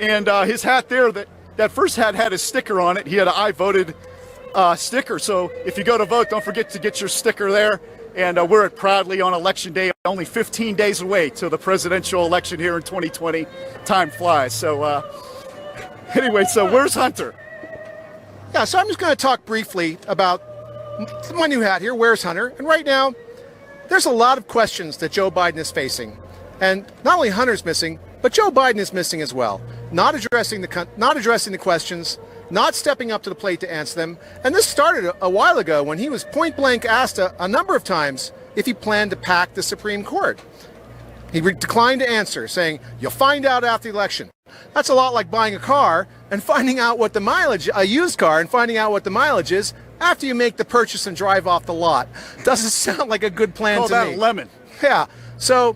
And his hat there, that first hat had his sticker on it. He had an I voted sticker. So if you go to vote, don't forget to get your sticker there. And we're at Proudly on Election Day, only 15 days away till the presidential election here in 2020. Time flies. So anyway, so where's Hunter? Yeah, so I'm just going to talk briefly about my new hat here, Where's Hunter? And right now, there's a lot of questions that Joe Biden is facing. And not only Hunter's missing, but Joe Biden is missing as well. Not addressing the questions, not stepping up to the plate to answer them. And this started a while ago when he was point blank asked a number of times if he planned to pack the Supreme Court. He declined to answer, saying, "You'll find out after the election." That's a lot like buying a car and finding out what the mileage, a used car, and finding out what the mileage is after you make the purchase and drive off the lot. Doesn't sound like a good plan to me. Call that lemon. Yeah. So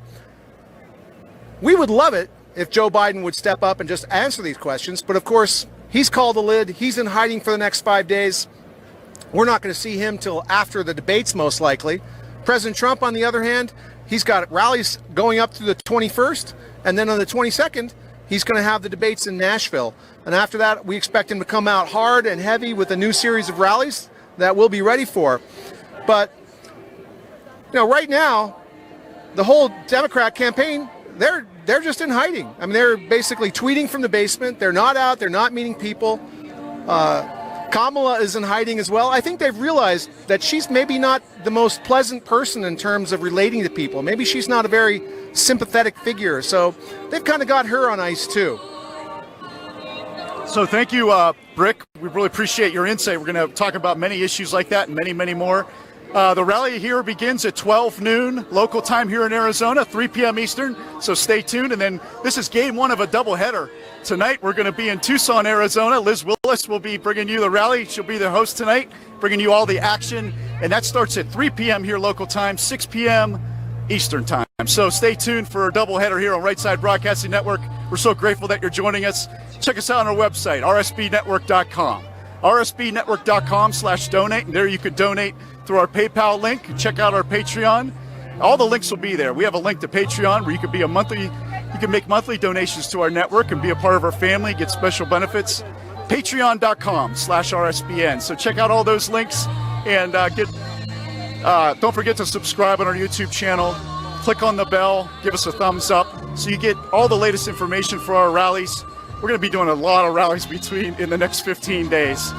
we would love it if Joe Biden would step up and just answer these questions. But of course, he's called the lid. He's in hiding for the next 5 days. We're not going to see him till after the debates, most likely. President Trump, on the other hand, he's got rallies going up through the 21st. And then on the 22nd, he's going to have the debates in Nashville. And after that, we expect him to come out hard and heavy with a new series of rallies that we'll be ready for. But, you know, right now, the whole Democrat campaign, they're just in hiding. I mean, they're basically tweeting from the basement. They're not out. They're not meeting people. Kamala is in hiding as well. I think they've realized that she's maybe not the most pleasant person in terms of relating to people. Maybe she's not a very sympathetic figure. So they've kind of got her on ice too. So thank you, Brick. We really appreciate your insight. We're going to talk about many issues like that and many, many more. The rally here begins at 12 noon local time here in Arizona, 3 p.m. Eastern. So stay tuned. And then this is game one of a doubleheader. Tonight we're going to be in Tucson, Arizona. Liz Willis will be bringing you the rally. She'll be the host tonight, bringing you all the action. And that starts at 3 p.m. here local time, 6 p.m. Eastern time. So stay tuned for a doubleheader here on Right Side Broadcasting Network. We're so grateful that you're joining us. Check us out on our website, rsbnetwork.com. rsbnetwork.com/donate. And there you could donate through our PayPal link. Check out our Patreon. All the links will be there. We have a link to Patreon where you can make monthly donations to our network and be a part of our family, get special benefits. Patreon.com/RSBN. So check out all those links and don't forget to subscribe on our YouTube channel. Click on the bell, give us a thumbs up so you get all the latest information for our rallies. We're going to be doing a lot of rallies in the next 15 days.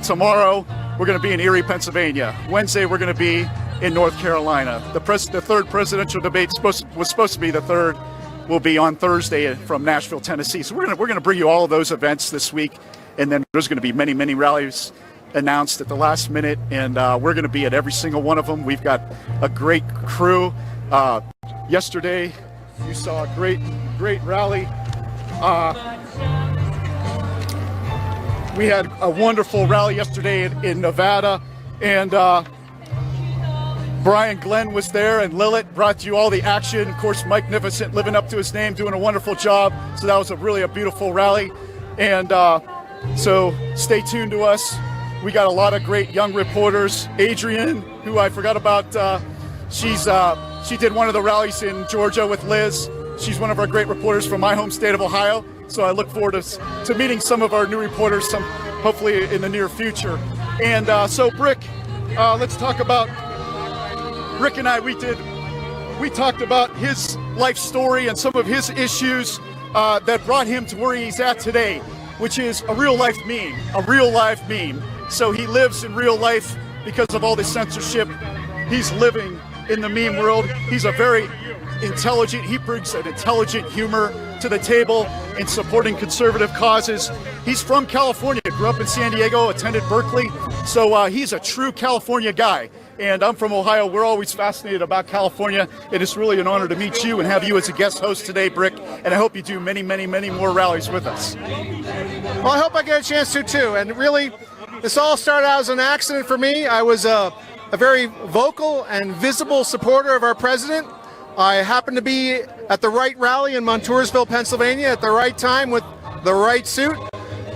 Tomorrow, we're going to be in Erie, Pennsylvania. Wednesday, we're going to be in North Carolina. The third presidential debate was supposed to be the third. Will be on Thursday from Nashville, Tennessee. So we're going to bring you all of those events this week, and then there's going to be many, many rallies announced at the last minute, and we're going to be at every single one of them. We've got a great crew. Yesterday, you saw a great rally. We had a wonderful rally yesterday in Nevada, and Brian Glenn was there, and Lilith brought you all the action. Of course, Mike Nificent living up to his name, doing a wonderful job. So that was really a beautiful rally. And so stay tuned to us. We got a lot of great young reporters. Adrian, who I forgot about, she did one of the rallies in Georgia with Liz. She's one of our great reporters from my home state of Ohio. So I look forward to meeting some of our new reporters, hopefully in the near future. And so Brick, let's talk about, Rick and I, we talked about his life story and some of his issues that brought him to where he's at today, which is a real life meme. So he lives in real life because of all the censorship. He's living in the meme world. He's a very intelligent, he brings an intelligent humor to the table in supporting conservative causes. He's from California, grew up in San Diego, attended Berkeley. So he's a true California guy. And I'm from Ohio. We're always fascinated about California. It is really an honor to meet you and have you as a guest host today, Brick. And I hope you do many, many, many more rallies with us. Well, I hope I get a chance to too. And really, this all started out as an accident for me. I was a very vocal and visible supporter of our president. I happened to be at the right rally in Montoursville, Pennsylvania at the right time with the right suit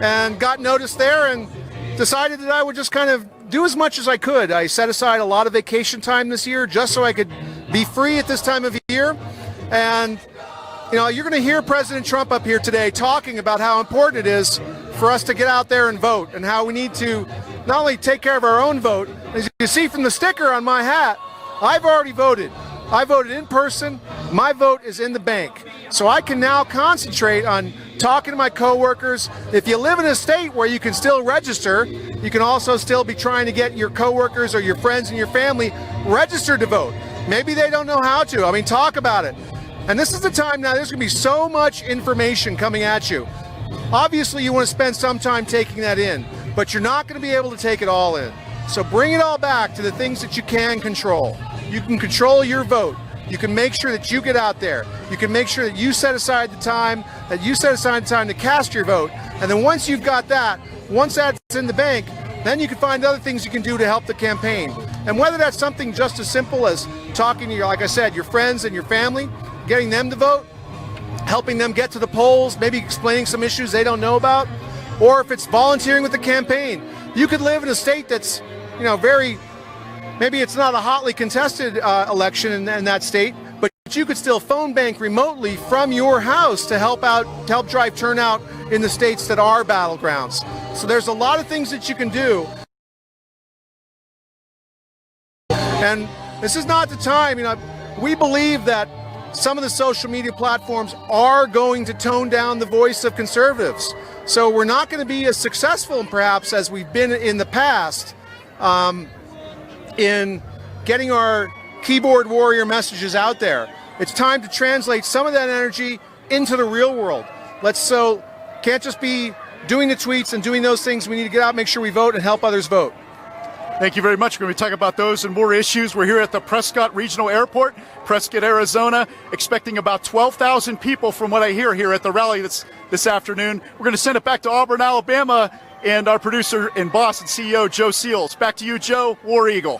and got noticed there and decided that I would just kind of do as much as I could. I set aside a lot of vacation time this year just so I could be free at this time of year. And You know, you're going to hear President Trump up here today talking about how important it is for us to get out there and vote, and how we need to not only take care of our own vote. As you can see from the sticker on my hat, I've already voted. I voted in person. My vote is in the bank. So I can now concentrate on talking to my coworkers. If you live in a state where you can still register, you can also still be trying to get your coworkers or your friends and your family registered to vote. Maybe they don't know how to. I mean, talk about it. And this is the time now, there's going to be so much information coming at you. Obviously, you want to spend some time taking that in, but you're not going to be able to take it all in. So bring it all back to the things that you can control. You can control your vote. You can make sure that you get out there. You can make sure that you set aside the time, to cast your vote. And then once you've got that, once that's in the bank, then you can find other things you can do to help the campaign. And whether that's something just as simple as talking to your, like I said, your friends and your family, getting them to vote, helping them get to the polls, maybe explaining some issues they don't know about, or if it's volunteering with the campaign. You could live in a state that's, you know, maybe it's not a hotly contested election in that state, but you could still phone bank remotely from your house to help drive turnout in the states that are battlegrounds. So there's a lot of things that you can do. And this is not the time, you know, we believe that some of the social media platforms are going to tone down the voice of conservatives. So we're not going to be as successful, perhaps, as we've been in the past in getting our keyboard warrior messages out there. It's time to translate some of that energy into the real world. Can't just be doing the tweets and doing those things. We need to get out, make sure we vote, and help others vote. Thank you very much. We're going to be talking about those and more issues. We're here at the Prescott Regional Airport, Prescott, Arizona, expecting about 12,000 people from what I hear here at the rally this afternoon. We're going to send it back to Auburn, Alabama, and our producer and boss and CEO, Joe Seals. Back to you, Joe. War Eagle.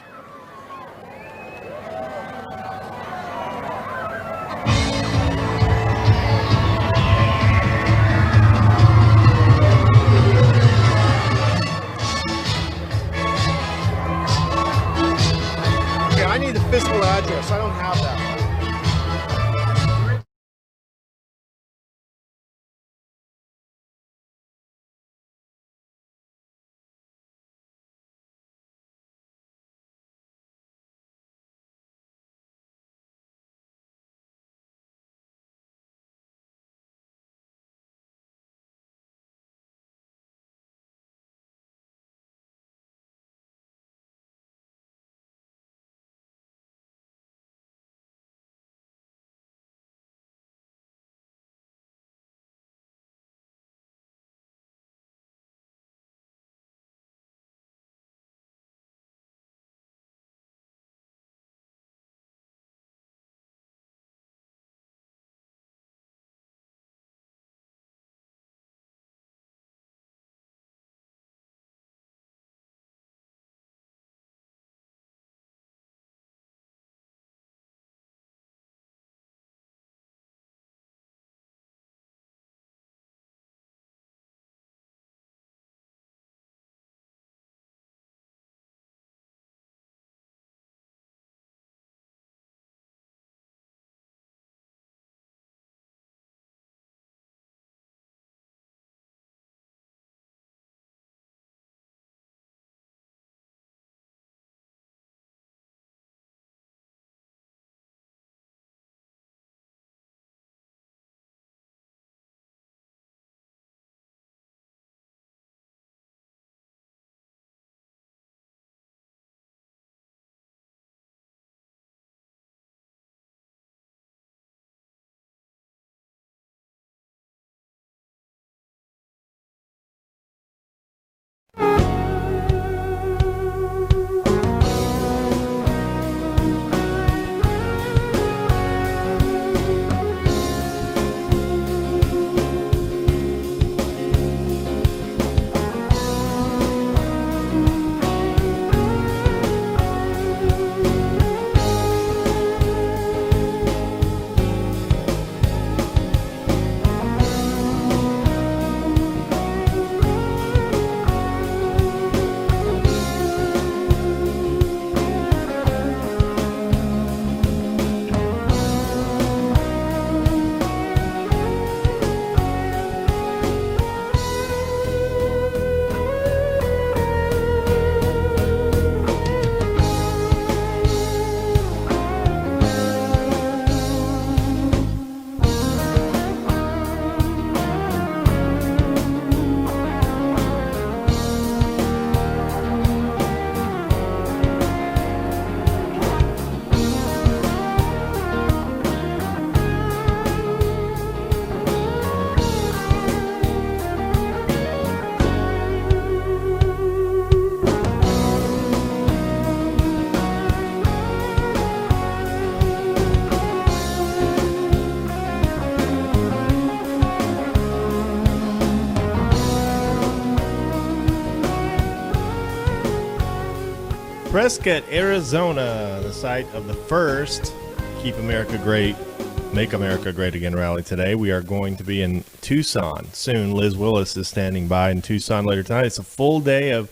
I need the physical address. I don't have that. Prescott, Arizona, the site of the first Keep America Great, Make America Great Again rally today. We are going to be in Tucson soon. Liz Willis is standing by in Tucson later tonight. It's a full day of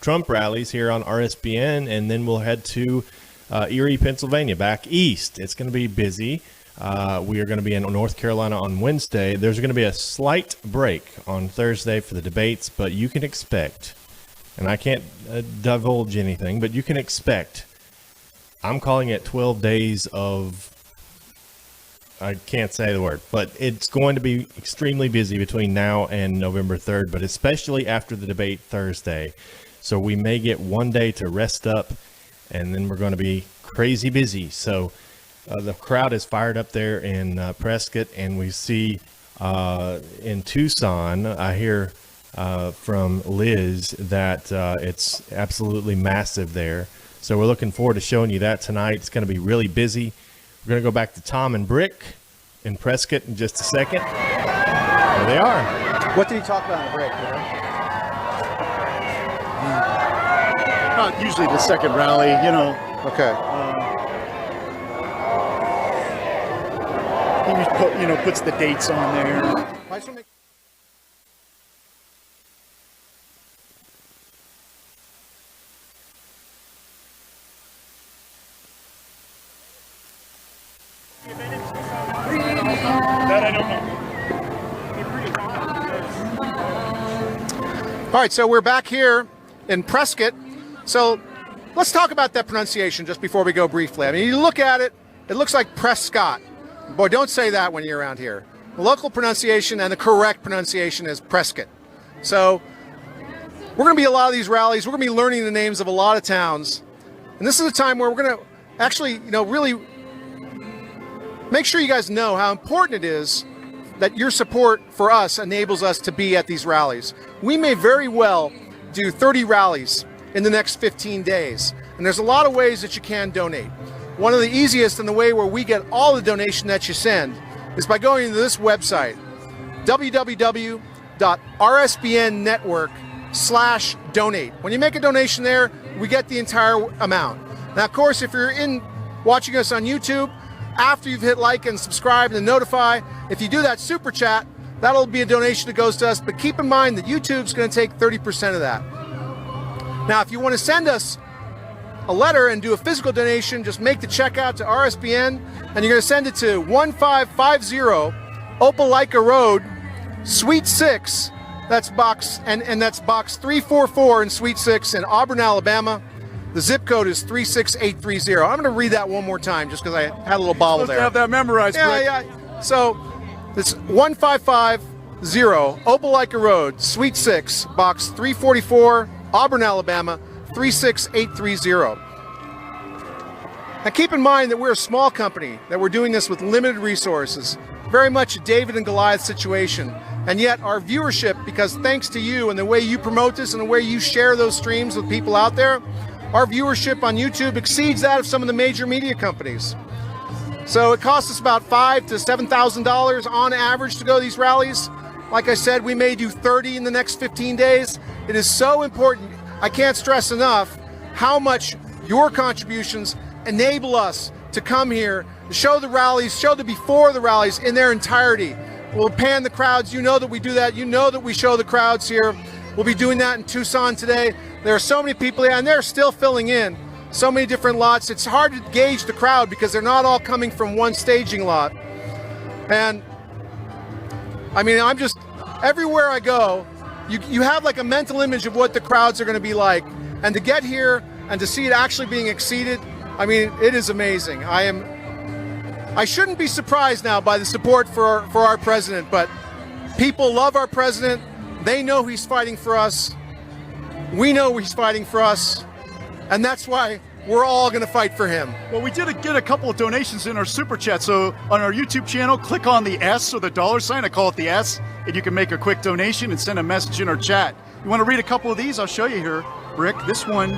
Trump rallies here on RSBN, and then we'll head to Erie, Pennsylvania, back east. It's going to be busy. We are going to be in North Carolina on Wednesday. There's going to be a slight break on Thursday for the debates, but you can expect, and I can't divulge anything, but you can expect, I'm calling it 12 days of, I can't say the word, but it's going to be extremely busy between now and November 3rd, but especially after the debate Thursday. So we may get one day to rest up, and then we're going to be crazy busy. So the crowd is fired up there in Prescott, and we see in Tucson, I hear from Liz that it's absolutely massive there. So we're looking forward to showing you that tonight. It's going to be really busy. We're going to go back to Tom and Brick in Prescott in just a second. There they are. What did he talk about in the break? Not usually the second rally, you know. Okay. He puts the dates on there. I just want to make That I don't know. All right, so we're back here in Prescott. So let's talk about that pronunciation just before we go briefly. I mean, you look at it, it looks like Prescott. Boy, don't say that when you're around here. The local pronunciation and the correct pronunciation is Prescott. So we're going to be a lot of these rallies. We're going to be learning the names of a lot of towns. And this is a time where we're going to actually, really make sure you guys know how important it is that your support for us enables us to be at these rallies. We may very well do 30 rallies in the next 15 days. And there's a lot of ways that you can donate. One of the easiest and the way where we get all the donation that you send is by going to this website, www.rsbnnetwork.com/donate. When you make a donation there, we get the entire amount. Now, of course, if you're watching us on YouTube, after you've hit like and subscribe and notify, if you do that super chat, that'll be a donation that goes to us. But keep in mind that YouTube's going to take 30% of that. Now, if you want to send us a letter and do a physical donation, just make the check out to RSBN, and you're going to send it to 1550 Opelika Road, Suite 6. That's box, and that's box 344 in Suite 6 in Auburn, Alabama. The zip code is 36830. I'm going to read that one more time just because I had a little bobble there. To have that memorized. Yeah. So it's 1550 Opelika Road, Suite 6, box 344, Auburn, Alabama, 36830. Now keep in mind that we're a small company, that we're doing this with limited resources, very much a David and Goliath situation. And yet our viewership, because thanks to you and the way you promote this and the way you share those streams with people out there, our viewership on YouTube exceeds that of some of the major media companies. So it costs us about $5,000 to $7,000 on average to go to these rallies. Like I said, we may do 30 in the next 15 days. It is so important. I can't stress enough how much your contributions enable us to come here, to show the rallies, show the before the rallies in their entirety. We'll pan the crowds. You know that we do that. You know that we show the crowds here. We'll be doing that in Tucson today. There are so many people here, and they're still filling in. So many different lots. It's hard to gauge the crowd because they're not all coming from one staging lot. And I mean, I'm just, everywhere I go, you have like a mental image of what the crowds are going to be like. And to get here and to see it actually being exceeded, I mean, it is amazing. I shouldn't be surprised now by the support for our president, but people love our president. They know he's fighting for us. We know he's fighting for us. And that's why we're all going to fight for him. Well, we did get a couple of donations in our super chat. So on our YouTube channel, click on the S or the $sign. I call it the S, and you can make a quick donation and send a message in our chat. You want to read a couple of these? I'll show you here, Rick. This one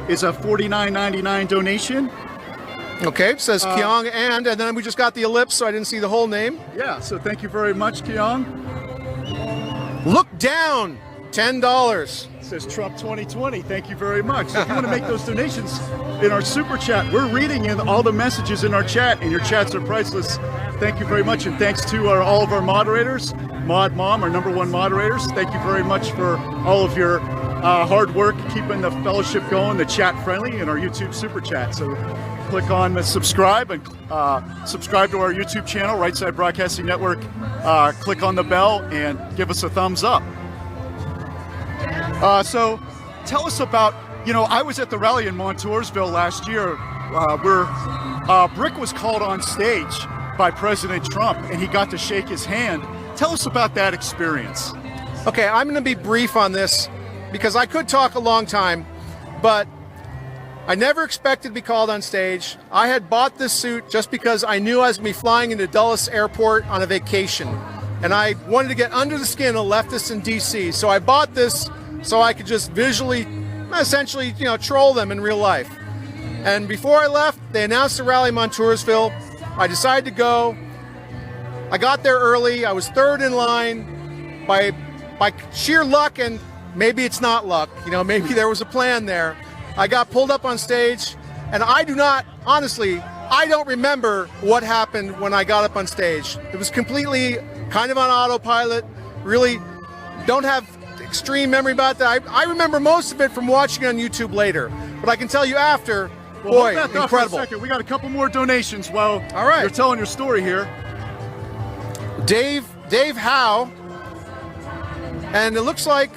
is a $49.99 donation. Okay, it says Kyong and then we just got the ellipse, so I didn't see the whole name. Yeah, so thank you very much, Kyong. Look down, $10. It says Trump 2020. Thank you very much. So if you want to make those donations in our super chat, we're reading in all the messages in our chat, and your chats are priceless. Thank you very much, and thanks to all of our moderators, Mod Mom, our #1 moderators. Thank you very much for all of your hard work keeping the fellowship going, the chat friendly, and our YouTube super chat. So click on the subscribe and subscribe to our YouTube channel, Right Side Broadcasting Network. Click on the bell and give us a thumbs up. So tell us about, I was at the rally in Montoursville last year where Brick was called on stage by President Trump and he got to shake his hand. Tell us about that experience. Okay, I'm going to be brief on this because I could talk a long time, but I never expected to be called on stage. I had bought this suit just because I knew I was going to be flying into Dulles Airport on a vacation. And I wanted to get under the skin of leftists in D.C. So I bought this so I could just visually, essentially, troll them in real life. And before I left, they announced the rally in Montoursville. I decided to go. I got there early. I was third in line by sheer luck, and maybe it's not luck. Maybe there was a plan there. I got pulled up on stage, and I don't remember what happened when I got up on stage. It was completely kind of on autopilot. Really don't have extreme memory about that. I remember most of it from watching on YouTube later, but I can tell you after, boy, hold that thought incredible. For a second. We got a couple more donations while All right. you're telling your story here. Dave Howe, and it looks like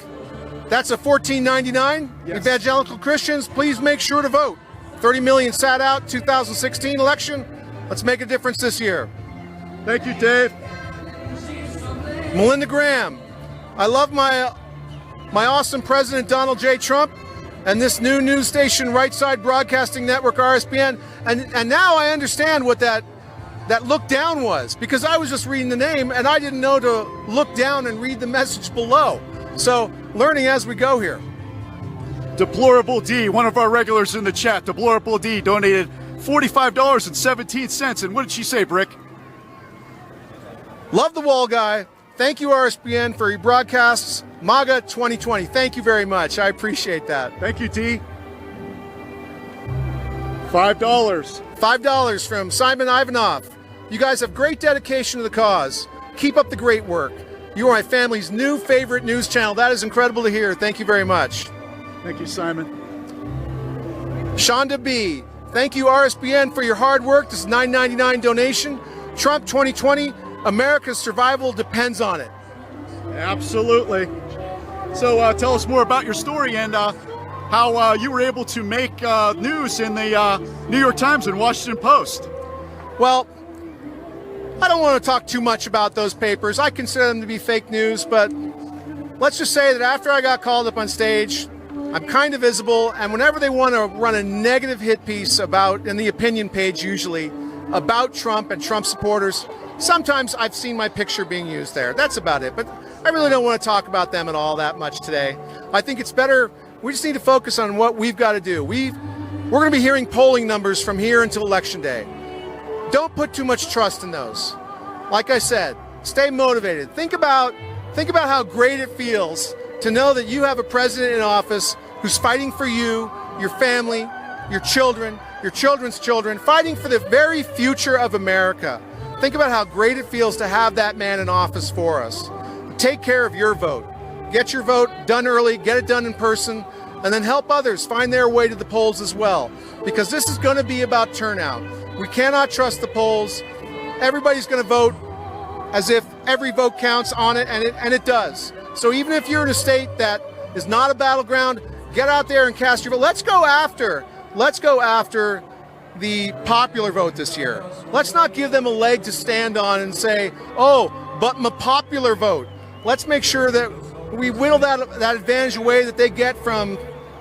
that's a $14.99. Yes. Evangelical Christians, please make sure to vote. 30 million sat out 2016 election. Let's make a difference this year. Thank you, Dave. Melinda Graham, I love my awesome President Donald J. Trump and this new news station, Right Side Broadcasting Network, RSBN. And now I understand what that look down was, because I was just reading the name and I didn't know to look down and read the message below. So learning as we go here. Deplorable D, one of our regulars in the chat, Deplorable D, donated $45.17. And what did she say, Brick? Love the wall guy. Thank you, RSBN, for your broadcasts. MAGA 2020. Thank you very much. I appreciate that. Thank you, D. $5. $5 from Simon Ivanov. You guys have great dedication to the cause. Keep up the great work. You are my family's new favorite news channel. That is incredible to hear. Thank you very much. Thank you, Simon. Shonda B. Thank you, RSBN, for your hard work. This is $9.99 donation. Trump 2020. America's survival depends on it. Absolutely. So tell us more about your story and how you were able to make news in the New York Times and Washington Post. Well, I don't want to talk too much about those papers. I consider them to be fake news, but let's just say that after I got called up on stage, I'm kind of visible, and whenever they want to run a negative hit piece about, in the opinion page usually, about Trump and Trump supporters, sometimes I've seen my picture being used there. That's about it, but I really don't want to talk about them at all that much today. I think it's better, we just need to focus on what we've got to do. We're going to be hearing polling numbers from here until Election Day. Don't put too much trust in those. Like I said, stay motivated. Think about how great it feels to know that you have a president in office who's fighting for you, your family, your children, your children's children, fighting for the very future of America. Think about how great it feels to have that man in office for us. Take care of your vote. Get your vote done early, get it done in person, and then help others find their way to the polls as well. Because this is going to be about turnout. We cannot trust the polls. Everybody's going to vote as if every vote counts on it, and it does. So even if you're in a state that is not a battleground, get out there and cast your vote. Let's go after the popular vote this year. Let's not give them a leg to stand on and say, oh, but my popular vote. Let's make sure that we whittle that advantage away that they get from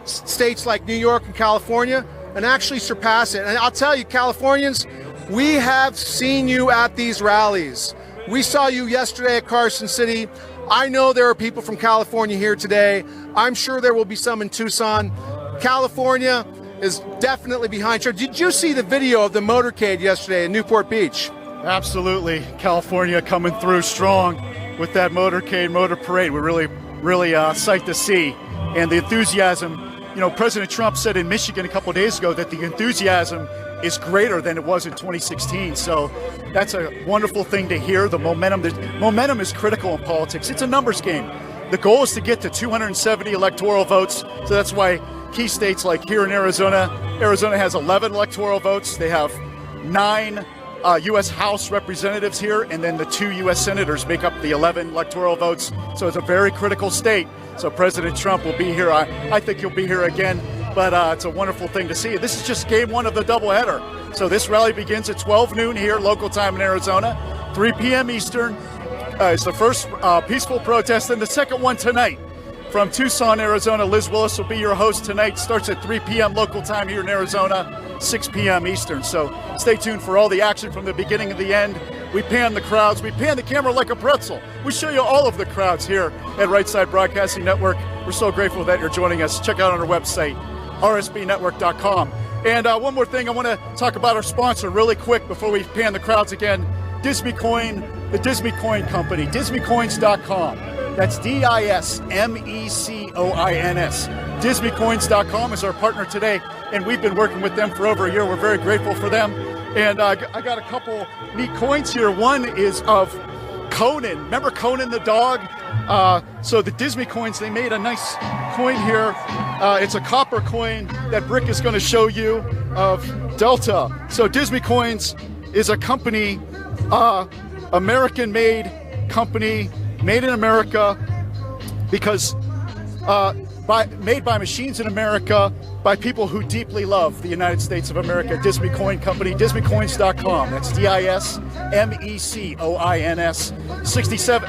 states like New York and California and actually surpass it. And I'll tell you, Californians, we have seen you at these rallies. We saw you yesterday at Carson City. I know there are people from California here today. I'm sure there will be some in Tucson. California is definitely behind you. Did you see the video of the motorcade yesterday in Newport Beach? Absolutely. California coming through strong with that motorcade, motor parade. We really really a sight to see. And the enthusiasm, President Trump said in Michigan a couple of days ago that the enthusiasm is greater than it was in 2016. So that's a wonderful thing to hear. The momentum is critical in politics. It's a numbers game. The goal is to get to 270 electoral votes. So that's why key states like here in Arizona has 11 electoral votes. They have 9 U.S. House representatives here, and then the 2 U.S. senators make up the 11 electoral votes. So it's a very critical state. So President Trump will be here. I think he'll be here again, but it's a wonderful thing to see. This is just game 1 of the doubleheader. So this rally begins at 12 noon here, local time in Arizona, 3 p.m. Eastern. It's the first peaceful protest, and the second one tonight from Tucson, Arizona. Liz Willis will be your host tonight. Starts at 3 p.m. local time here in Arizona, 6 p.m. Eastern. So stay tuned for all the action from the beginning to the end. We pan the crowds. We pan the camera like a pretzel. We show you all of the crowds here at Right Side Broadcasting Network. We're so grateful that you're joining us. Check out our website, rsbnetwork.com. And one more thing, I want to talk about our sponsor really quick before we pan the crowds again. Disney Coin, the Disney Coin Company, disneycoins.com. That's DISMECOINS. DisneyCoins.com is our partner today, and we've been working with them for over a year. We're very grateful for them. And I got a couple neat coins here. One is of Conan. Remember Conan the dog? So the Disney Coins, they made a nice coin here. It's a copper coin that Brick is going to show you of Delta. So Disney Coins is a company, American-made company, made in America, because made by machines in America, by people who deeply love the United States of America. Disney Coin Company, DisneyCoins.com. That's DISMECOINS.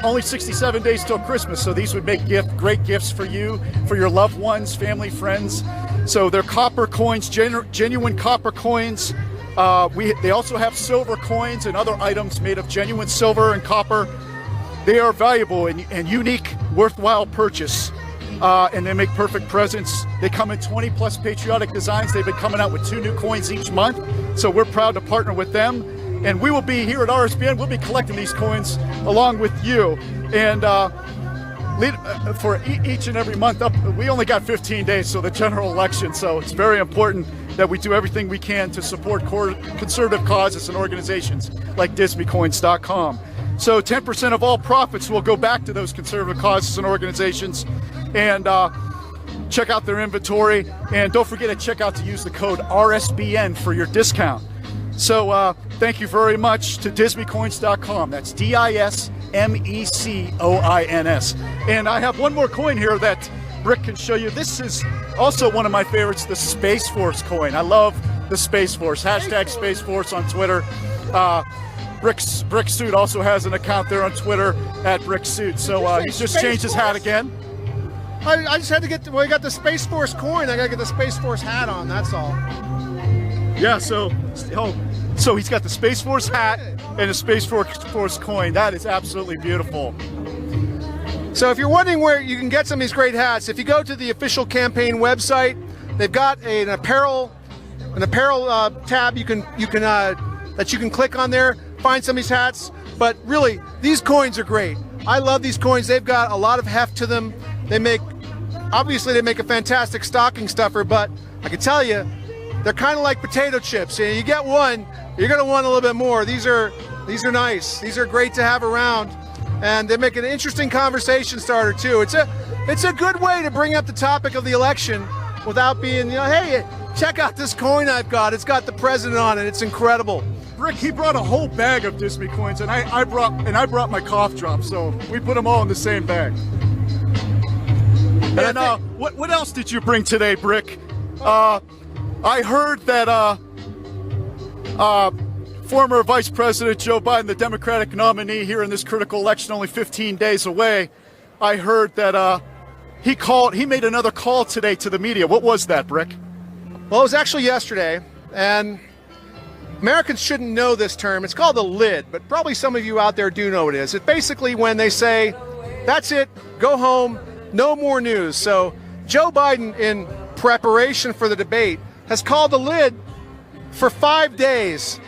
Only 67 days till Christmas, so these would make great gifts for you, for your loved ones, family, friends. So they're copper coins, genuine copper coins. They also have silver coins and other items made of genuine silver and copper. They are valuable and unique, worthwhile purchase. And they make perfect presents. They come in 20 plus patriotic designs. They've been coming out with 2 new coins each month. So we're proud to partner with them. And we will be here at RSBN. We'll be collecting these coins along with you. And for each and every month up, we only got 15 days, so the general election. So it's very important that we do everything we can to support conservative causes and organizations like DisneyCoins.com. So 10% of all profits will go back to those conservative causes and organizations. And check out their inventory. And don't forget to use the code RSBN for your discount. So thank you very much to DisneyCoins.com. That's DISMECOINS. And I have one more coin here that Brick can show you. This is also one of my favorites, the Space Force coin. I love the Space Force. Hashtag Space Force on Twitter. Brick Suit also has an account there on Twitter at Brick Suit. So he's just changed his hat again. I just had to get, we got the Space Force coin. I got to get the Space Force hat on, that's all. Yeah, so he's got the Space Force hat and the Space Force coin. That is absolutely beautiful. So if you're wondering where you can get some of these great hats, if you go to the official campaign website, they've got an apparel tab that you can click on there, find some of these hats. But really, these coins are great. I love these coins. They've got a lot of heft to them. They make a fantastic stocking stuffer, but I can tell you, they're kind of like potato chips. You get one, you're going to want a little bit more. These are nice. These are great to have around, and they make an interesting conversation starter too. It's a good way to bring up the topic of the election without being, hey, check out this coin I've got. It's got the president on it. It's incredible. Rick, he brought a whole bag of Disney coins, and I brought my cough drops, so we put them all in the same bag. And what else did you bring today, Brick? I heard that former Vice President Joe Biden, the Democratic nominee here in this critical election, only 15 days away, I heard that he made another call today to the media. What was that, Brick? Well, it was actually yesterday, and Americans shouldn't know this term. It's called a lid, but probably some of you out there do know what it is. It's basically when they say, that's it, go home, no more news. So Joe Biden, in preparation for the debate, has called the lid for 5 days.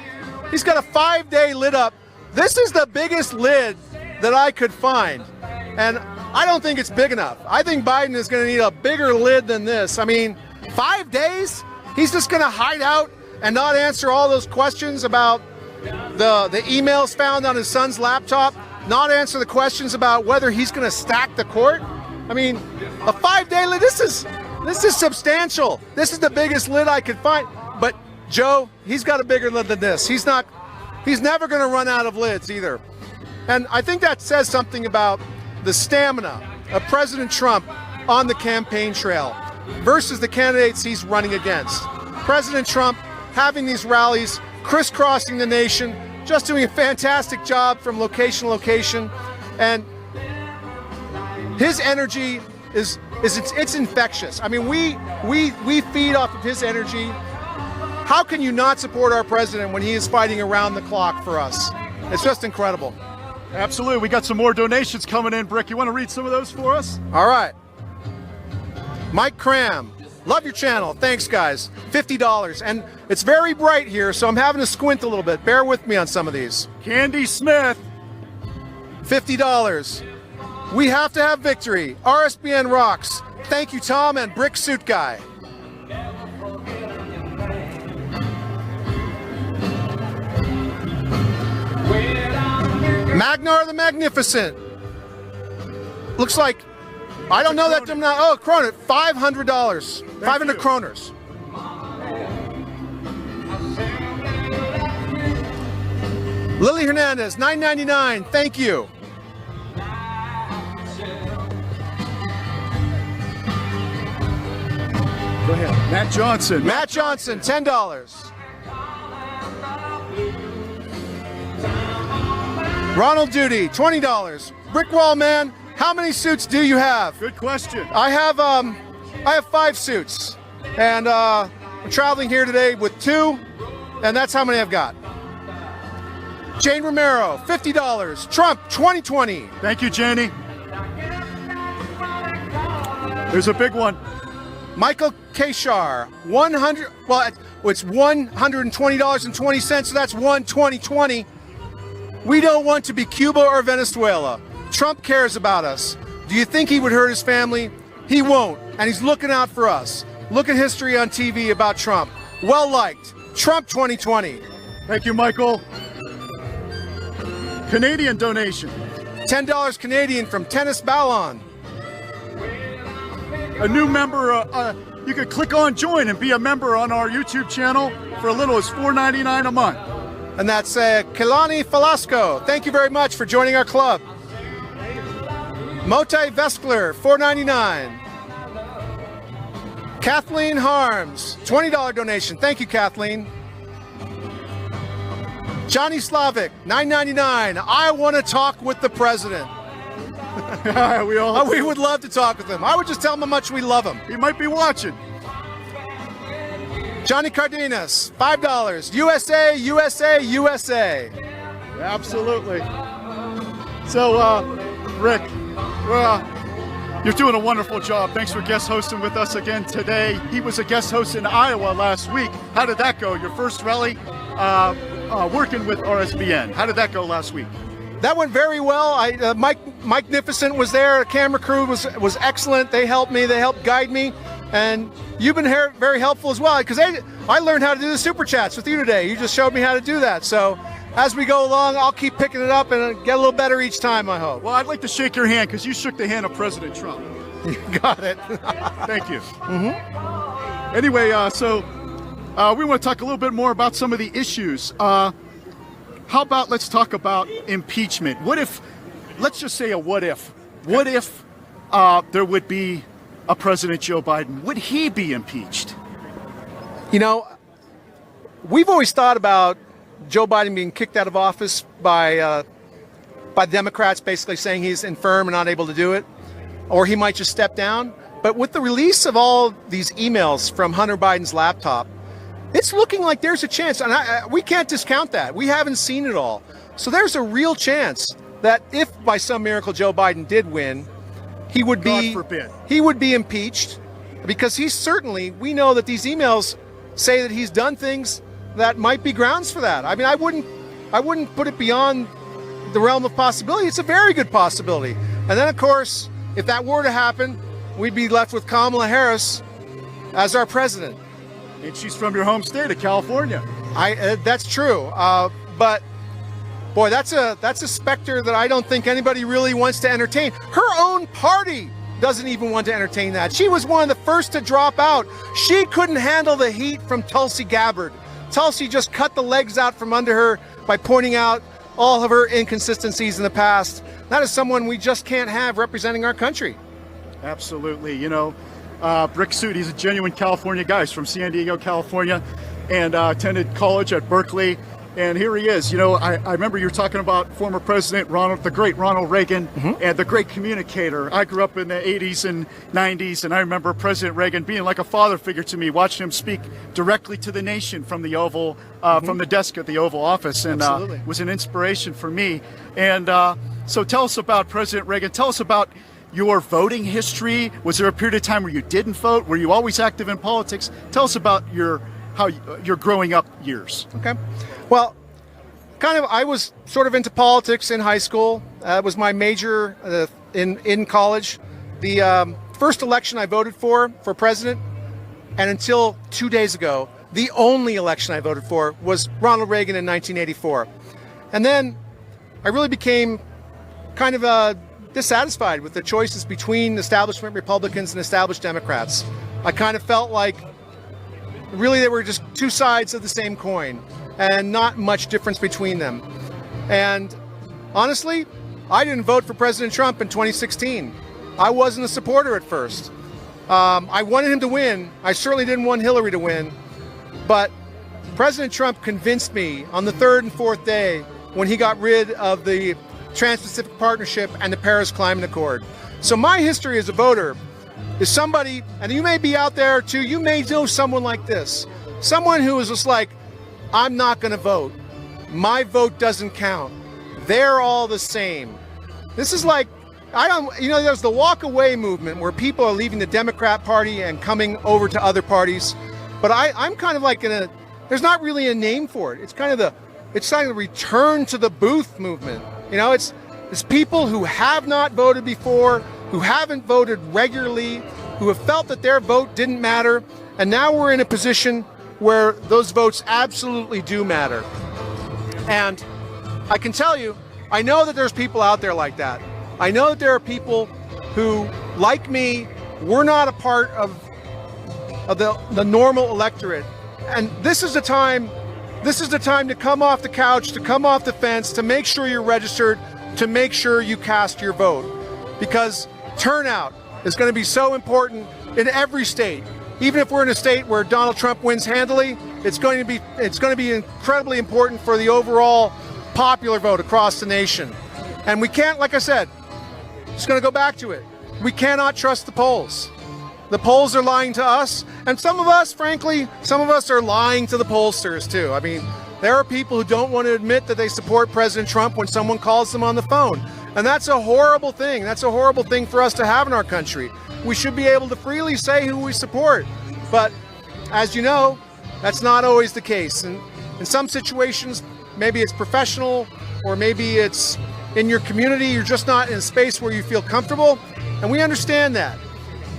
He's got a 5-day lid up. This is the biggest lid that I could find. And I don't think it's big enough. I think Biden is going to need a bigger lid than this. I mean, 5 days? He's just going to hide out and not answer all those questions about the emails found on his son's laptop, not answer the questions about whether he's going to stack the court. I mean, a 5-day lid, this is substantial. This is the biggest lid I could find. But Joe, he's got a bigger lid than this. He's never going to run out of lids either. And I think that says something about the stamina of President Trump on the campaign trail versus the candidates he's running against. President Trump having these rallies, crisscrossing the nation, just doing a fantastic job from location to location, and his energy it's infectious. I mean, we feed off of his energy. How can you not support our president when he is fighting around the clock for us? It's just incredible. Absolutely. We got some more donations coming in, Brick. You want to read some of those for us? All right. Mike Cram, love your channel. Thanks, guys. $50. And it's very bright here, so I'm having to squint a little bit. Bear with me on some of these. Candy Smith, $50. We have to have victory. RSBN rocks. Thank you, Tom and Brick Suit Guy. Magnar the Magnificent. Looks like, I don't know that. Oh, Kroner, $500. 500 kroners. Lily Hernandez, $9.99. Thank you. Go ahead. Matt Johnson. Matt Johnson, $10. Ronald Duty, $20. Brickwall Man, how many suits do you have? Good question. I have 5 suits, and I'm traveling here today with 2, and that's how many I've got. Jane Romero, $50. Trump, 2020. Thank you, Janie. There's a big one. Michael Kashar, 100. Well, it's $120.20, so that's 120.20. We don't want to be Cuba or Venezuela. Trump cares about us. Do you think he would hurt his family? He won't, and he's looking out for us. Look at history on TV about Trump. Well liked. Trump 2020. Thank you, Michael. Canadian donation. $10 Canadian from Tennis Ballon. A new member, you can click on join and be a member on our YouTube channel for as little as $4.99 a month. And that's Kelani Falasco. Thank you very much for joining our club. Motai Veskler, $4.99. Kathleen Harms, $20 donation. Thank you, Kathleen. Johnny Slavic, $9.99. I want to talk with the president. We would love to talk with him. I would just tell him how much we love him. He might be watching. Johnny Cardenas, $5. USA, USA, USA. Absolutely. So, Rick, you're doing a wonderful job. Thanks for guest hosting with us again today. He was a guest host in Iowa last week. How did that go? Your first rally working with RSBN. How did that go last week? That went very well. Mike Magnificent was there. The camera crew was excellent. They helped me. They helped guide me. And you've been very helpful as well, because I learned how to do the super chats with you today. You just showed me how to do that. So as we go along, I'll keep picking it up and get a little better each time, I hope. Well, I'd like to shake your hand because you shook the hand of President Trump. You got it. Thank you. Mm-hmm. Anyway, so we want to talk a little bit more about some of the issues. How about let's talk about impeachment? What if, let's just say a what if. What if there would be a President Joe Biden? Would he be impeached? You know, we've always thought about Joe Biden being kicked out of office by Democrats basically saying he's infirm and not able to do it, or he might just step down. But with the release of all these emails from Hunter Biden's laptop, it's looking like there's a chance, and we can't discount that. We haven't seen it all. So there's a real chance that if by some miracle Joe Biden did win, he would be impeached, because we know that these emails say that he's done things that might be grounds for that. I mean, I wouldn't put it beyond the realm of possibility. It's a very good possibility. And then, of course, if that were to happen, we'd be left with Kamala Harris as our president. And she's from your home state of California. That's true. But boy, that's a specter that I don't think anybody really wants to entertain. Her own party doesn't even want to entertain that. She was one of the first to drop out. She couldn't handle the heat from Tulsi Gabbard. Tulsi just cut the legs out from under her by pointing out all of her inconsistencies in the past. That is someone we just can't have representing our country. Absolutely. You know, Brick Suit, he's a genuine California guy. He's from San Diego, California, and attended college at Berkeley. And here he is. You know, I remember you were talking about former President the great Ronald Reagan, and the great communicator. I grew up in the 80s and 90s, and I remember President Reagan being like a father figure to me, watching him speak directly to the nation from the Oval, from the desk at the Oval Office, and was an inspiration for me. And so tell us about President Reagan. Tell us about your voting history. Was there a period of time where you didn't vote? Were you always active in politics? Tell us about your growing up years. Okay. Well, I was sort of into politics in high school. It was my major in college. The first election I voted for president, and until 2 days ago, the only election I voted for was Ronald Reagan in 1984. And then I really became kind of dissatisfied with the choices between establishment Republicans and established Democrats. I kind of felt like really they were just two sides of the same coin and not much difference between them. And honestly, I didn't vote for President Trump in 2016. I wasn't a supporter at first. I wanted him to win. I certainly didn't want Hillary to win. But President Trump convinced me on the third and fourth day when he got rid of the Trans-Pacific Partnership and the Paris Climate Accord. So my history as a voter is somebody, and you may be out there too, you may know someone like this. Someone who is just like, I'm not going to vote. My vote doesn't count. They're all the same. This is like, there's the walk away movement where people are leaving the Democrat Party and coming over to other parties. But I'm kind of like there's not really a name for it. It's kind of the return to the booth movement. You know, it's people who have not voted before, who haven't voted regularly, who have felt that their vote didn't matter, and now we're in a position where those votes absolutely do matter. And I can tell you, I know that there's people out there like that. I know that there are people who, like me, were not a part of the normal electorate. And this is the time to come off the couch, to come off the fence, to make sure you're registered, to make sure you cast your vote. Because turnout is going to be so important in every state. Even if we're in a state where Donald Trump wins handily, it's going to be incredibly important for the overall popular vote across the nation. And we can't, like I said, just going to go back to it. We cannot trust the polls. The polls are lying to us, and some of us, frankly, are lying to the pollsters too. I mean, there are people who don't want to admit that they support President Trump when someone calls them on the phone. And that's a horrible thing. That's a horrible thing for us to have in our country. We should be able to freely say who we support. But as you know, that's not always the case. And in some situations, maybe it's professional, or maybe it's in your community, you're just not in a space where you feel comfortable. And we understand that.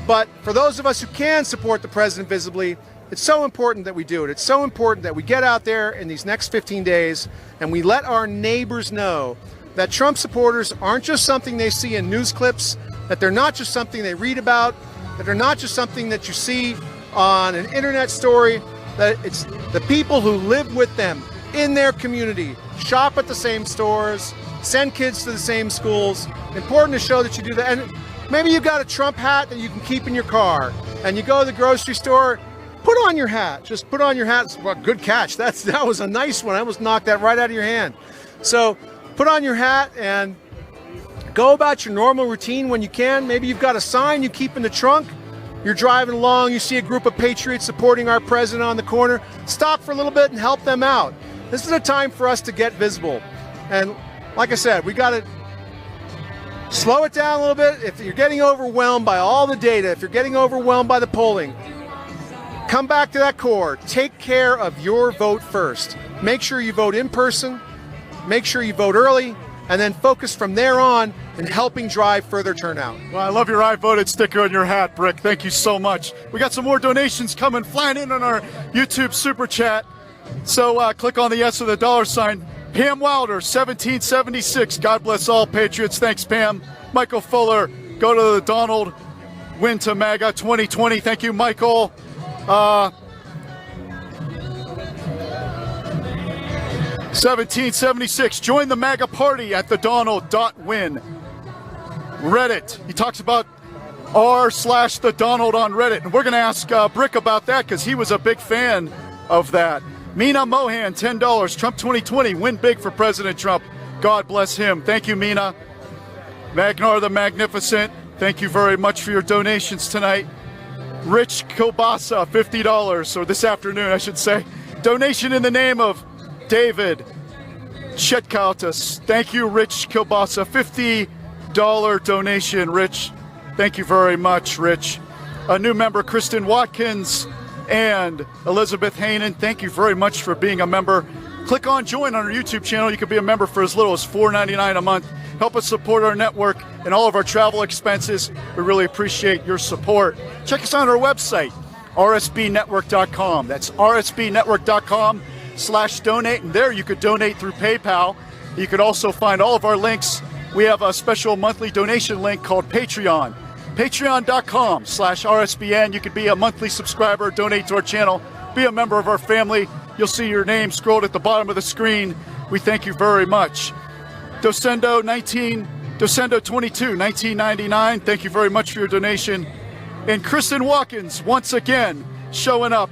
But for those of us who can support the president visibly, it's so important that we do it. It's so important that we get out there in these next 15 days and we let our neighbors know that Trump supporters aren't just something they see in news clips, that they're not just something they read about, that they're not just something that you see on an internet story, that it's the people who live with them in their community, shop at the same stores, send kids to the same schools. Important to show that you do that. And maybe you've got a Trump hat that you can keep in your car, and you go to the grocery store, put on your hat. Just put on your hat. Well, good catch. That was a nice one. I almost knocked that right out of your hand. So put on your hat and go about your normal routine when you can. Maybe you've got a sign you keep in the trunk. You're driving along, you see a group of patriots supporting our president on the corner. Stop for a little bit and help them out. This is a time for us to get visible. And like I said, we got to slow it down a little bit. If you're getting overwhelmed by all the data, if you're getting overwhelmed by the polling, come back to that core. Take care of your vote first. Make sure you vote in person. Make sure you vote early. and then focus from there on in helping drive further turnout. Well, I love your I voted sticker on your hat, Brick. Thank you so much. We got some more donations coming, flying in on our YouTube super chat. So click on the S of the dollar sign. Pam Wilder, 1776. God bless all Patriots. Thanks, Pam. Michael Fuller, go to the Donald. Win to MAGA 2020. Thank you, Michael. 1776. Join the MAGA party at the Donald.win. Reddit. He talks about r/the Donald on Reddit. And we're going to ask Brick about that because he was a big fan of that. Mina Mohan, $10. Trump 2020. Win big for President Trump. God bless him. Thank you, Mina. Magnar the Magnificent. Thank you very much for your donations tonight. Rich Kilbasa, $50, or this afternoon, I should say. Donation in the name of David Chetkautas. Thank you, Rich Kilbasa. $50 donation, Rich. Thank you very much, Rich. A new member, Kristen Watkins and Elizabeth Hainan. Thank you very much for being a member. Click on join on our YouTube channel. You can be a member for as little as $4.99 a month. Help us support our network and all of our travel expenses. We really appreciate your support. Check us out on our website, rsbnetwork.com. That's rsbnetwork.com/donate. And there you could donate through PayPal. You could also find all of our links. We have a special monthly donation link called Patreon. Patreon.com/RSBN. You could be a monthly subscriber, donate to our channel, be a member of our family. You'll see your name scrolled at the bottom of the screen. We thank you very much. Docendo 22, 1999. Thank you very much for your donation. And Kristen Watkins, once again, showing up.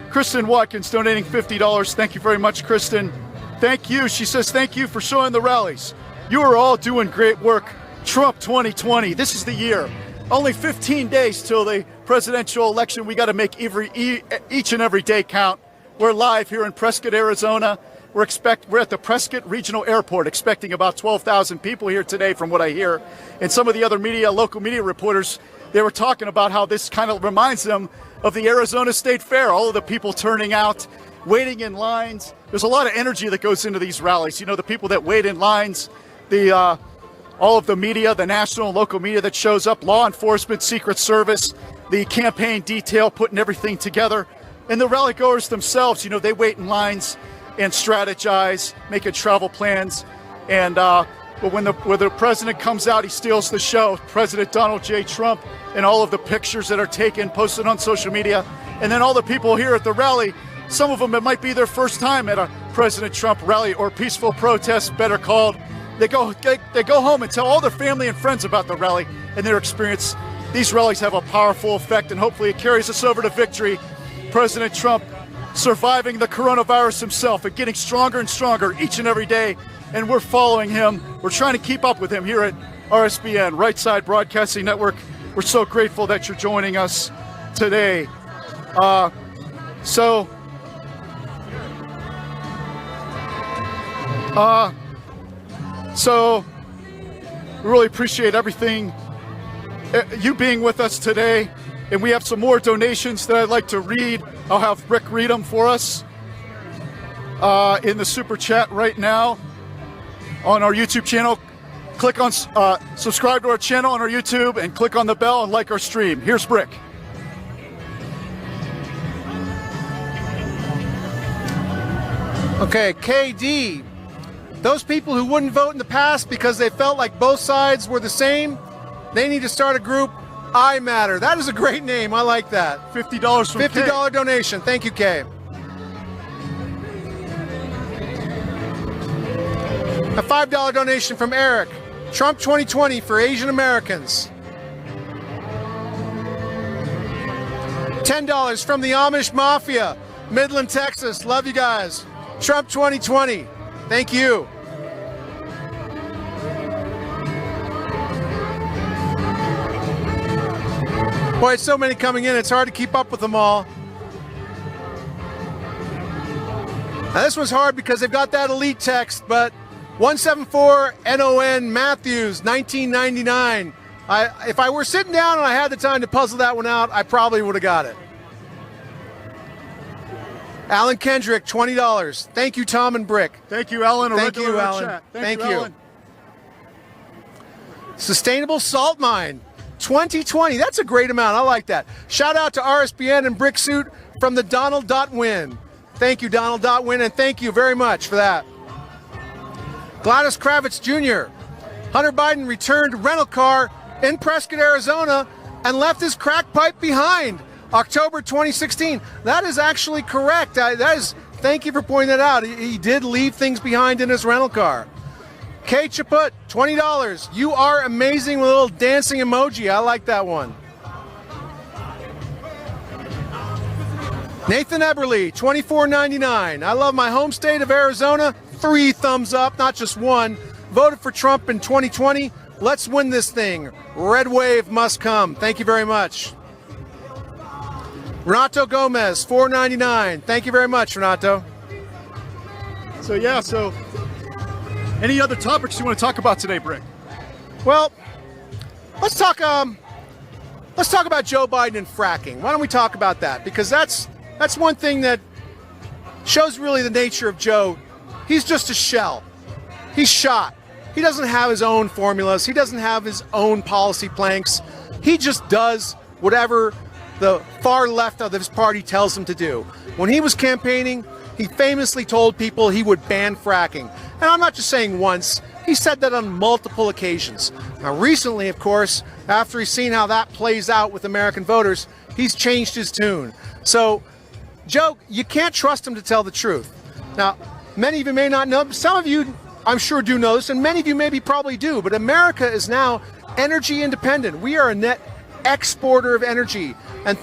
Kristen Watkins donating $50. Thank you very much, Kristen. Thank you. She says, thank you for showing the rallies. You are all doing great work. Trump 2020. This is the year. Only 15 days till the presidential election. We got to make each and every day count. We're live here in Prescott, Arizona. We're at the Prescott Regional Airport, expecting about 12,000 people here today from what I hear. And some of the other media, local media reporters, they were talking about how this kind of reminds them of the Arizona State Fair. All of the people turning out, waiting in lines. There's a lot of energy that goes into these rallies. You know, the people that wait in lines, all of the media, the national and local media that shows up, law enforcement, Secret Service, the campaign detail, putting everything together. And the rally goers themselves, you know, they wait in lines and strategize, making travel plans. And but when the president comes out, he steals the show. President Donald J. Trump and all of the pictures that are taken, posted on social media. And then all the people here at the rally, some of them, it might be their first time at a President Trump rally or peaceful protest, better called. They go home and tell all their family and friends about the rally and their experience. These rallies have a powerful effect, and hopefully it carries us over to victory. President Trump surviving the coronavirus himself and getting stronger and stronger each and every day, and we're following him. We're trying to keep up with him here at RSBN, Right Side Broadcasting Network. We're so grateful that you're joining us today. So we really appreciate everything, you being with us today. And we have some more donations that I'd like to read. I'll have Rick read them for us in the super chat right now on our YouTube channel. Click on subscribe to our channel on our YouTube and click on the bell and like our stream. Here's Rick. Okay, KD. Those people who wouldn't vote in the past because they felt like both sides were the same, they need to start a group. I Matter. That is a great name. I like that. $50 from $50 donation. Thank you, Kay. A $5 donation from Eric. Trump 2020 for Asian Americans. $10 from the Amish Mafia, Midland, Texas. Love you guys. Trump 2020. Thank you. Boy, it's so many coming in, it's hard to keep up with them all. Now this one's hard because they've got that elite text, but 174 NON Matthews, 1999. If I were sitting down and I had the time to puzzle that one out, I probably would have got it. Alan Kendrick, $20. Thank you, Tom and Brick. Thank you, Alan. Thank you, Alan. Thank you, Alan. Sustainable Salt Mine 2020. That's a great amount. I like that. Shout out to RSBN and Bricksuit from the Donald.Win. Thank you, Donald.Win, and thank you very much for that. Gladys Kravitz Jr. Hunter Biden returned rental car in Prescott, Arizona, and left his crack pipe behind. October 2016. That is actually correct. Thank you for pointing that out. He did leave things behind in his rental car. Kay Chaput, $20. You are amazing with a little dancing emoji. I like that one. Nathan Eberly, $24.99. I love my home state of Arizona. 3 thumbs up, not just 1. Voted for Trump in 2020. Let's win this thing. Red wave must come. Thank you very much. Renato Gomez, $4.99. Thank you very much, Renato. So any other topics you want to talk about today, Brick? Well, let's talk about Joe Biden and fracking. Why don't we talk about that? Because that's one thing that shows really the nature of Joe. He's just a shell. He's shot. He doesn't have his own formulas. He doesn't have his own policy planks. He just does whatever the far left of his party tells him to do. When he was campaigning, he famously told people he would ban fracking. And I'm not just saying once, he said that on multiple occasions. Now recently, of course, after he's seen how that plays out with American voters, he's changed his tune. So, Joe, you can't trust him to tell the truth. Now, many of you may not know, some of you I'm sure do know this, and many of you maybe probably do, but America is now energy independent. We are a net exporter of energy, and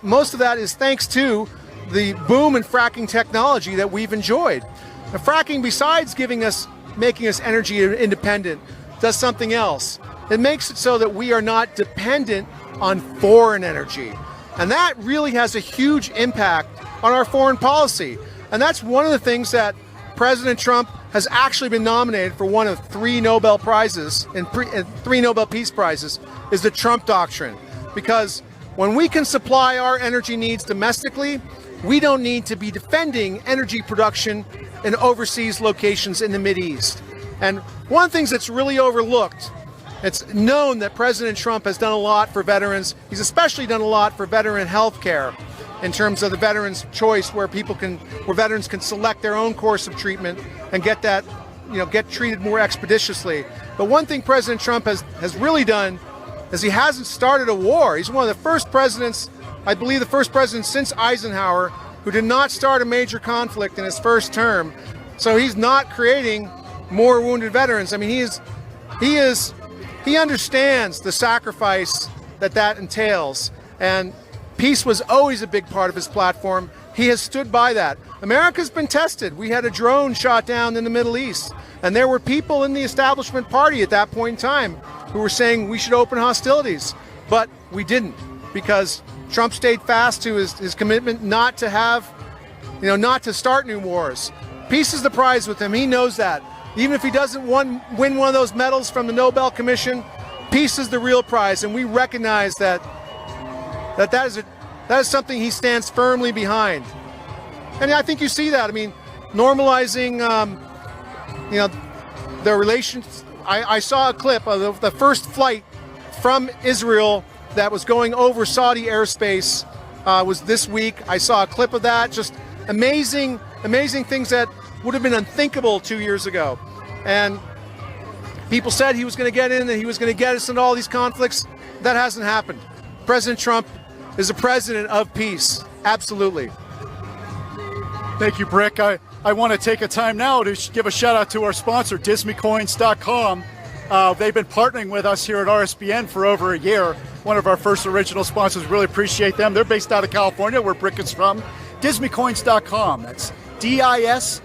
most of that is thanks to the boom in fracking technology that we've enjoyed. Now, fracking, besides making us energy independent, does something else. It makes it so that we are not dependent on foreign energy, and that really has a huge impact on our foreign policy. And that's one of the things that President Trump has actually been nominated for one of 3 Nobel Prizes and 3 Nobel Peace Prizes, is the Trump Doctrine. Because when we can supply our energy needs domestically, we don't need to be defending energy production in overseas locations in the Mideast. And one of the things that's really overlooked, it's known that President Trump has done a lot for veterans. He's especially done a lot for veteran health care in terms of the veterans' choice, where veterans can select their own course of treatment and get treated more expeditiously. But one thing President Trump has really done is he hasn't started a war. He's one of the first presidents, I believe the first president since Eisenhower, who did not start a major conflict in his first term. So he's not creating more wounded veterans. I mean, he understands the sacrifice that entails, and peace was always a big part of his platform. He has stood by that. America's been tested. We had a drone shot down in the Middle East, and there were people in the establishment party at that point in time who were saying we should open hostilities, but we didn't, because Trump stayed fast to his commitment not to start new wars. Peace is the prize with him. He knows that. Even if he doesn't win one of those medals from the Nobel Commission, peace is the real prize, and we recognize that is something he stands firmly behind. And I think you see that. I mean, normalizing, the relations. I saw a clip of the first flight from Israel that was going over Saudi airspace was this week. I saw a clip of that. Just amazing things that would have been unthinkable 2 years ago. And people said he was going to get in and he was going to get us into all these conflicts. That hasn't happened. President Trump is a president of peace. Absolutely. Thank you, Brick. I want to take a time now to give a shout out to our sponsor, dismycoins.com. They've been partnering with us here at RSBN for over a year. One of our first original sponsors. Really appreciate them. They're based out of California, where Brick is from. dismycoins.com. That's DISMECOINS.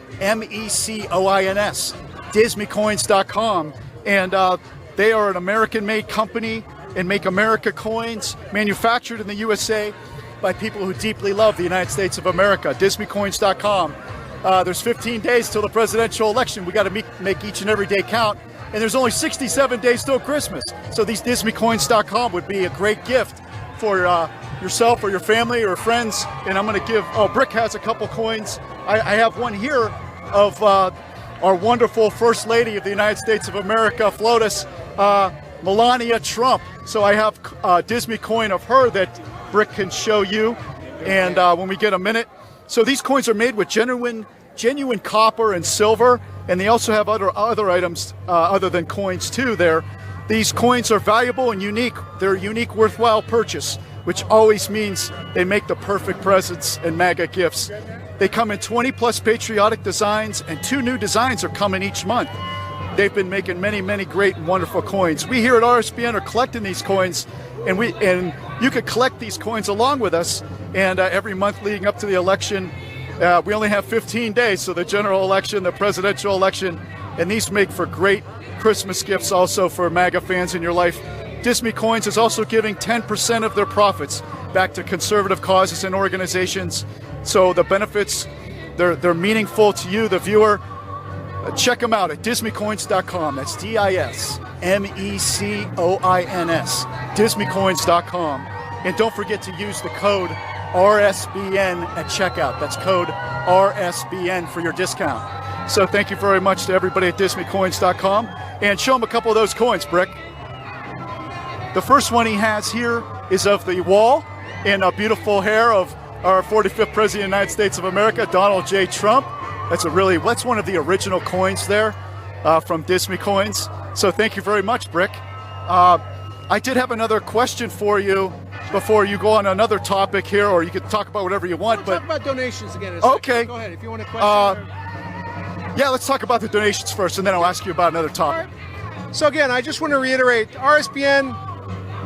dismycoins.com. And they are an American-made company and make America coins manufactured in the USA by people who deeply love the United States of America. dismycoins.com. There's 15 days till the presidential election. We got to make each and every day count. And there's only 67 days till Christmas. So these dismycoins.com would be a great gift for yourself or your family or friends. And I'm going to give, Brick has a couple coins. I have one here of our wonderful First Lady of the United States of America, FLOTUS. Melania Trump. So I have a Disney coin of her that Brick can show you, and when we get a minute. So these coins are made with genuine copper and silver, and they also have other items other than coins too there. These coins are valuable and unique. They're a unique, worthwhile purchase, which always means they make the perfect presents and MAGA gifts. They come in 20 plus patriotic designs, and 2 new designs are coming each month. They've been making many, many great and wonderful coins. We here at RSBN are collecting these coins, and you could collect these coins along with us. And every month leading up to the election, we only have 15 days, so the general election, the presidential election, and these make for great Christmas gifts also for MAGA fans in your life. Disney Coins is also giving 10% of their profits back to conservative causes and organizations. So the benefits, they're meaningful to you, the viewer. Check them out at dismeycoins.com. That's DISMECOINS. dismeycoins.com. And don't forget to use the code RSBN at checkout. That's code RSBN for your discount. So thank you very much to everybody at dismeycoins.com. And show them a couple of those coins, Brick. The first one he has here is of the wall in a beautiful hair of our 45th President of the United States of America, Donald J. Trump. That's one of the original coins there from Disney Coins. So thank you very much, Brick. I did have another question for you before you go on another topic here, or you could talk about whatever you want. Talk about donations again. Okay. Go ahead if you want a question. Yeah, let's talk about the donations first, and then I'll ask you about another topic. Right. So again, I just want to reiterate, RSBN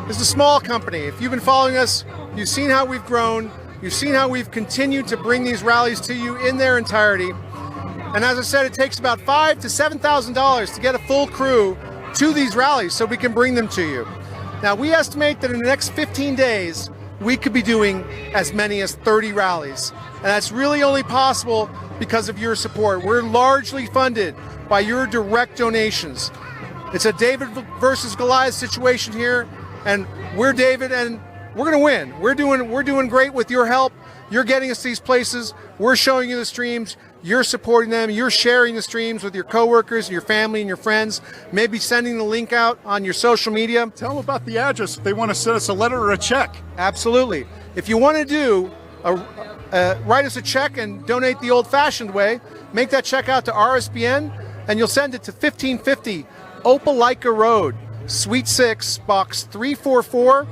is a small company. If you've been following us, you've seen how we've grown. You've seen how we've continued to bring these rallies to you in their entirety. And as I said, it takes about $5,000 to $7,000 to get a full crew to these rallies so we can bring them to you. Now, we estimate that in the next 15 days, we could be doing as many as 30 rallies. And that's really only possible because of your support. We're largely funded by your direct donations. It's a David versus Goliath situation here, and we're David, and we're going to win. We're doing great with your help. You're getting us these places. We're showing you the streams. You're supporting them. You're sharing the streams with your coworkers, your family, and your friends. Maybe sending the link out on your social media. Tell them about the address if they want to send us a letter or a check. Absolutely. If you want to do write us a check and donate the old-fashioned way, make that check out to RSBN, and you'll send it to 1550 Opelika Road, Suite 6, Box 344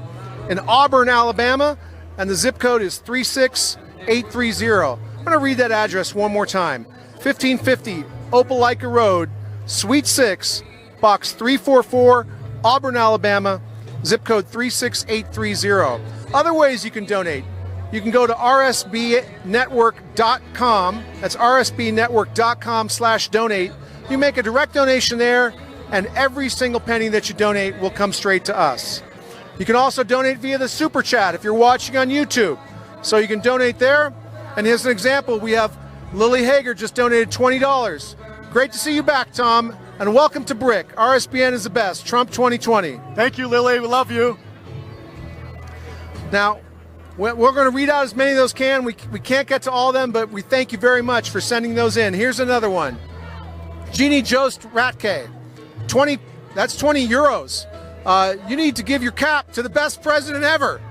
in Auburn, Alabama, and the zip code is 36830. I'm going to read that address one more time. 1550 Opelika Road, Suite 6, Box 344, Auburn, Alabama, zip code 36830. Other ways you can donate. You can go to rsbnetwork.com. That's rsbnetwork.com/donate. You make a direct donation there, and every single penny that you donate will come straight to us. You can also donate via the Super Chat if you're watching on YouTube. So you can donate there. And here's an example. We have Lily Hager just donated $20. Great to see you back, Tom. And welcome to Brick. RSBN is the best. Trump 2020. Thank you, Lily. We love you. Now, we're going to read out as many of those can. We can't get to all of them, but we thank you very much for sending those in. Here's another one. Jeannie Jost Ratke. That's 20 euros. You need to give your cap to the best president ever.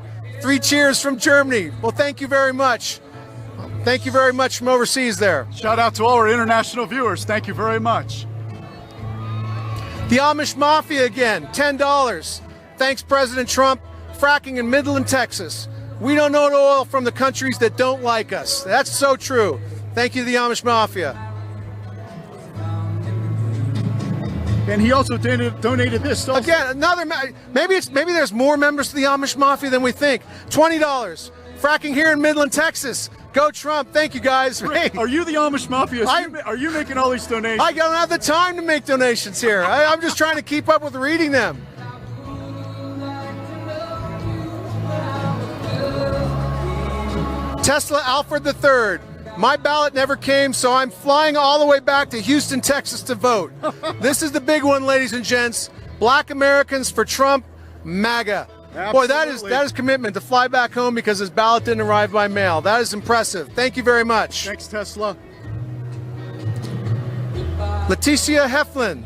3 cheers from Germany. Well, thank you very much. Thank you very much from overseas there. Shout out to all our international viewers. Thank you very much. The Amish Mafia again, $10. Thanks, President Trump. Fracking in Midland, Texas. We don't know oil from the countries that don't like us. That's so true. Thank you to the Amish Mafia. And he also donated this. Also. Again, another. Maybe there's more members of the Amish Mafia than we think. $20. Fracking here in Midland, Texas. Go Trump. Thank you, guys. Hey. Are you the Amish Mafia? Are you making all these donations? I don't have the time to make donations here. I'm just trying to keep up with reading them. Tesla Alfred III. My ballot never came, so I'm flying all the way back to Houston, Texas to vote. This is the big one, ladies and gents. Black Americans for Trump, MAGA. Absolutely. Boy, that is commitment to fly back home because his ballot didn't arrive by mail. That is impressive. Thank you very much. Thanks, Tesla. Leticia Heflin.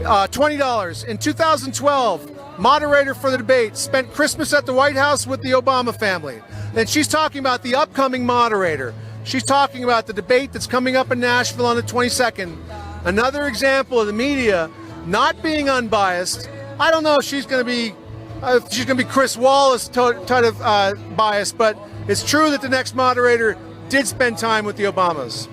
$20. In 2012, moderator for the debate, spent Christmas at the White House with the Obama family. And she's talking about the upcoming moderator. She's talking about the debate that's coming up in Nashville on the 22nd. Another example of the media not being unbiased. I don't know if she's going to be Chris Wallace type of biased, but it's true that the next moderator did spend time with the Obamas.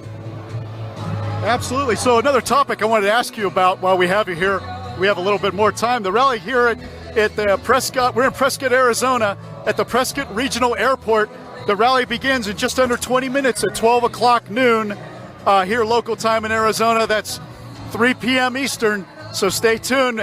Absolutely. So another topic I wanted to ask you about while we have you here, we have a little bit more time. The rally here at the Prescott, we're in Prescott, Arizona, at the Prescott Regional Airport. The rally begins in just under 20 minutes at 12 o'clock noon here local time in Arizona. That's 3 p.m. Eastern. So stay tuned.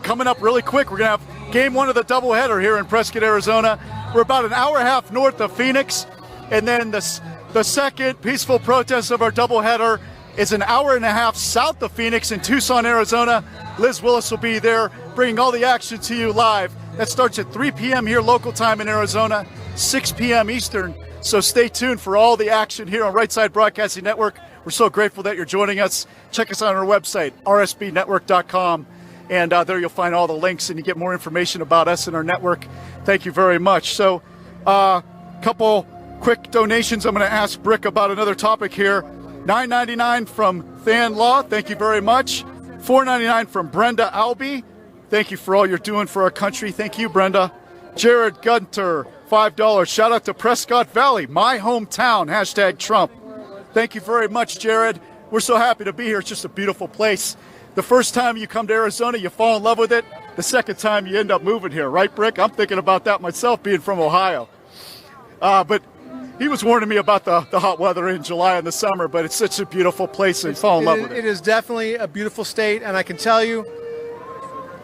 Coming up really quick, we're going to have game one of the doubleheader here in Prescott, Arizona. We're about an hour and a half north of Phoenix. And then the second peaceful protest of our doubleheader is an hour and a half south of Phoenix in Tucson, Arizona. Liz Willis will be there bringing all the action to you live. That starts at 3 p.m. here local time in Arizona, 6 p.m. Eastern. So stay tuned for all the action here on Right Side Broadcasting Network. We're so grateful that you're joining us. Check us out on our website, rsbnetwork.com. And there you'll find all the links and you get more information about us and our network. Thank you very much. So couple quick donations. I'm going to ask Brick about another topic here. $9.99 from Than Law. Thank you very much. $4.99 from Brenda Albee. Thank you for all you're doing for our country. Thank you, Brenda. Jared Gunter, $5. Shout out to Prescott Valley, my hometown, #Trump. Thank you very much, Jared. We're so happy to be here. It's just a beautiful place. The first time you come to Arizona, you fall in love with it. The second time, you end up moving here. Right, Brick? I'm thinking about that myself, being from Ohio. But he was warning me about the hot weather in July and the summer, but it's such a beautiful place and fall in love with it. It is definitely a beautiful state, and I can tell you,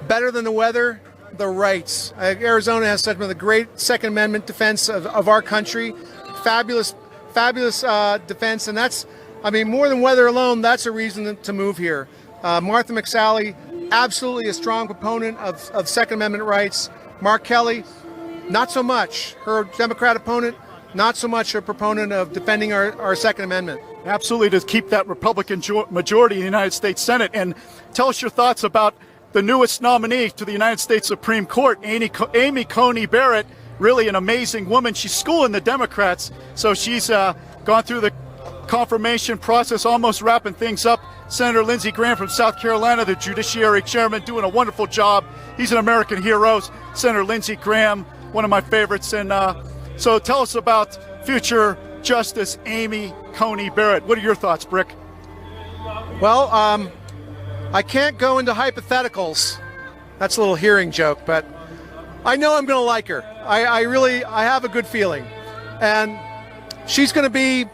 better than the weather, the rights. Arizona has such a great Second Amendment defense of our country. Fabulous defense, and that's, more than weather alone, that's a reason to move here. Martha McSally, absolutely a strong proponent of Second Amendment rights. Mark Kelly, not so much. Her Democrat opponent, not so much a proponent of defending our Second Amendment. Absolutely, to keep that Republican majority in the United States Senate. And tell us your thoughts about the newest nominee to the United States Supreme Court, Amy Coney Barrett. Really an amazing woman. She's schooling the Democrats, so she's gone through the confirmation process, almost wrapping things up. Senator Lindsey Graham from South Carolina, the Judiciary Chairman, doing a wonderful job. He's an American hero. Senator Lindsey Graham, one of my favorites. And so tell us about future Justice Amy Coney Barrett. What are your thoughts, Brick? Well, I can't go into hypotheticals. That's a little hearing joke, but I know I'm going to like her. I have a good feeling. And she's going to be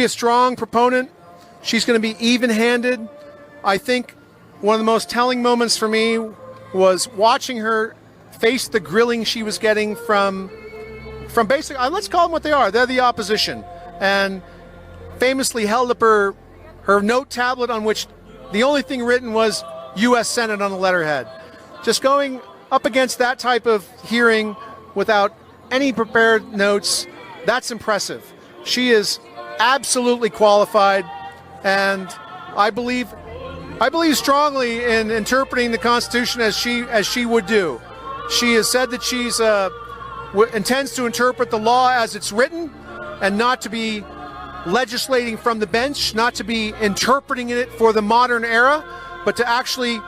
a strong proponent. She's going to be even-handed. I think one of the most telling moments for me was watching her face the grilling she was getting from basically, let's call them what they are. They're the opposition. And famously held up her note tablet on which the only thing written was U.S. Senate on the letterhead. Just going up against that type of hearing without any prepared notes, that's impressive. She is absolutely qualified, and I believe strongly in interpreting the Constitution as she would do. She has said that she's intends to interpret the law as it's written, and not to be legislating from the bench, not to be interpreting it for the modern era, but to actually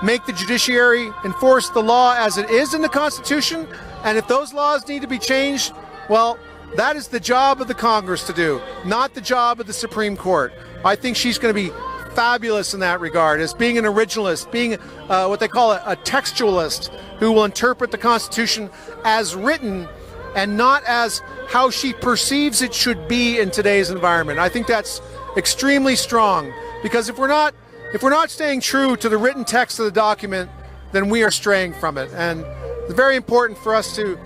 make the judiciary enforce the law as it is in the Constitution. And if those laws need to be changed, well, that is the job of the Congress to do, not the job of the Supreme Court. I think she's going to be fabulous in that regard, as being an originalist, being what they call a textualist, who will interpret the Constitution as written and not as how she perceives it should be in today's environment. I think that's extremely strong, because if we're not staying true to the written text of the document, then we are straying from it. And it's very important for us to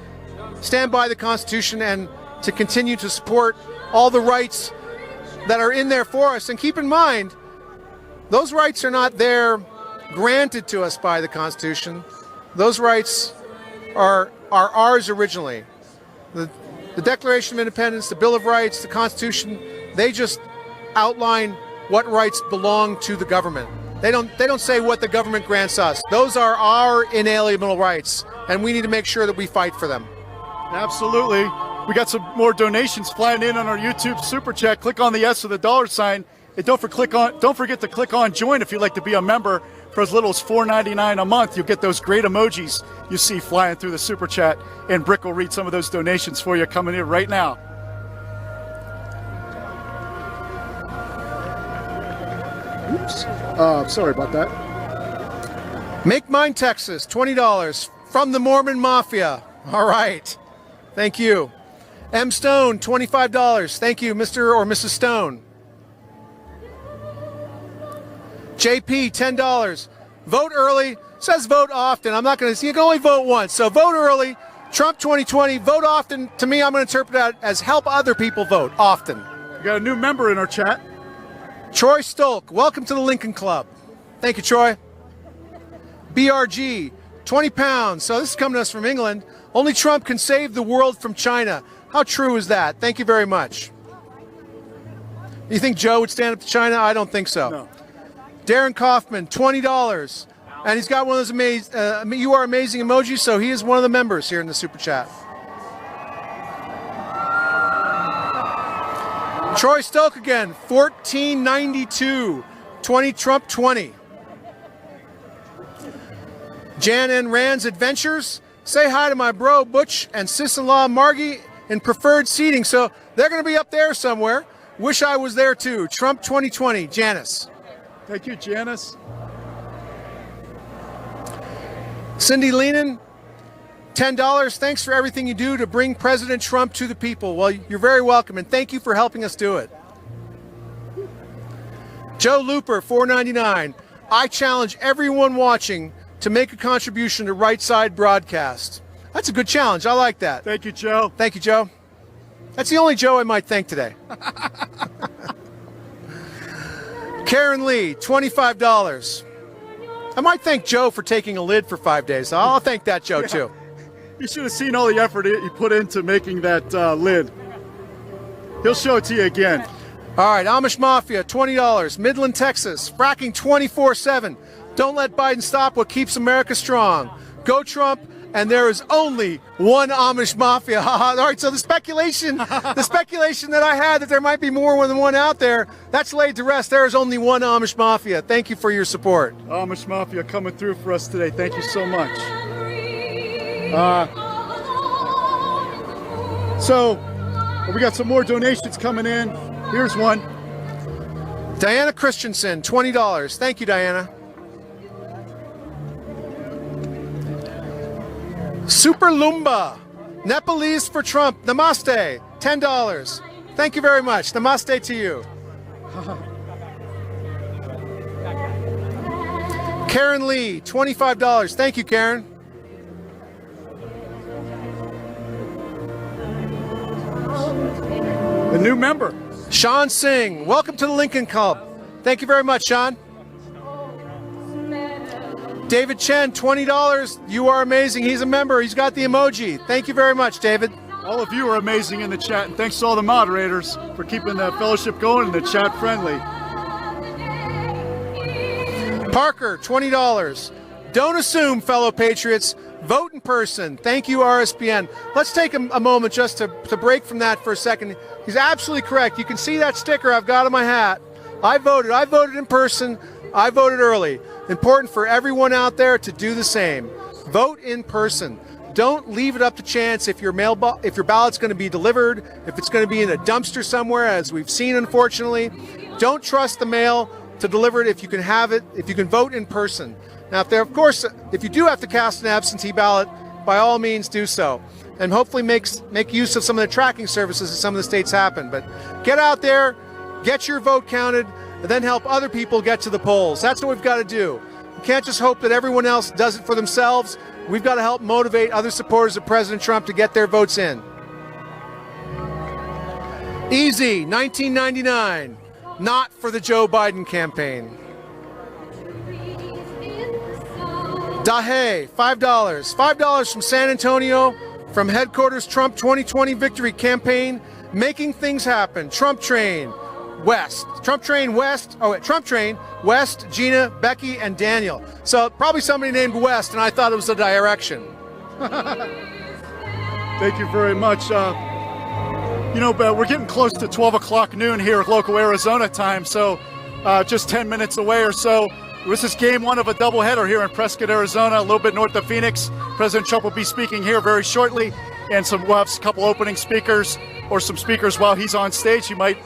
stand by the Constitution and to continue to support all the rights that are in there for us. And keep in mind, those rights are not there granted to us by the Constitution. Those rights are ours originally. The Declaration of Independence, the Bill of Rights, the Constitution, they just outline what rights belong to the government. They don't say what the government grants us. Those are our inalienable rights, and we need to make sure that we fight for them. Absolutely. We got some more donations flying in on our YouTube Super Chat. Click on the S with the dollar sign. And don't forget to click on join if you'd like to be a member. For as little as $4.99 a month, you'll get those great emojis you see flying through the Super Chat. And Brick will read some of those donations for you coming in right now. Oops. Sorry about that. Make Mine Texas, $20 from the Mormon Mafia. All right. Thank you. M. Stone, $25. Thank you, Mr. or Mrs. Stone. JP, $10. Vote early. Says vote often. I'm not going to see. You can only vote once. So vote early. Trump 2020. Vote often. To me, I'm going to interpret that as help other people vote often. We got a new member in our chat. Troy Stolk, welcome to the Lincoln Club. Thank you, Troy. BRG, 20 pounds. So this is coming to us from England. Only Trump can save the world from China. How true is that? Thank you very much. You think Joe would stand up to China? I don't think so. No. Darren Kaufman, $20. And he's got one of those you are amazing emojis, so he is one of the members here in the Super Chat. Troy Stoke again, $14.92. 20 Trump 20. Jan and Rand's Adventures. Say hi to my bro Butch and sis-in-law Margie in preferred seating. So they're going to be up there somewhere. Wish I was there too. Trump 2020, Janice. Thank you, Janice. Cindy Leenan, $10. Thanks for everything you do to bring President Trump to the people. Well, you're very welcome, and thank you for helping us do it. Joe Looper, $4.99. I challenge everyone watching to make a contribution to Right Side Broadcast. That's a good challenge. I like that. Thank you, Joe. Thank you, Joe. That's the only Joe I might thank today. Karen Lee, $25. I might thank Joe for taking a lid for 5 days. I'll thank that Joe, too. You should have seen all the effort he put into making that lid. He'll show it to you again. All right, Amish Mafia, $20. Midland, Texas, fracking 24/7. Don't let Biden stop what keeps America strong. Go Trump, and there is only one Amish Mafia. All right, so the speculation that I had that there might be more than one out there, that's laid to rest. There is only one Amish Mafia. Thank you for your support. Amish Mafia coming through for us today. Thank you so much. So we got some more donations coming in. Here's one. Diana Christensen, $20. Thank you, Diana. Super Lumba, Nepalese for Trump. Namaste, $10. Thank you very much. Namaste to you. Karen Lee, $25. Thank you, Karen. The new member. Sean Singh, welcome to the Lincoln Club. Thank you very much, Sean. David Chen, $20. You are amazing. He's a member. He's got the emoji. Thank you very much, David. All of you are amazing in the chat, and thanks to all the moderators for keeping the fellowship going and the chat friendly. Parker, $20. Don't assume, fellow patriots. Vote in person. Thank you, RSBN. Let's take a moment just to break from that for a second. He's absolutely correct. You can see that sticker I've got on my hat. I voted. I voted in person. I voted early. Important for everyone out there to do the same. Vote in person. Don't leave it up to chance if your ballot's going to be delivered, if it's going to be in a dumpster somewhere, as we've seen, unfortunately. Don't trust the mail to deliver it if you can have it, if you can vote in person. Now, if you do have to cast an absentee ballot, by all means do so. And hopefully make use of some of the tracking services that some of the states happen. But get out there, get your vote counted, and then help other people get to the polls. That's what we've got to do. We can't just hope that everyone else does it for themselves. We've got to help motivate other supporters of President Trump to get their votes in. Easy, $19.99. Not for the Joe Biden campaign. Dahe, $5. $5 from San Antonio, from headquarters Trump 2020 Victory Campaign, making things happen. Trump Train. West. Trump Train West. Oh, wait, Trump Train West, Gina, Becky, and Daniel. So probably somebody named West, and I thought it was a direction. Thank you very much. We're getting close to 12 o'clock noon here at local Arizona time, so just 10 minutes away or so. This is game one of a doubleheader here in Prescott, Arizona, a little bit north of Phoenix. President Trump will be speaking here very shortly, and we'll have a couple opening speakers or some speakers while he's on stage. He might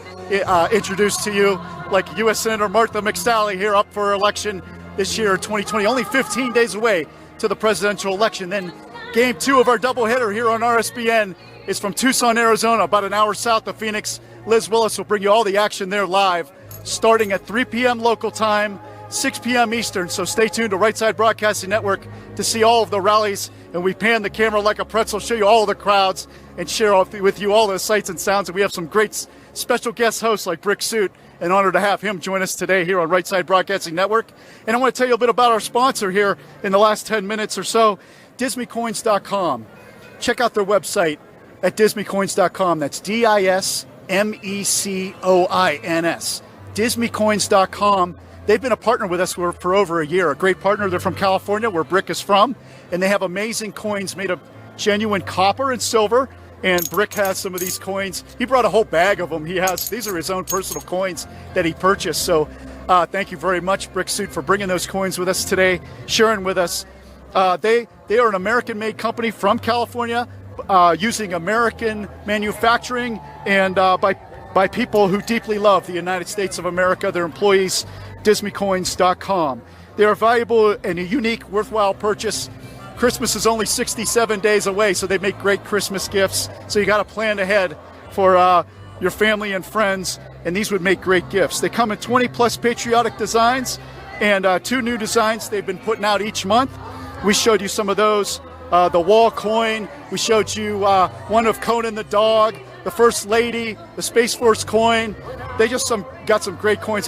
introduce to you, like U.S. Senator Martha McSally here up for election this year, 2020, only 15 days away to the presidential election. Then game two of our doubleheader here on RSBN is from Tucson, Arizona, about an hour south of Phoenix. Liz Willis will bring you all the action there live, starting at 3 p.m. local time, 6 p.m. Eastern. So stay tuned to Right Side Broadcasting Network to see all of the rallies. And we pan the camera like a pretzel, show you all of the crowds, and share with you all the sights and sounds. And we have some great special guest hosts like Brick Suit. An honor to have him join us today here on Right Side Broadcasting Network. And I want to tell you a bit about our sponsor here in the last 10 minutes or so, DismyCoins.com. Check out their website at DismyCoins.com. That's DismeyCoins. DismyCoins.com. They've been a partner with us for over a year. A great partner. They're from California, where Brick is from, and they have amazing coins made of genuine copper and silver. And Brick has some of these coins. He brought a whole bag of them. These are his own personal coins that he purchased. So thank you very much, Brick Suit, for bringing those coins with us today, sharing with us. They are an American-made company from California, using American manufacturing, and by people who deeply love the United States of America, their employees. DismyCoins.com. They are valuable and a unique, worthwhile purchase. Christmas is only 67 days away, so they make great Christmas gifts. So you got to plan ahead for your family and friends, and these would make great gifts. They come in 20-plus patriotic designs, and 2 new designs they've been putting out each month. We showed you some of those. The wall coin. We showed you one of Conan the dog, the First Lady, the Space Force coin. They just got some great coins.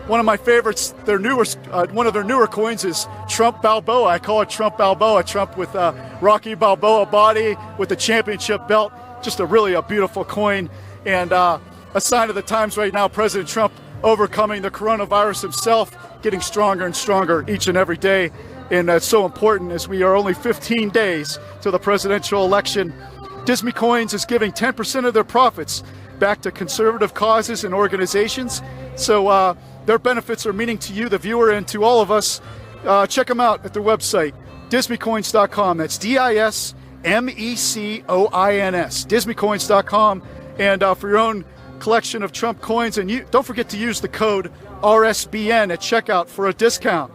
One of my favorites, one of their newer coins is Trump Balboa. I call it Trump Balboa. Trump with Rocky Balboa body with the championship belt. Just a beautiful coin, and a sign of the times right now. President Trump overcoming the coronavirus himself, getting stronger and stronger each and every day. And that's so important as we are only 15 days to the presidential election. Disney Coins is giving 10% of their profits back to conservative causes and organizations. So their benefits are meaning to you, the viewer, and to all of us. Check them out at their website, DismyCoins.com. That's DismeyCoins. DismyCoins.com. And for your own collection of Trump coins, and don't forget to use the code RSBN at checkout for a discount.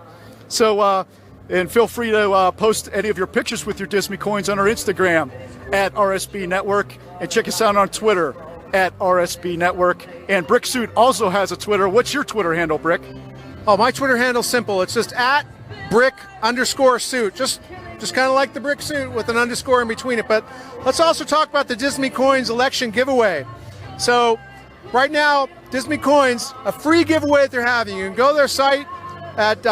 So, and feel free to post any of your pictures with your Disney coins on our Instagram at RSB Network, and check us out on Twitter at RSB Network. And Brick Suit also has a Twitter. What's your Twitter handle, Brick? Oh, my Twitter handle's simple. It's just at Brick_Suit. Just kind of like the Brick Suit with an underscore in between it. But let's also talk about the Disney Coins election giveaway. So right now, Disney Coins, a free giveaway that they're having. You can go to their site at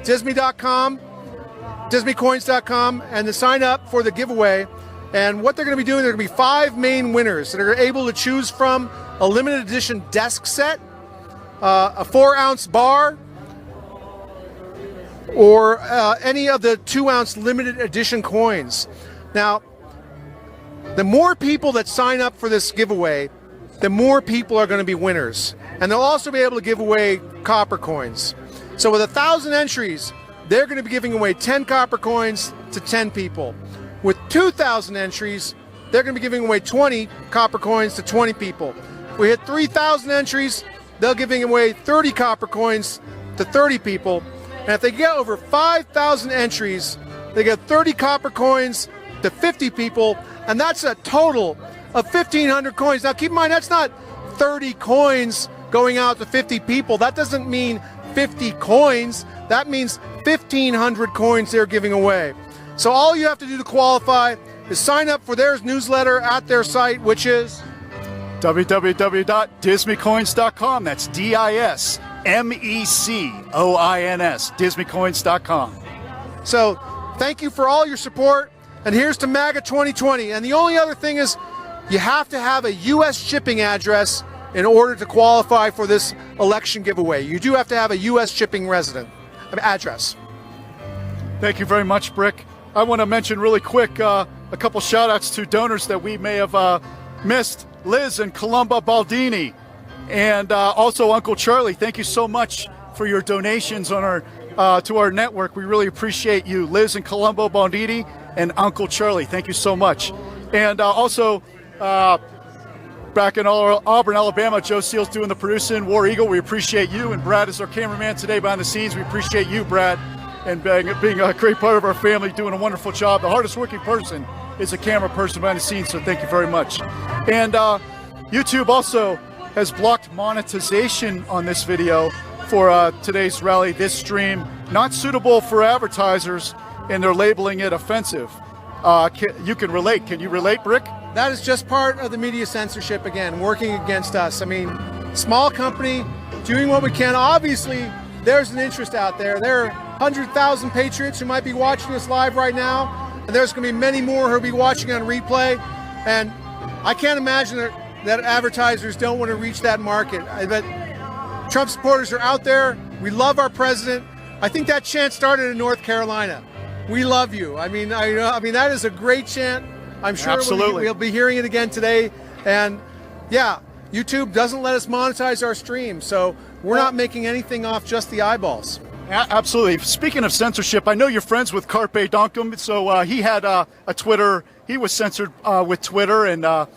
Disney.com, DisneyCoins.com, and to sign up for the giveaway. And what they're going to be doing, there are going to be 5 main winners that are able to choose from a limited edition desk set, a 4-ounce bar, or any of the 2-ounce limited edition coins. Now, the more people that sign up for this giveaway, the more people are going to be winners. And they'll also be able to give away copper coins. So with 1,000 entries, they're going to be giving away 10 copper coins to 10 people. With 2,000 entries, they're going to be giving away 20 copper coins to 20 people. If we hit 3,000 entries, they're giving away 30 copper coins to 30 people. And if they get over 5,000 entries, they get 30 copper coins to 50 people, and that's a total of 1,500 coins. Now keep in mind, that's not 30 coins going out to 50 people. That doesn't mean 50 coins. That means 1,500 coins they're giving away. So all you have to do to qualify is sign up for their newsletter at their site, which is www.DismeyCoins.com. That's DismeyCoins, DismeyCoins.com. So thank you for all your support, and here's to MAGA 2020. And the only other thing is you have to have a U.S. shipping address in order to qualify for this election giveaway. You do have to have a U.S. shipping address. Thank you very much, Brick. I want to mention really quick a couple shout outs to donors that we may have missed. Liz and Columba Baldini, and also Uncle Charlie. Thank you so much for your donations on our to our network. We really appreciate you, Liz and Columba Baldini and Uncle Charlie. Thank you so much. And also back in Auburn, Alabama, Joe Seals doing the producing. War Eagle, we appreciate you. And Brad is our cameraman today behind the scenes. We appreciate you, Brad, and being a great part of our family, doing a wonderful job. The hardest working person is a camera person behind the scenes, so thank you very much. And YouTube also has blocked monetization on this video for today's rally, this stream, not suitable for advertisers, and they're labeling it offensive. You can relate. Can you relate, Brick? That is just part of the media censorship, again, working against us. I mean, small company, doing what we can. Obviously, there's an interest out there. There are 100,000 patriots who might be watching us live right now, and there's going to be many more who will be watching on replay. And I can't imagine that advertisers don't want to reach that market. But Trump supporters are out there. We love our president. I think that chant started in North Carolina. We love you. I mean, that is a great chant. I'm sure we'll be hearing it again today. And yeah, YouTube doesn't let us monetize our stream, so we're not making anything off just the eyeballs. Absolutely. Speaking of censorship, I know you're friends with Carpe Donktum, so he had a Twitter. He was censored with Twitter, and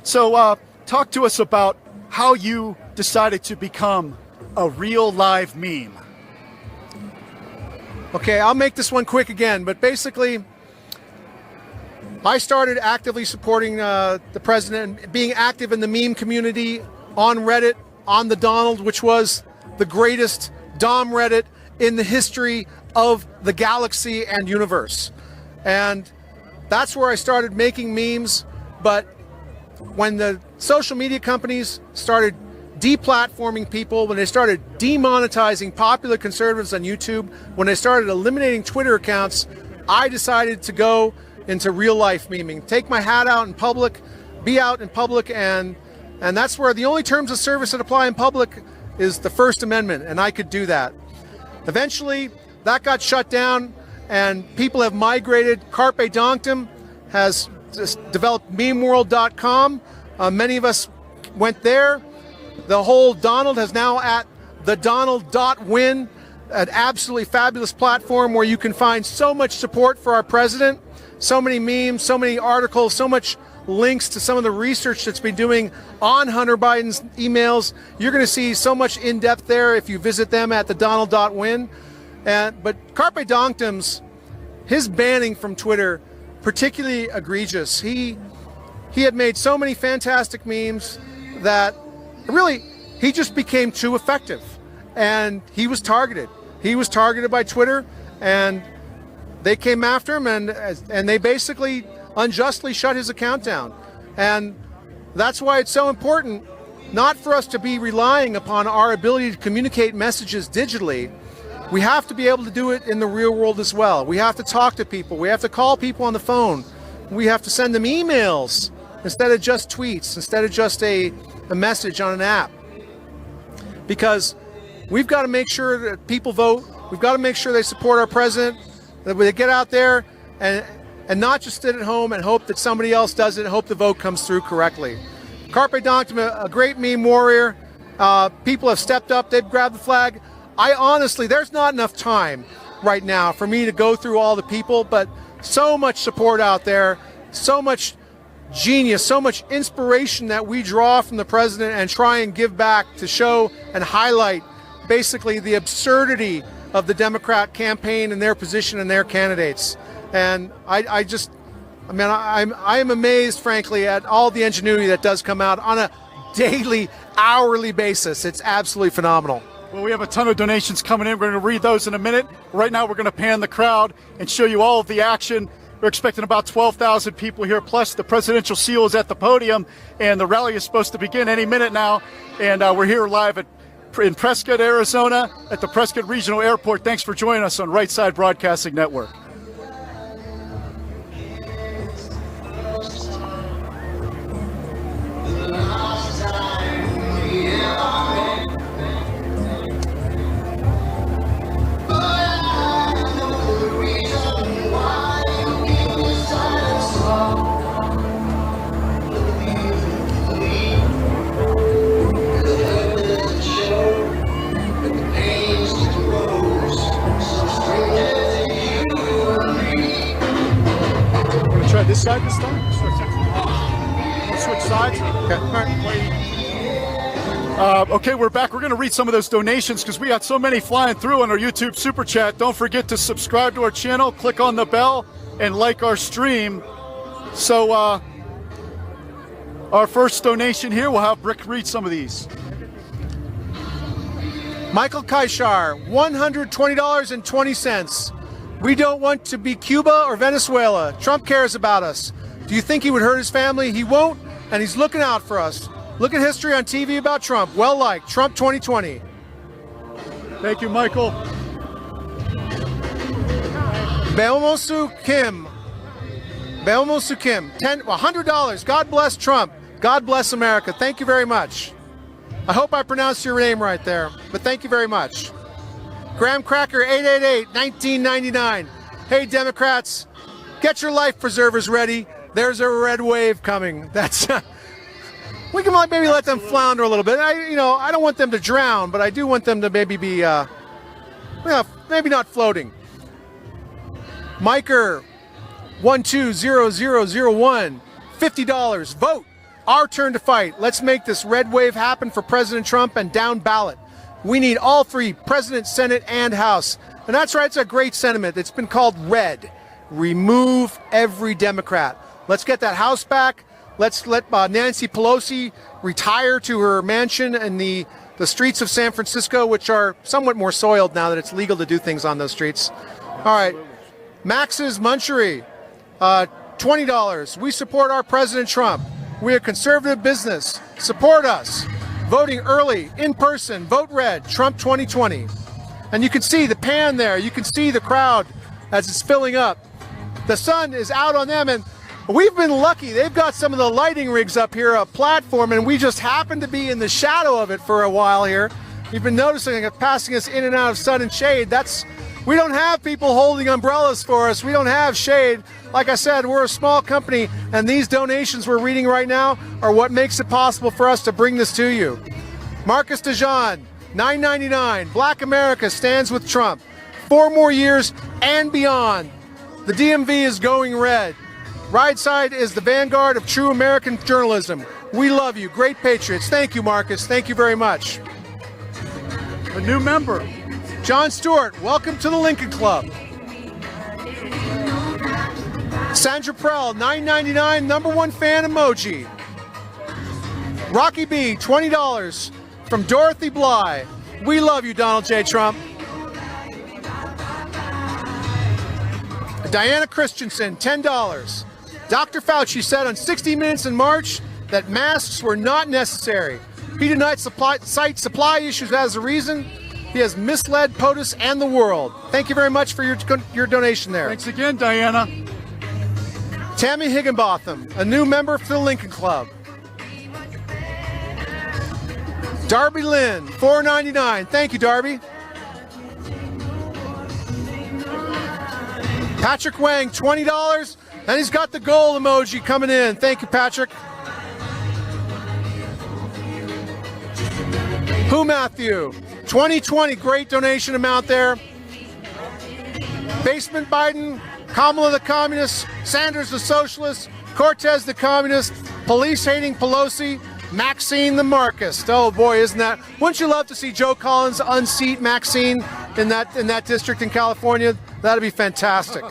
so talk to us about how you decided to become a real live meme. Okay, I'll make this one quick again, but basically, I started actively supporting the president, being active in the meme community on Reddit, on the Donald, which was the greatest Dom Reddit in the history of the galaxy and universe. And that's where I started making memes. But when the social media companies started deplatforming people, when they started demonetizing popular conservatives on YouTube, when they started eliminating Twitter accounts, I decided to go into real life memeing, take my hat out in public, be out in public, and that's where the only terms of service that apply in public is the First Amendment, and I could do that. Eventually, that got shut down, and people have migrated. Carpe Donktum has developed memeworld.com. Many of us went there. The whole Donald has now at thedonald.win, an absolutely fabulous platform where you can find so much support for our president, so many memes, so many articles, so much links to some of the research that's been doing on Hunter Biden's emails. You're going to see so much in depth there if you visit them at thedonald.win. But Carpe Donktum's, his banning from Twitter, particularly egregious. He had made so many fantastic memes that really he just became too effective, and he was targeted. He was targeted by Twitter, and they came after him, and they basically unjustly shut his account down. And that's why it's so important not for us to be relying upon our ability to communicate messages digitally. We have to be able to do it in the real world as well. We have to talk to people. We have to call people on the phone. We have to send them emails instead of just tweets, instead of just a message on an app. Because we've got to make sure that people vote. We've got to make sure they support our president, that they get out there and not just sit at home and hope that somebody else does it and hope the vote comes through correctly. Carpe Donktum, a great meme warrior. People have stepped up. They've grabbed the flag. I honestly, there's not enough time right now for me to go through all the people, but so much support out there, so much genius, so much inspiration that we draw from the president and try and give back to show and highlight basically the absurdity of the Democrat campaign and their position and their candidates. And I am amazed, frankly, at all the ingenuity that does come out on a daily, hourly basis. It's absolutely phenomenal. Well, we have a ton of donations coming in. We're going to read those in a minute. Right now, we're going to pan the crowd and show you all of the action. We're expecting about 12,000 people here, plus the presidential seal is at the podium, and the rally is supposed to begin any minute now. And we're here live in Prescott, Arizona, at the Prescott Regional Airport. Thanks for joining us on Right Side Broadcasting Network. sides? Okay. All right. Okay, we're back. We're going to read some of those donations because we got so many flying through on our YouTube Super Chat. Don't forget to subscribe to our channel, click on the bell, and like our stream. So our first donation here, we'll have Rick read some of these. Michael Kaishar, $120.20. We don't want to be Cuba or Venezuela. Trump cares about us. Do you think he would hurt his family? He won't, and he's looking out for us. Look at history on TV about Trump. Well liked. Trump 2020. Thank you, Michael. Beomosu Kim. $100. God bless Trump. God bless America. Thank you very much. I hope I pronounced your name right there, but thank you very much. Graham Cracker 888-1999. Hey Democrats, get your life preservers ready. There's a red wave coming. That's we can maybe let them flounder a little bit. I don't want them to drown, but I do want them to maybe be maybe not floating. Miker 120001, $50. Vote. Our turn to fight. Let's make this red wave happen for President Trump and down ballot. We need all three, President, Senate, and House. And that's right, it's a great sentiment. It's been called red. Remove every Democrat. Let's get that House back. Let's let Nancy Pelosi retire to her mansion in the streets of San Francisco, which are somewhat more soiled now that it's legal to do things on those streets. All right. Max's Munchery, $20. We support our President Trump. We're a conservative business. Support us. Voting early, in person, vote red, Trump 2020. And you can see the pan there. You can see the crowd as it's filling up. The sun is out on them, and we've been lucky. They've got some of the lighting rigs up here, a platform, and we just happen to be in the shadow of it for a while here. You've been noticing it passing us in and out of sun and shade. We don't have people holding umbrellas for us. We don't have shade. Like I said, we're a small company, and these donations we're reading right now are what makes it possible for us to bring this to you. Marcus DeJean, $9.99. Black America stands with Trump. 4 more years and beyond. The DMV is going red. RideSide is the vanguard of true American journalism. We love you. Great patriots. Thank you, Marcus. Thank you very much. A new member. John Stewart, welcome to the Lincoln Club. Sandra Prell, $9.99, #1 fan emoji. Rocky B, $20 from Dorothy Bly. We love you, Donald J. Trump. Diana Christensen, $10. Dr. Fauci said on 60 Minutes in March that masks were not necessary. He did not cite supply issues as a reason. He has misled POTUS and the world. Thank you very much for your donation there. Thanks again, Diana. Tammy Higginbotham, a new member for the Lincoln Club. Darby Lynn, $4.99. Thank you, Darby. Patrick Wang, $20. And he's got the goal emoji coming in. Thank you, Patrick. Who Matthew, 2020, great donation amount there. Basement Biden, Kamala the Communist, Sanders the Socialist, Cortez the Communist, police-hating Pelosi, Maxine the Marxist. Oh boy, isn't that? Wouldn't you love to see Joe Collins unseat Maxine in that district in California? That'd be fantastic.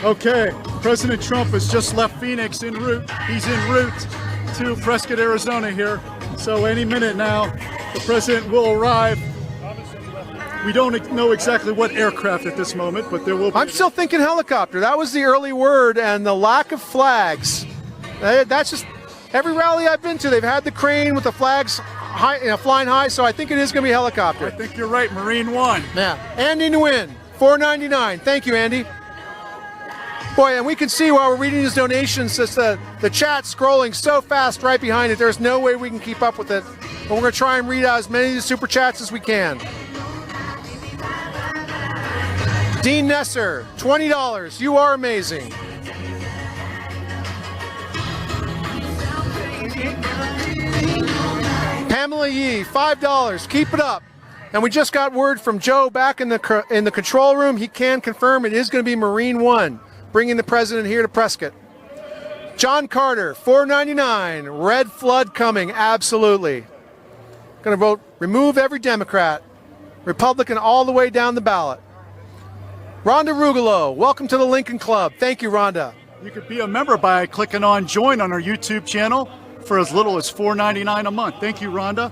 Okay, President Trump has just left Phoenix en route. He's en route to Prescott, Arizona here. So any minute now, the president will arrive. We don't know exactly what aircraft at this moment, but there will be. I'm still thinking helicopter. That was the early word, and the lack of flags. That's just every rally I've been to. They've had the crane with the flags high, flying high. So I think it is going to be helicopter. I think you're right, Marine One. Yeah, Andy Nguyen, $4.99. Thank you, Andy. Boy, and we can see while we're reading these donations, just the chat scrolling so fast right behind it. There's no way we can keep up with it. But we're going to try and read out as many of the super chats as we can. Dean Nesser, $20. You are amazing. Pamela Yee, $5. Keep it up. And we just got word from Joe back in the control room. He can confirm it is going to be Marine One, bringing the president here to Prescott. John Carter, $4.99. Red flood coming, absolutely. Going to vote remove every Democrat, Republican all the way down the ballot. Rhonda Rugolo, welcome to the Lincoln Club. Thank you, Rhonda. You could be a member by clicking on join on our YouTube channel for as little as $4.99 a month. Thank you, Rhonda.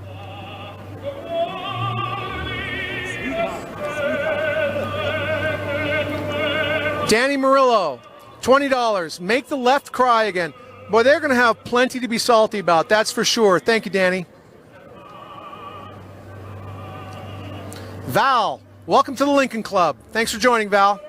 Danny Murillo, $20. Make the left cry again. Boy, they're going to have plenty to be salty about, that's for sure. Thank you, Danny. Val, welcome to the Lincoln Club. Thanks for joining, Val.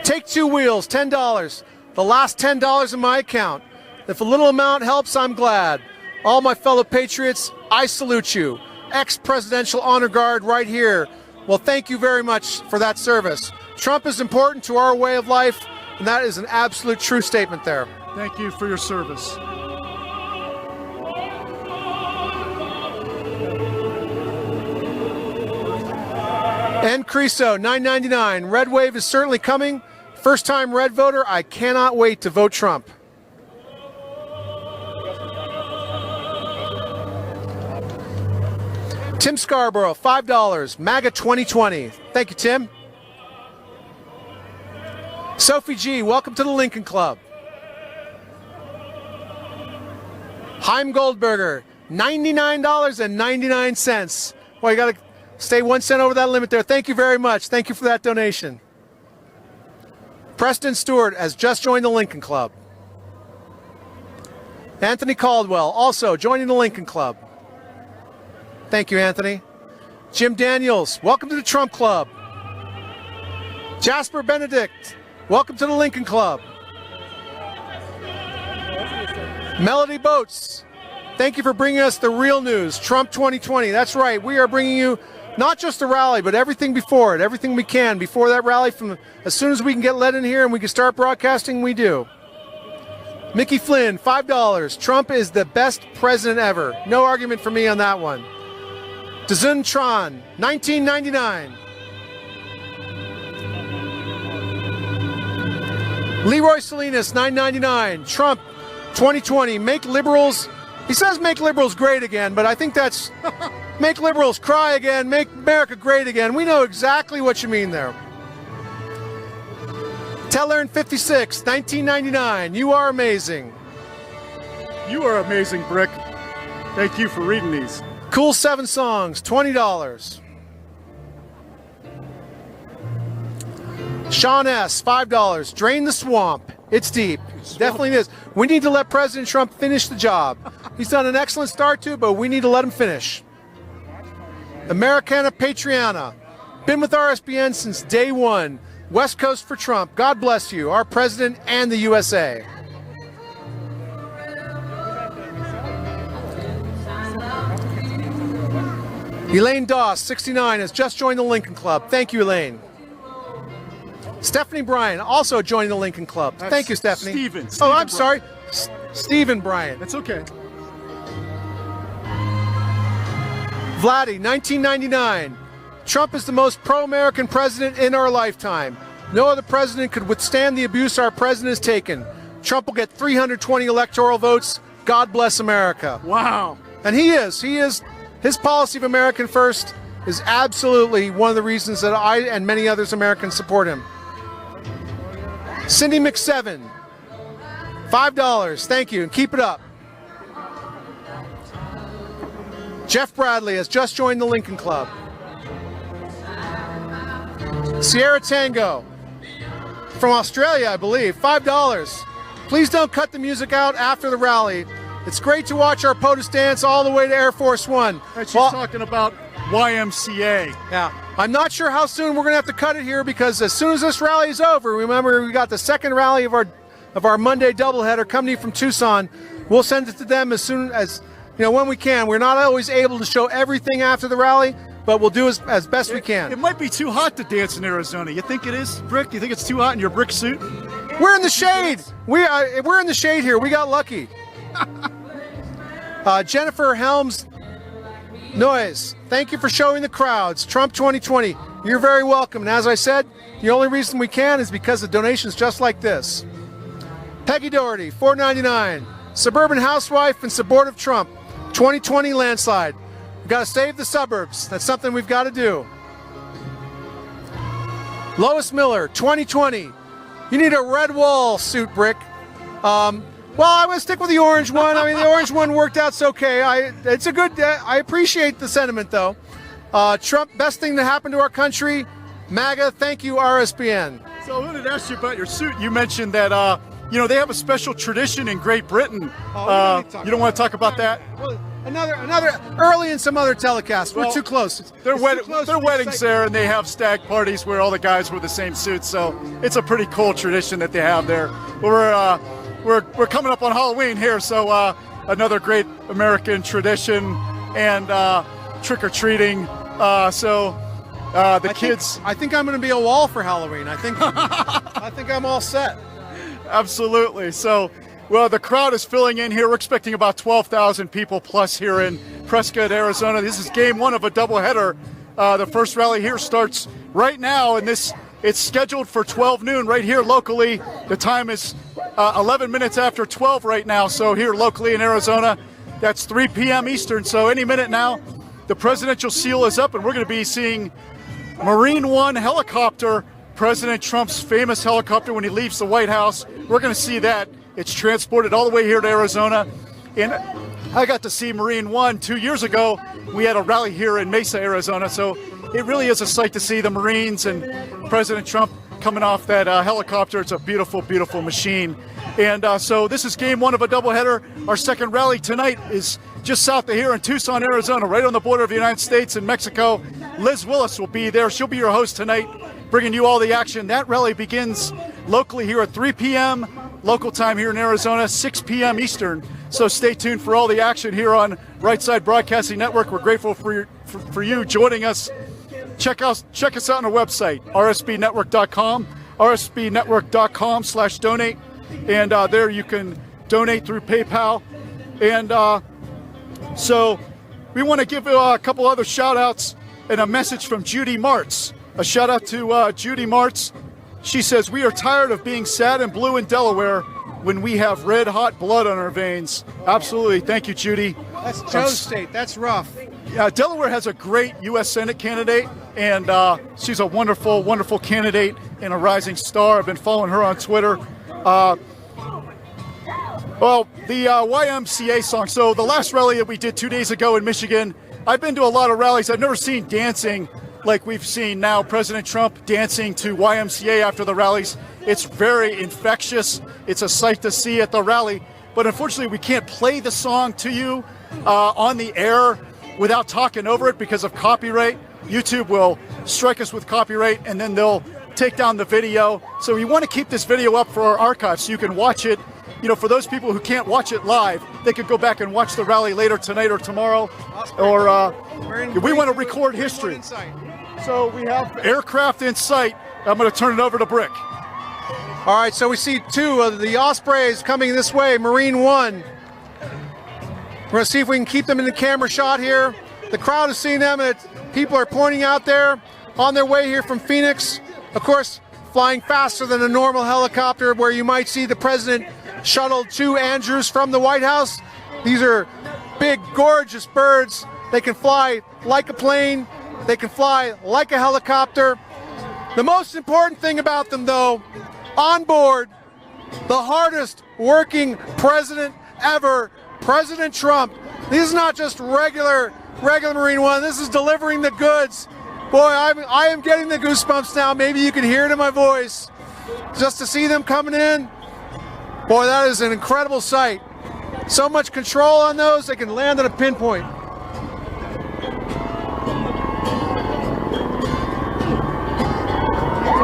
Take Two Wheels, $10. The last $10 in my account. If a little amount helps, I'm glad. All my fellow patriots, I salute you. Ex-presidential honor guard right here. Well, thank you very much for that service. Trump is important to our way of life, and that is an absolute true statement there. Thank you for your service. And Creso, $9.99. Red wave is certainly coming. First time red voter, I cannot wait to vote Trump. Tim Scarborough, $5. MAGA 2020. Thank you, Tim. Sophie G, welcome to the Lincoln Club. Heim Goldberger, $99.99. Well, you got to stay 1 cent over that limit there. Thank you very much. Thank you for that donation. Preston Stewart has just joined the Lincoln Club. Anthony Caldwell, also joining the Lincoln Club. Thank you, Anthony. Jim Daniels, welcome to the Trump Club. Jasper Benedict, welcome to the Lincoln Club. Melody Boats, thank you for bringing us the real news, Trump 2020. That's right, we are bringing you not just the rally, but everything before it, everything we can before that rally. From as soon as we can get let in here and we can start broadcasting, we do. Mickey Flynn, $5. Trump is the best president ever. No argument for me on that one. Dazun Tron, $19.99. Leroy Salinas, $9.99. Trump 2020, make liberals, he says make liberals great again, but I think that's make liberals cry again, make America great again. We know exactly what you mean there. Tellern 56, $19.99. You are amazing. You are amazing, Brick. Thank you for reading these. Cool 7 Songs, $20. Sean S., $5. Drain the swamp. It's deep. Definitely is. We need to let President Trump finish the job. He's done an excellent start to it, but we need to let him finish. Americana Patriana. Been with RSBN since day one. West Coast for Trump. God bless you, our president and the USA. Elaine Doss, 69, has just joined the Lincoln Club. Thank you, Elaine. Stephanie Bryan, also joining the Lincoln Club. Thank you, Stephanie. Stephen I'm sorry. Stephen Bryan. That's okay. Vladdy, $19.99. Trump is the most pro-American president in our lifetime. No other president could withstand the abuse our president has taken. Trump will get 320 electoral votes. God bless America. Wow. And he is. His policy of American First is absolutely one of the reasons that I and many others Americans support him. Cindy McSeven, $5. Thank you, and keep it up. Jeff Bradley has just joined the Lincoln Club. Sierra Tango, from Australia, I believe, $5. Please don't cut the music out after the rally. It's great to watch our POTUS dance all the way to Air Force One. And she's talking about YMCA. Yeah, I'm not sure how soon we're going to have to cut it here, because as soon as this rally is over, remember we got the second rally of our Monday doubleheader coming from Tucson. We'll send it to them as soon as, when we can. We're not always able to show everything after the rally, but we'll do as best we can. It might be too hot to dance in Arizona. You think it is, Brick? You think it's too hot in your brick suit? We're in the shade. We're in the shade here. We got lucky. Jennifer Helms Noise, thank you for showing the crowds. Trump 2020, you're very welcome. And as I said, the only reason we can is because of donations just like this. Peggy Doherty, $4.99. Suburban housewife and support of Trump, 2020 landslide. We've got to save the suburbs. That's something we've got to do. Lois Miller, 2020. You need a red wall suit, Brick. Well, I'm going to stick with the orange one. I mean, the orange one worked out so okay. It's a good, I appreciate the sentiment, though. Trump, best thing to happen to our country. MAGA, thank you, RSBN. So I wanted to ask you about your suit. You mentioned that, you know, they have a special tradition in Great Britain. You don't want to talk about that? Well, another early in some other telecast. We're too close. Their weddings there, and they have stag parties where all the guys wear the same suits. So it's a pretty cool tradition that they have there. We're coming up on Halloween here, so another great American tradition and trick or treating. Kids. I think I'm going to be a wall for Halloween. I think I'm all set. Absolutely. So, well, the crowd is filling in here. We're expecting about 12,000 people plus here in Prescott, Arizona. This is game one of a doubleheader. The first rally here starts right now, and it's scheduled for 12 noon right here locally. The time is 11 minutes after 12 right now. So here locally in Arizona, that's 3 p.m. Eastern. So any minute now, the presidential seal is up, and we're going to be seeing Marine One helicopter, President Trump's famous helicopter when he leaves the White House. We're going to see that. It's transported all the way here to Arizona. And I got to see Marine One 2 years ago. We had a rally here in Mesa, Arizona. So it really is a sight to see the Marines and President Trump coming off that helicopter. It's a beautiful, beautiful machine. And so this is game one of a doubleheader. Our second rally tonight is just south of here in Tucson, Arizona, right on the border of the United States and Mexico. Liz Willis will be there. She'll be your host tonight, bringing you all the action. That rally begins locally here at 3 p.m. local time here in Arizona, 6 p.m. Eastern. So stay tuned for all the action here on Right Side Broadcasting Network. We're grateful for you joining us. Check us out on our website, rsbnetwork.com, rsbnetwork.com/donate. And there you can donate through PayPal. And so we want to give a couple other shout outs and a message from Judy Martz. A shout out to Judy Martz. She says, "We are tired of being sad and blue in Delaware when we have red hot blood on our veins." Absolutely. Thank you, Judy. That's Joe's state. That's rough. Yeah, Delaware has a great U.S. Senate candidate, and she's a wonderful, wonderful candidate and a rising star. I've been following her on Twitter. Well, the YMCA song. So the last rally that we did 2 days ago in Michigan, I've been to a lot of rallies. I've never seen dancing like we've seen now. President Trump dancing to YMCA after the rallies. It's very infectious. It's a sight to see at the rally. But unfortunately, we can't play the song to you on the air without talking over it because of copyright. YouTube will strike us with copyright, and then they'll take down the video. So we want to keep this video up for our archive so you can watch it. You know, for those people who can't watch it live, they could go back and watch the rally later tonight or tomorrow. Or we want to record history. So we have aircraft in sight. I'm going to turn it over to Brick. All right, so we see two of the Ospreys coming this way, Marine One. We're going to see if we can keep them in the camera shot here. The crowd is seeing them, and people are pointing out there on their way here from Phoenix. Of course, flying faster than a normal helicopter, where you might see the president shuttled to Andrews from the White House. These are big, gorgeous birds. They can fly like a plane. They can fly like a helicopter. The most important thing about them, though, on board, the hardest working president ever, President Trump. This is not just regular Marine One. This is delivering the goods. Boy, I am getting the goosebumps now. Maybe you can hear it in my voice. Just to see them coming in. Boy, that is an incredible sight. So much control on those, they can land at a pinpoint.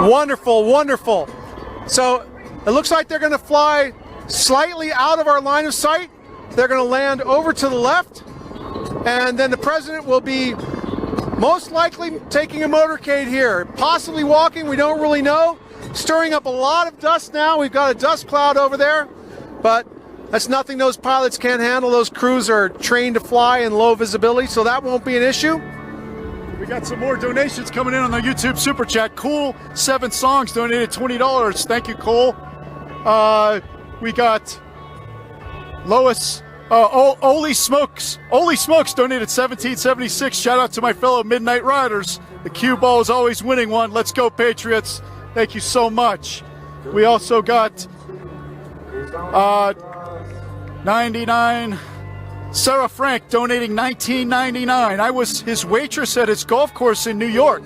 Wonderful, wonderful. So it looks like they're going to fly slightly out of our line of sight. They're going to land over to the left. And then the president will be most likely taking a motorcade here, possibly walking, we don't really know. Stirring up a lot of dust now. We've got a dust cloud over there, but that's nothing those pilots can't handle. Those crews are trained to fly in low visibility, so that won't be an issue. We got some more donations coming in on the YouTube Super Chat. Cool 7 Songs donated $20. Thank you, Cole. We got Lois, Oli Smokes donated $17.76. Shout out to my fellow Midnight Riders. The cue ball is always winning one. Let's go, Patriots. Thank you so much. We also got 99. Sarah Frank donating $19.99. I was his waitress at his golf course in New York.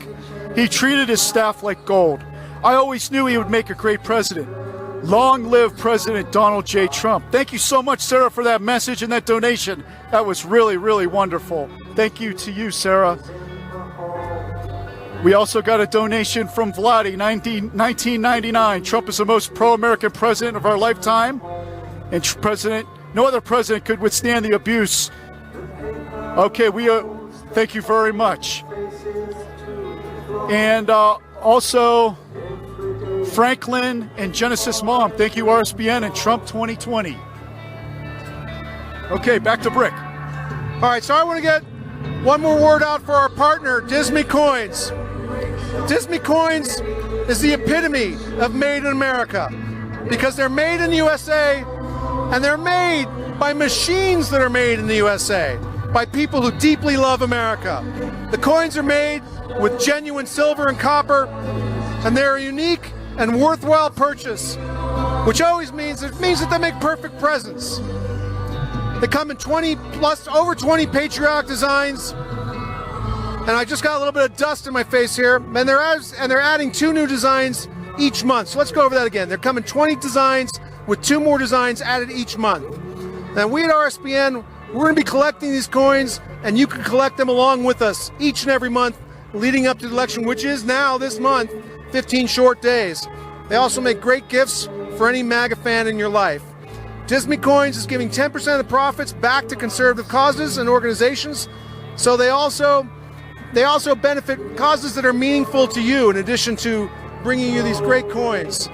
He treated his staff like gold. I always knew he would make a great president. Long live President Donald J. Trump. Thank you so much, Sarah, for that message and that donation. That was really, really wonderful. Thank you to you, Sarah. We also got a donation from Vladdy, 1999. Trump is the most pro-American president of our lifetime. And no other president could withstand the abuse. Okay, thank you very much. And also, Franklin and Genesis Mom, thank you, RSBN and Trump 2020. Okay, back to Brick. All right, so I want to get one more word out for our partner, Disney Coins. Disney Coins is the epitome of made in America because they're made in the USA and they're made by machines that are made in the USA, by people who deeply love America. The coins are made with genuine silver and copper, and they're a unique and worthwhile purchase, which always means that they make perfect presents. They come in over 20 patriotic designs, and I just got a little bit of dust in my face here, and they're adding 2 new designs each month. So let's go over that again. They're coming 20 designs with 2 more designs added each month. Now we at RSBN, we're going to be collecting these coins, and you can collect them along with us each and every month leading up to the election, which is now this month, 15 short days. They also make great gifts for any MAGA fan in your life. Disney Coins is giving 10% of the profits back to conservative causes and organizations, so they also benefit causes that are meaningful to you in addition to bringing you these great coins.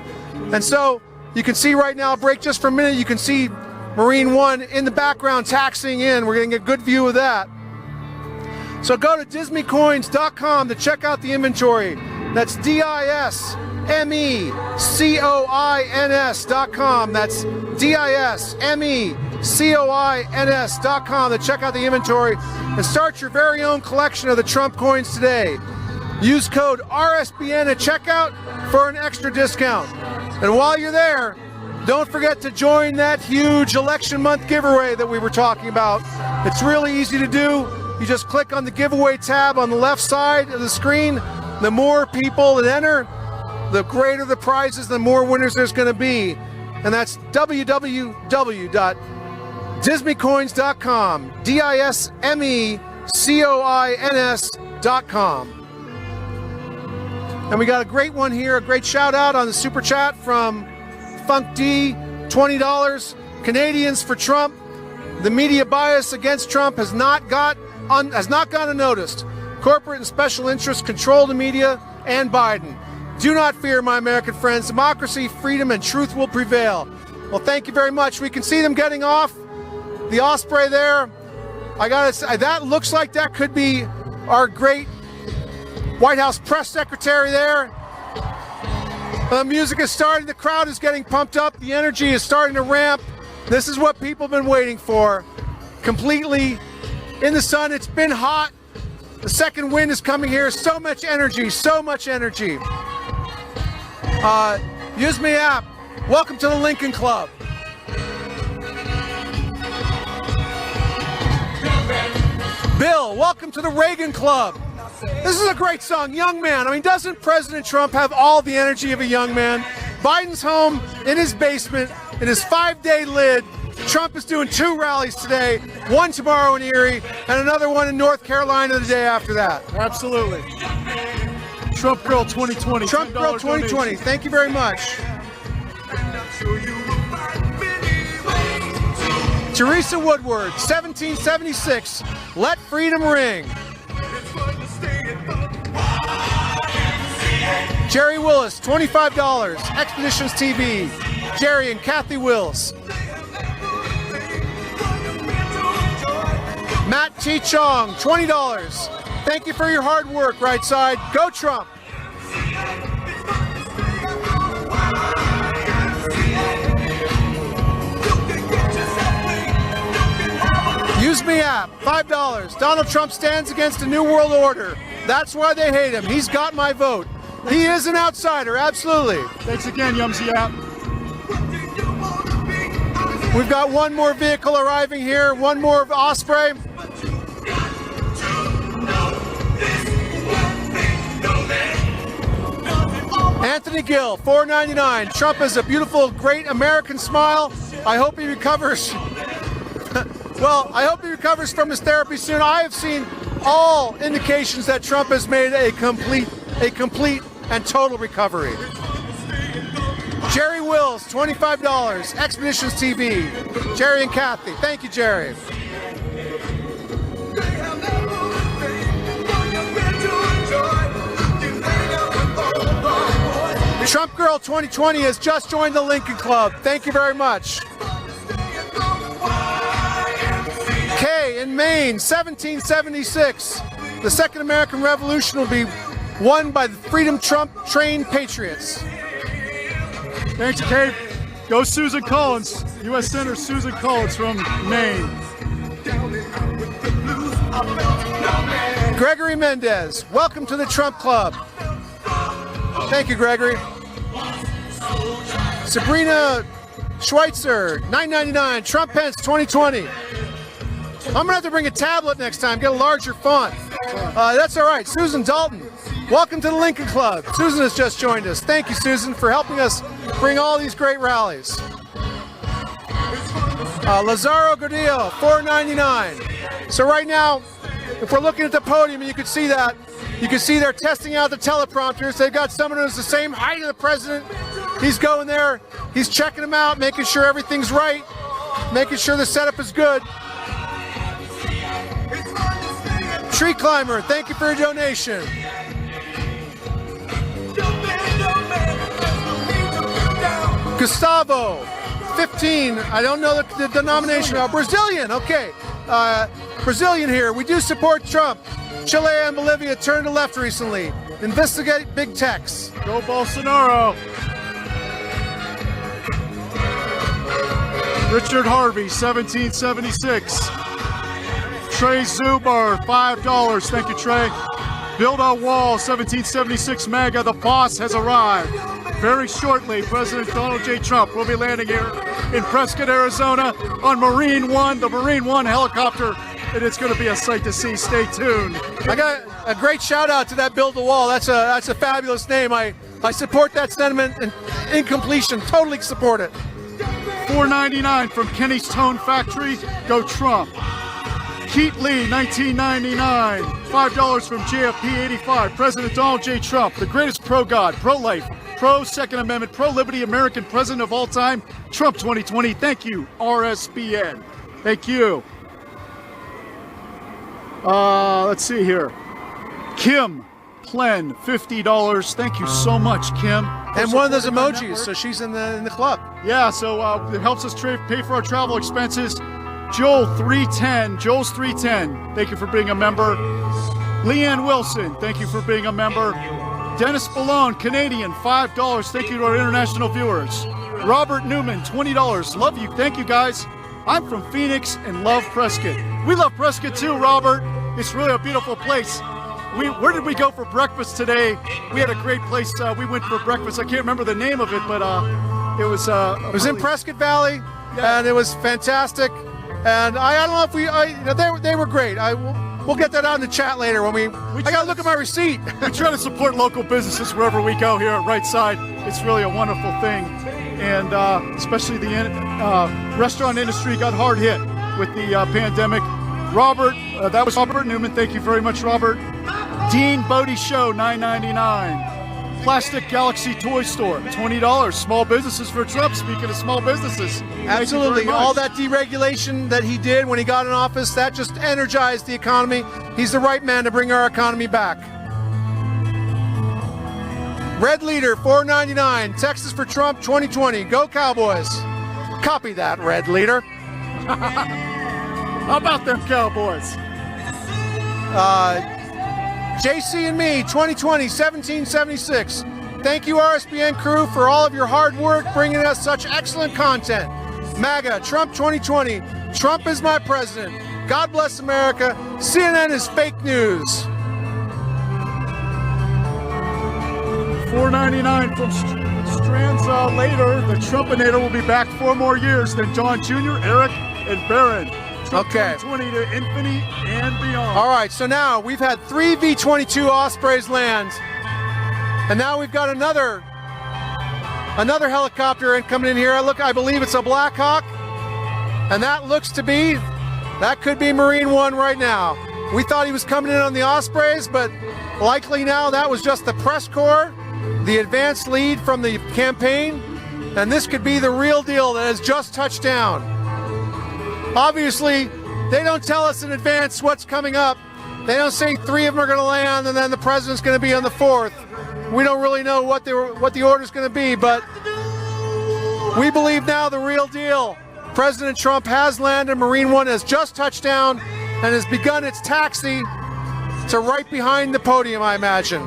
And so you can see right now, break just for a minute, you can see Marine One in the background taxiing in. We're getting a good view of that. So go to dismeycoins.com to check out the inventory. That's dismeycoins.com. That's dismeycoins.com to check out the inventory and start your very own collection of the Trump coins today. Use code RSBN at checkout for an extra discount. And while you're there, don't forget to join that huge election month giveaway that we were talking about. It's really easy to do. You just click on the giveaway tab on the left side of the screen. The more people that enter, the greater the prizes, the more winners there's going to be. And that's www.dismeycoins.com, dismeycoins.com. And we got a great one here, a great shout out on the super chat from Funk D, $20. Canadians for Trump. The media bias against Trump has not gone unnoticed. Corporate and special interests control the media and Biden. Do not fear, my American friends. Democracy, freedom, and truth will prevail. Well, thank you very much. We can see them getting off. The Osprey there. I gotta say, that looks like that could be our great White House press secretary there. The music is starting. The crowd is getting pumped up. The energy is starting to ramp. This is what people have been waiting for. Completely in the sun. It's been hot. The second wind is coming here. So much energy. So much energy. Use me app. Welcome to the Lincoln Club. Bill, welcome to the Reagan Club. This is a great song, Young Man. I mean, doesn't President Trump have all the energy of a young man? Biden's home in his basement, in his 5-day lid. Trump is doing 2 rallies today, one tomorrow in Erie, and another one in North Carolina the day after that. Absolutely. Trump Girl 2020. Trump Girl 2020. Donation. Thank you very much. Teresa Woodward, 1776. Let freedom ring. Jerry Willis, $25. Expeditions TV. Jerry and Kathy Wills. Matt T. Chong, $20. Thank you for your hard work, right side. Go Trump. Use me app, $5. Donald Trump stands against a new world order. That's why they hate him. He's got my vote. He is an outsider, absolutely. Thanks again, Ymca app. We've got one more vehicle arriving here, one more Osprey. Anthony Gill, $4.99. Trump has a beautiful, great American smile. I hope he recovers. Well, I hope he recovers from his therapy soon. I have seen all indications that Trump has made a complete and total recovery. Jerry Wills, $25. Expeditions TV. Jerry and Kathy. Thank you, Jerry. Trump Girl 2020 has just joined the Lincoln Club. Thank you very much. Kay in Maine, 1776. The Second American Revolution will be won by the Freedom Trump trained patriots. Thanks, Kay. Go Susan Collins, U.S. Senator Susan Collins from Maine. Gregory Mendez, welcome to the Trump Club. Thank you, Gregory. Sabrina Schweitzer, $9.99. Trump Pence 2020. I'm gonna have to bring a tablet next time, get a larger font. That's all right. Susan Dalton, welcome to the Lincoln Club. Susan has just joined us. Thank you, Susan, for helping us bring all these great rallies. Lazaro Gordillo, $4.99. So right now, if we're looking at the podium, and you can see that, you can see they're testing out the teleprompters. They've got someone who's the same height as the president. He's going there, he's checking them out, making sure everything's right, making sure the setup is good. Tree Climber, thank you for your donation. Gustavo, 15. I don't know the denomination. Brazilian, okay. Brazilian here. We do support Trump. Chile and Bolivia turned to left recently. Investigate big techs. Go Bolsonaro. Richard Harvey, 1776. Trey Zubar, $5. Thank you, Trey. Build a Wall, 1776 MAGA. The boss has arrived. Very shortly, President Donald J. Trump will be landing here in Prescott, Arizona on Marine One, the Marine One helicopter. And it's going to be a sight to see. Stay tuned. I got a great shout out to that Build a Wall. That's a fabulous name. I support that sentiment and incompletion. Totally support it. $4.99 from Kenny's Tone Factory. Go Trump. Keith Lee, 1999. $5 from JFP 85. President Donald J. Trump, the greatest pro-God, pro-life, pro-Second Amendment, pro-liberty American president of all time. Trump 2020. Thank you, RSBN. Thank you. Let's see here. Kim Plen, $50. Thank you so much, Kim. And one of those emojis, so she's in the club. Yeah, so it helps us pay for our travel expenses. Joel 310, Joel's 310. Thank you for being a member. Leanne Wilson, thank you for being a member. Dennis Ballone, Canadian, $5. Thank you to our international viewers. Robert Newman, $20. Love you. Thank you, guys. I'm from Phoenix and love Prescott. We love Prescott too, Robert. It's really a beautiful place. Where did we go for breakfast today? We had a great place. We went for breakfast. I can't remember the name of it, but it was in Prescott Valley, yeah. And it was fantastic. And I don't know if they were great. We'll get that out in the chat later when I gotta look at my receipt. We try to support local businesses wherever we go here at Right Side. It's really a wonderful thing. And especially the restaurant industry got hard hit with the pandemic. Robert, that was Robert Newman. Thank you very much, Robert. Dean Bodie Show, $9.99. Plastic Galaxy Toy Store, $20. Small businesses for Trump. Speaking of small businesses, absolutely. All that deregulation that he did when he got in office, that just energized the economy. He's the right man to bring our economy back. Red Leader, $4.99. Texas for Trump 2020. Go Cowboys. Copy that, Red Leader. How about them Cowboys? JC and Me 2020 1776. Thank you, RSBN crew, for all of your hard work bringing us such excellent content. MAGA Trump 2020. Trump is my president. God bless America. CNN is fake news. $4.99 from Stranza later. The Trumpinator will be back 4 more years than John Jr., Eric, and Barron. Okay. 20 to infinity and beyond. All right, so now we've had 3 V-22 Ospreys land, and now we've got another helicopter coming in here. Look, I believe it's a Black Hawk, and that could be Marine One right now. We thought he was coming in on the Ospreys, but likely now that was just the press corps, the advanced lead from the campaign, and this could be the real deal that has just touched down. Obviously, they don't tell us in advance what's coming up. They don't say 3 of them are going to land and then the president's going to be on the 4th. We don't really know what the order's going to be, but we believe now the real deal. President Trump has landed. Marine One has just touched down and has begun its taxi to right behind the podium, I imagine.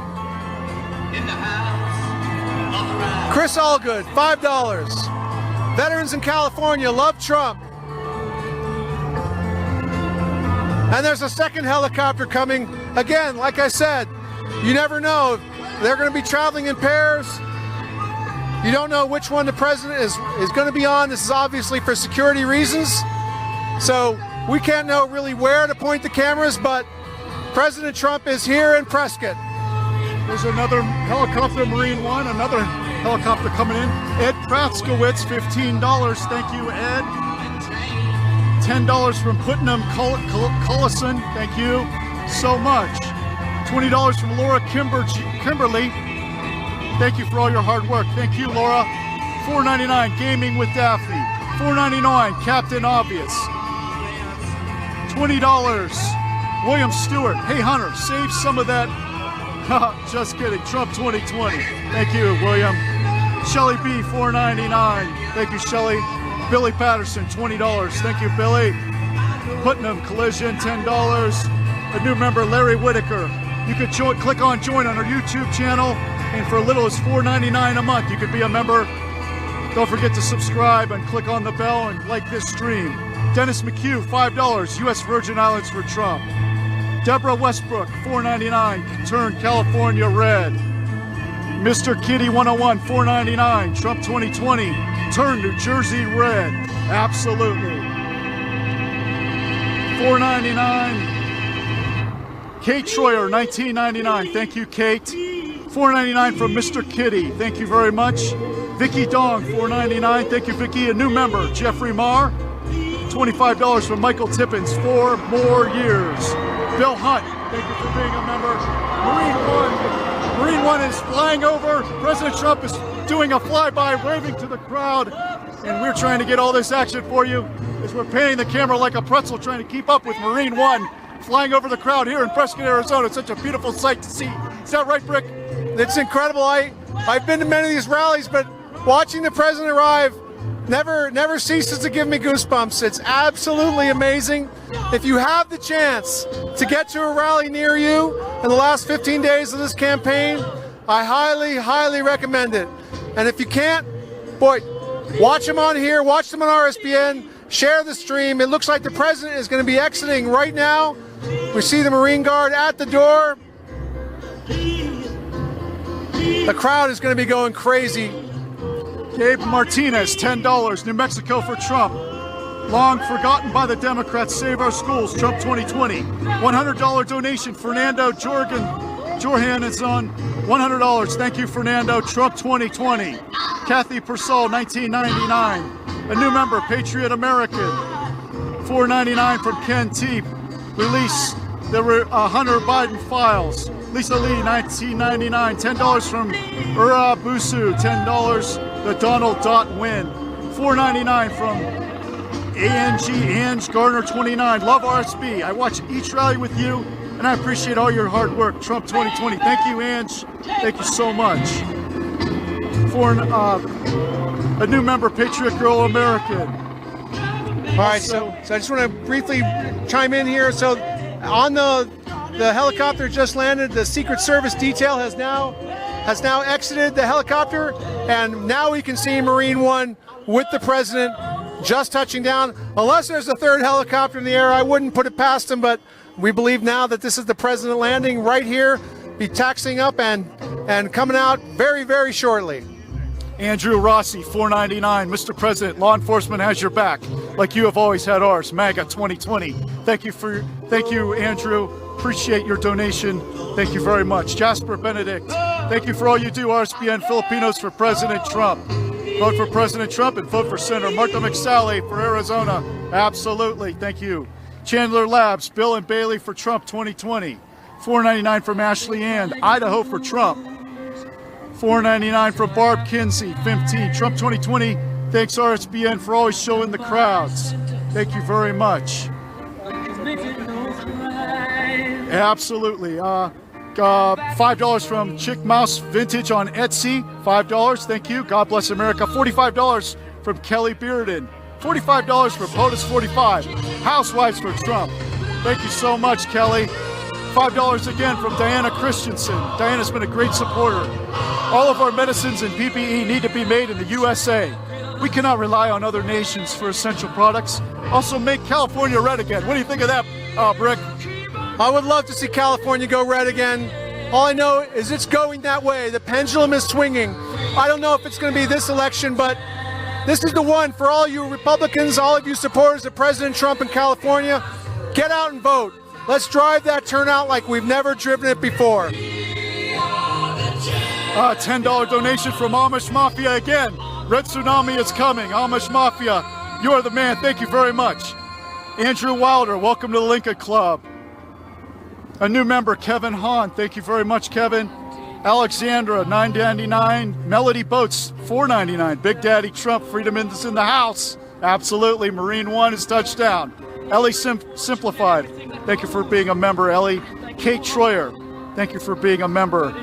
Chris Allgood, $5. Veterans in California love Trump. And there's a second helicopter coming. Again, like I said, you never know. They're going to be traveling in pairs. You don't know which one the president is going to be on. This is obviously for security reasons. So we can't know really where to point the cameras, but President Trump is here in Prescott. There's another helicopter, Marine One, another helicopter coming in. Ed Pratzkowitz, $15. Thank you, Ed. $10 from Putnam Cullison. Thank you so much. $20 from Laura Kimberly. Thank you for all your hard work. Thank you, Laura. $4.99 Gaming with Daphne. $4.99 Captain Obvious. $20 William Stewart. Hey Hunter, save some of that. Just kidding. Trump 2020. Thank you, William. Shelly B, $4.99. Thank you, Shelly. Billy Patterson, $20. Thank you, Billy. Putnam Collision, $10. A new member, Larry Whitaker. You could click on join on our YouTube channel, and for as little as $4.99 a month, you could be a member. Don't forget to subscribe and click on the bell and like this stream. Dennis McHugh, $5. U.S. Virgin Islands for Trump. Deborah Westbrook, $4.99. Turn California red. Mr. Kitty 101, $4.99. Trump 2020. Turn New Jersey red. Absolutely. $4.99. Kate Troyer, $19.99. Thank you, Kate. $4.99 from Mr. Kitty. Thank you very much. Vicky Dong, $4.99. Thank you, Vicky. A new member, Jeffrey Marr. $25 from Michael Tippins. 4 more years. Bill Hunt, thank you for being a member. Marine One is flying over. President Trump is doing a flyby, waving to the crowd, and we're trying to get all this action for you as we're panning the camera like a pretzel, trying to keep up with Marine One flying over the crowd here in Prescott, Arizona. It's such a beautiful sight to see. Is that right, Brick? It's incredible. I've been to many of these rallies, but watching the president arrive never ceases to give me goosebumps. It's absolutely amazing. If you have the chance to get to a rally near you in the last 15 days of this campaign, I highly, highly recommend it. And if you can't, boy, watch them on here, watch them on RSBN, share the stream. It looks like the president is going to be exiting right now. We see the Marine Guard at the door. The crowd is going to be going crazy. Gabe Martinez, $10. New Mexico for Trump. Long forgotten by the Democrats. Save our schools. Trump 2020. $100 donation. Fernando Jorhan is on $100. Thank you, Fernando. Trump 2020. Kathy Persol, $19.99. A new member, Patriot American. $4.99 from Ken T. Release the Hunter Biden files. Lisa Lee, $19.99. $10 from Ura Busu. $10. The Donald Dot win. $4.99 from Ange Gardner, $29. Love RSB. I watch each rally with you, and I appreciate all your hard work. Trump 2020. Thank you, Ange. Thank you so much. For a new member, Patriot Girl American. All right, so I just want to briefly chime in here. So on the helicopter just landed, the Secret Service detail has now exited the helicopter, and now we can see Marine One with the president just touching down. Unless there's a third helicopter in the air, I wouldn't put it past them, but we believe now that this is the president landing right here, be taxiing up and coming out very, very shortly. Andrew Rossi, $4.99. Mr. President, law enforcement has your back, like you have always had ours. MAGA 2020. Thank you, Andrew. Appreciate your donation. Thank you very much. Jasper Benedict, thank you for all you do, RSBN Filipinos for President Trump. Vote for President Trump and vote for Senator Martha McSally for Arizona. Absolutely. Thank you. Chandler Labs, Bill and Bailey for Trump 2020. $4.99 from Ashley Ann, Idaho for Trump. $4.99 from Barb Kinsey, 15. Trump 2020. Thanks RSBN for always showing the crowds. Thank you very much. Absolutely. $5 from Chick Mouse Vintage on Etsy. $5. Thank you. God bless America. $45 from Kelly Bearden. $45 from POTUS 45. Housewives for Trump. Thank you so much, Kelly. $5 again from Diana Christensen. Diana's been a great supporter. All of our medicines and PPE need to be made in the USA. We cannot rely on other nations for essential products. Also, make California red again. What do you think of that, Brick? I would love to see California go red again. All I know is it's going that way. The pendulum is swinging. I don't know if it's going to be this election, but this is the one for all you Republicans, all of you supporters of President Trump in California. Get out and vote. Let's drive that turnout like we've never driven it before. $10 donation from Amish Mafia again. Red Tsunami is coming. Amish Mafia, you are the man. Thank you very much. Andrew Wilder, welcome to the Lincoln Club. A new member, Kevin Hahn. Thank you very much, Kevin. Alexandra, $9.99. Melody Boats, $4.99. Big Daddy Trump, Freedom is in the house. Absolutely. Marine One is touchdown. Ellie Simplified, thank you for being a member, Ellie. Kate Troyer, thank you for being a member.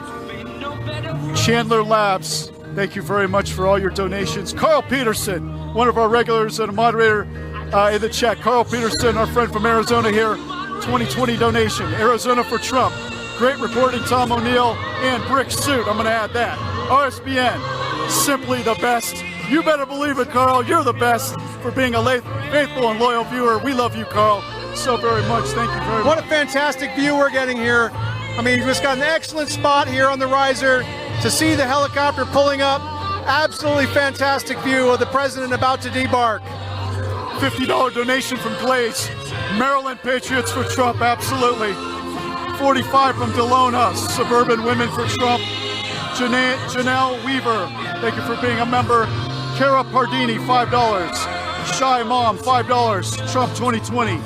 Chandler Labs, thank you very much for all your donations. Carl Peterson, one of our regulars and a moderator in the chat. Carl Peterson, our friend from Arizona here, 2020 donation. Arizona for Trump. Great reporting, Tom O'Neill, and Brick Suit. I'm going to add that. RSBN, simply the best. You better believe it, Carl. You're the best for being a faithful and loyal viewer. We love you, Carl, so very much. Thank you very much. What a fantastic view we're getting here. I mean, you just got an excellent spot here on the riser to see the helicopter pulling up. Absolutely fantastic view of the president about to debark. $50 donation from Glaze. Maryland Patriots for Trump, absolutely. $45 from Delona, Suburban Women for Trump. Janelle Weaver, thank you for being a member. Kara Pardini, $5. Shy Mom, $5. Trump 2020.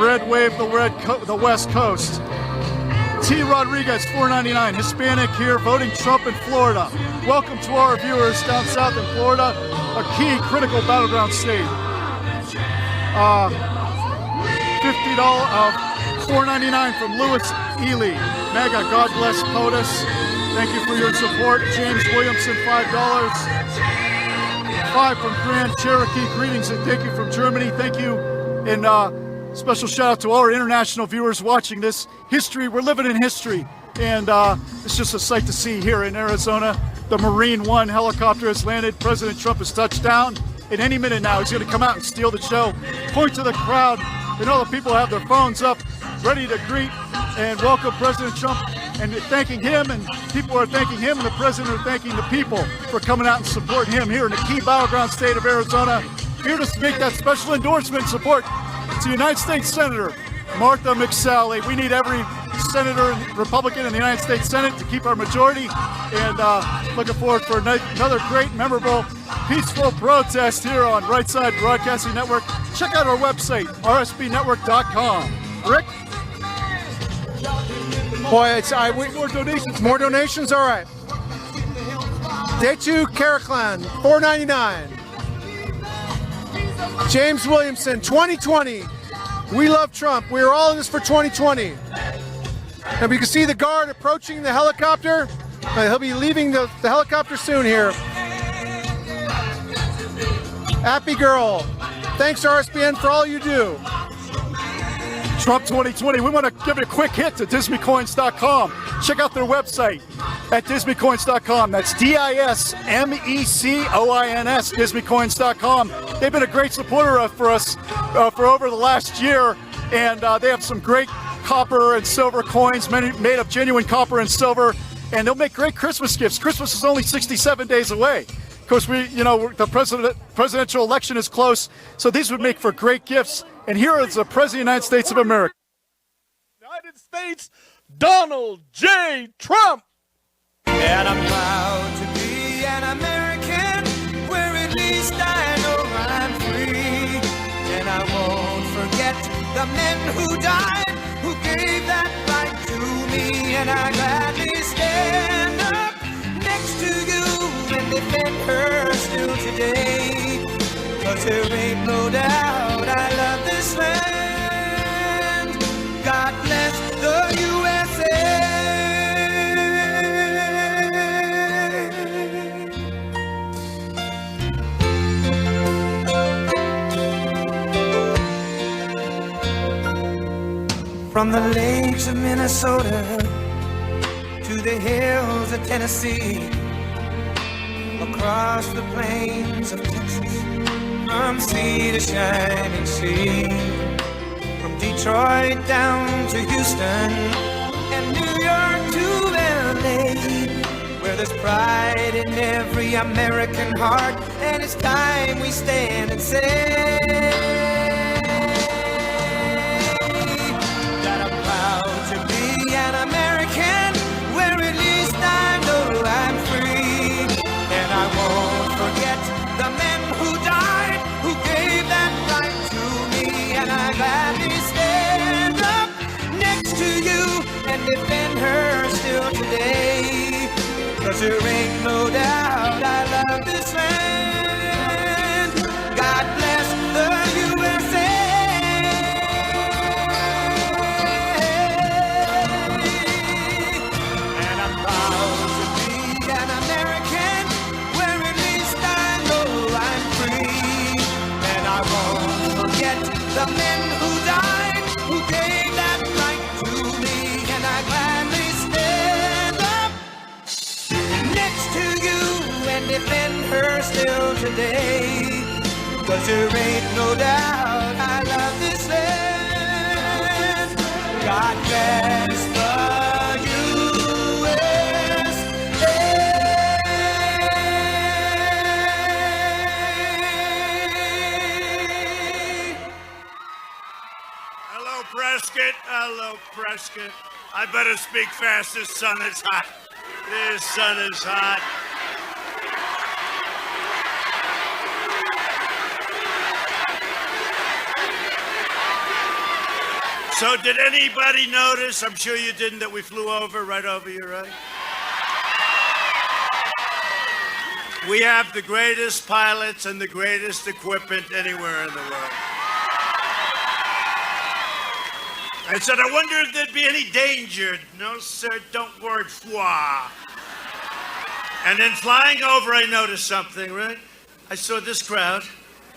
Red Wave, the West Coast. T. Rodriguez, $4.99. Hispanic here, voting Trump in Florida. Welcome to our viewers down south in Florida, a key critical battleground state. $4.99 from Louis Ely. Mega, God bless POTUS. Thank you for your support. James Williamson, $5. $5 from Grand Cherokee. Greetings and thank you from Germany. Thank you. And special shout out to all our international viewers watching this. History, we're living in history. And it's just a sight to see here in Arizona. The Marine One helicopter has landed. President Trump has touched down. In any minute now, he's going to come out and steal the show. Point to the crowd. And all the people have their phones up, ready to greet and welcome President Trump, and thanking him, and people are thanking him, and the president are thanking the people for coming out and supporting him here in the key battleground state of Arizona. Here to make that special endorsement support to United States Senator Martha McSally. We need every senator and Republican in the United States Senate to keep our majority, and looking forward for another great, memorable, peaceful protest here on Right Side Broadcasting Network. Check out our website, rsbnetwork.com. Rick? Boy, more donations. More donations? All right. Day 2, Caraclan, $4.99. James Williamson, 2020. We love Trump. We're all in this for 2020. And we can see the guard approaching the helicopter. He'll be leaving the helicopter soon here. Happy Girl. Thanks, RSBN, for all you do. Trump 2020. We want to give it a quick hit to dismeycoins.com. Check out their website at dismeycoins.com. That's DISMECOINS, dismeycoins.com. they've been a great supporter for us for over the last year, and they have some great copper and silver coins made of genuine copper and silver, and they'll make great Christmas gifts. Christmas is only 67 days away. Of course, the presidential election is close, so these would make for great gifts. And here is the President of the United States of America. United States, Donald J. Trump. And I'm proud to be an American, where at least I know I'm free. And I won't forget the men who died, who gave that right to me. And I gladly stand up next to you and defend her still today. 'Cause there ain't no doubt I love this land. God bless the USA. From the lakes of Minnesota to the hills of Tennessee, across the plains of Texas, from sea to shining sea, from Detroit down to Houston and New York to LA, where there's pride in every American heart, and it's time we stand and say that I'm proud to be an American, where at least I know I'm free. And I won't forget the men who died, who gave that right to me. And I gladly stand up next to you and defend her still today. 'Cause there ain't no doubt I love this land. God bless the USA. And I'm proud to be an American, where at least I know I'm free. And I won't forget the men who died, who gave that right to me. And I gladly stand up next to you and defend her still today. 'Cause there ain't no doubt I love this land. God bless the USA. Hello, Prescott. Hello, Prescott. I better speak fast. This sun is hot. This sun is hot. So did anybody notice, I'm sure you didn't, that we flew right over you, right? We have the greatest pilots and the greatest equipment anywhere in the world. I said, I wonder if there'd be any danger. No, sir, don't worry, foi. And then flying over, I noticed something, right? I saw this crowd,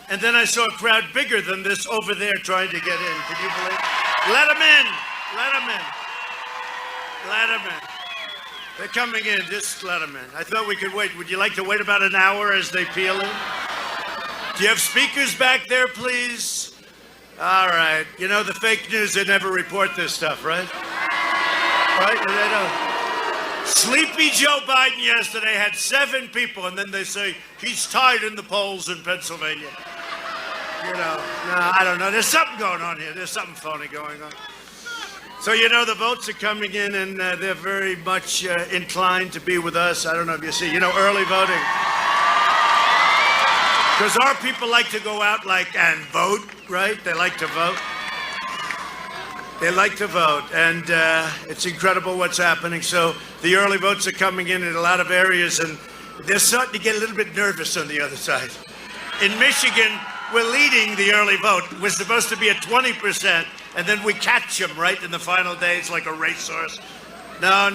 and then I saw a crowd bigger than this over there trying to get in. Can you believe it? Let them in. Let them in. Let them in. They're coming in. Just let them in. I thought we could wait. Would you like to wait about an hour as they peel in? Do you have speakers back there, please? All right. You know, the fake news, they never report this stuff, right? Right? They don't. Sleepy Joe Biden yesterday had 7 people, and then they say he's tied in the polls in Pennsylvania. You know, no, I don't know. There's something going on here. There's something phony going on. So, you know, the votes are coming in, and they're very much inclined to be with us. I don't know if you see, early voting. Because our people like to go out and vote, right? They like to vote. They like to vote, and it's incredible what's happening. So the early votes are coming in a lot of areas, and they're starting to get a little bit nervous on the other side. In Michigan, we're leading the early vote. We're supposed to be at 20%, and then we catch them right in the final days like a racehorse. No.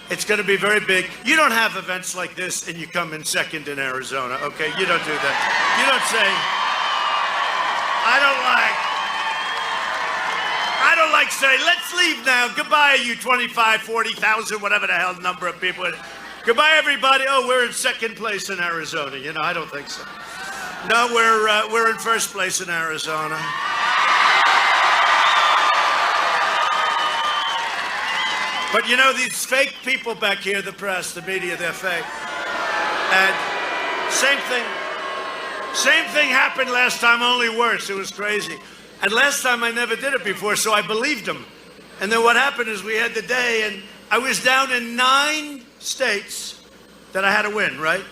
It's going to be very big. You don't have events like this and you come in second in Arizona, okay? You don't do that. You don't say, I don't like saying, let's leave now. Goodbye, you 25, 40,000, whatever the hell number of people. Goodbye, everybody. Oh, we're in second place in Arizona. I don't think so. No, we're in first place in Arizona. But you know, these fake people back here, the press, the media, they're fake. And same thing happened last time, only worse. It was crazy. And last time I never did it before, so I believed them. And then what happened is we had the day, and I was down in 9 states that I had to win, right?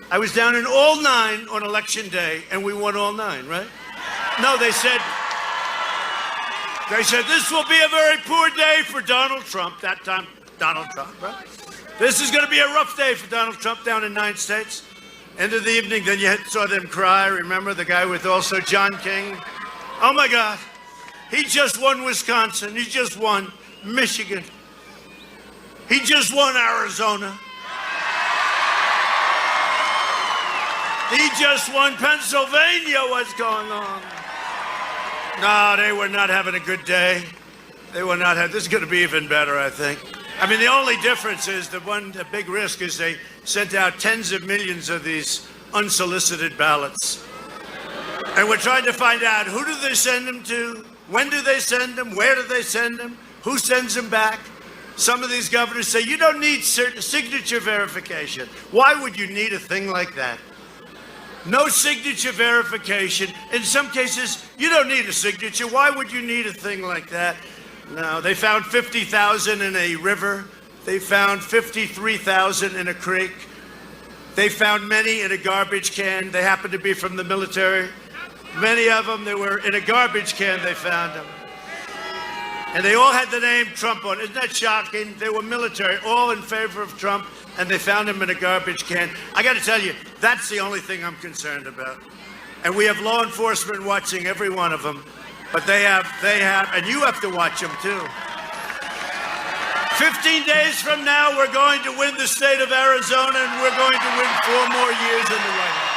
I was down in all 9 on election day, and we won all 9, right? No, they said, this will be a very poor day for Donald Trump. That time, Donald Trump, right? This is going to be a rough day for Donald Trump down in 9 states. End of the evening, then you saw them cry. Remember the guy with also John King? Oh, my God. He just won Wisconsin. He just won Michigan. He just won Arizona. He just won Pennsylvania. What's going on? No, they were not having a good day. They were not having. This is going to be even better, I think. I mean, the only difference is the big risk is they sent out tens of millions of these unsolicited ballots. And we're trying to find out, who do they send them to? When do they send them? Where do they send them? Who sends them back? Some of these governors say, you don't need signature verification. Why would you need a thing like that? No signature verification. In some cases, you don't need a signature. Why would you need a thing like that? No, they found 50,000 in a river. They found 53,000 in a creek. They found many in a garbage can. They happened to be from the military. Many of them, they were in a garbage can, they found them. And they all had the name Trump on it. Isn't that shocking? They were military, all in favor of Trump, and they found him in a garbage can. I got to tell you, that's the only thing I'm concerned about. And we have law enforcement watching every one of them, but they have, and you have to watch them too. 15 days from now, we're going to win the state of Arizona, and we're going to win 4 more years in the White House.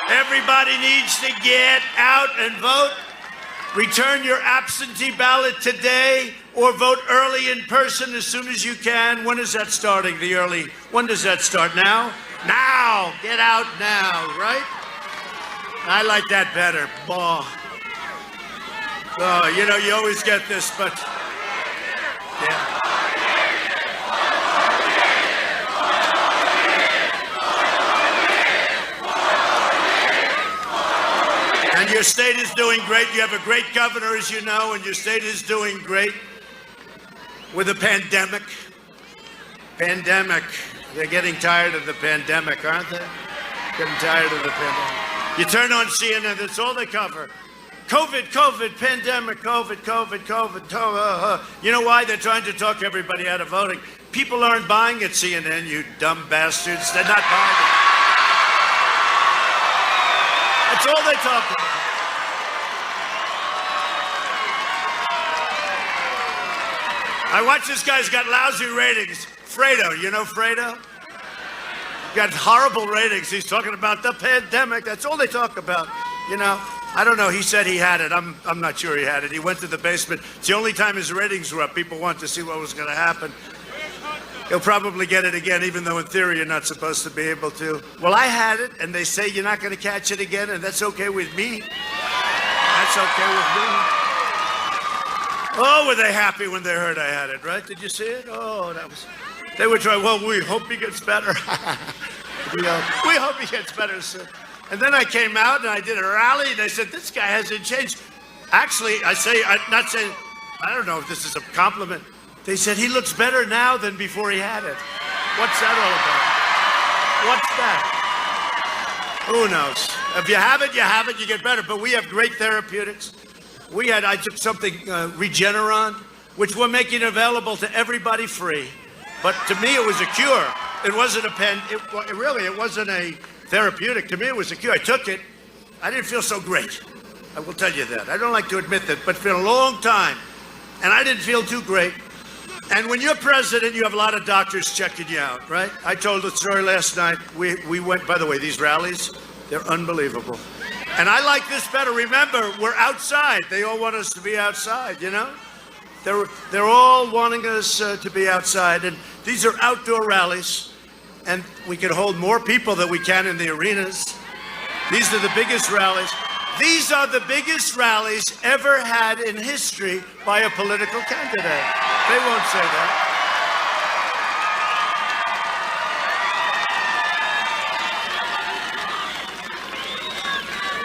Everybody needs to get out and vote. Return your absentee ballot today or vote early in person as soon as you can. When is that starting, the early? When does that start? Now? Now! Get out now, right? I like that better. Oh, you know, you always get this, but... Yeah. And your state is doing great. You have a great governor, as you know, and your state is doing great with the pandemic. Pandemic. They're getting tired of the pandemic, aren't they? Getting tired of the pandemic. You turn on CNN, that's all they cover. COVID, pandemic, COVID. You know why? They're trying to talk everybody out of voting. People aren't buying at CNN, you dumb bastards. They're not buying it. That's all they talk about. I watch this guy's got lousy ratings. Fredo, you know Fredo? Got horrible ratings. He's talking about the pandemic. That's all they talk about. You know, I don't know. He said he had it. I'm not sure he had it. He went to the basement. It's the only time his ratings were up. People want to see what was going to happen. He'll probably get it again, even though in theory you're not supposed to be able to. Well, I had it, and they say you're not going to catch it again, and that's okay with me. That's okay with me. Oh, were they happy when they heard I had it, right? Did you see it? Oh, that was... They were trying, well, we hope he gets better. We hope he gets better soon. And then I came out and I did a rally, and they said, this guy hasn't changed. Actually, I'm not saying, I don't know if this is a compliment. They said, he looks better now than before he had it. What's that all about? What's that? Who knows? If you have it, you get better. But we have great therapeutics. I took something, Regeneron, which we're making available to everybody free. But to me, it was a cure. It wasn't it wasn't a therapeutic. To me, it was a cure. I took it. I didn't feel so great. I will tell you that. I don't like to admit that, but for a long time. And I didn't feel too great. And when you're president, you have a lot of doctors checking you out, right? I told the story last night. We went, by the way, these rallies, they're unbelievable. And I like this better. Remember, we're outside. They all want us to be outside, you know? They're all wanting us to be outside. And these are outdoor rallies. and we can hold more people than we can in the arenas. These are the biggest rallies. These are the biggest rallies ever had in history by a political candidate. They won't say that.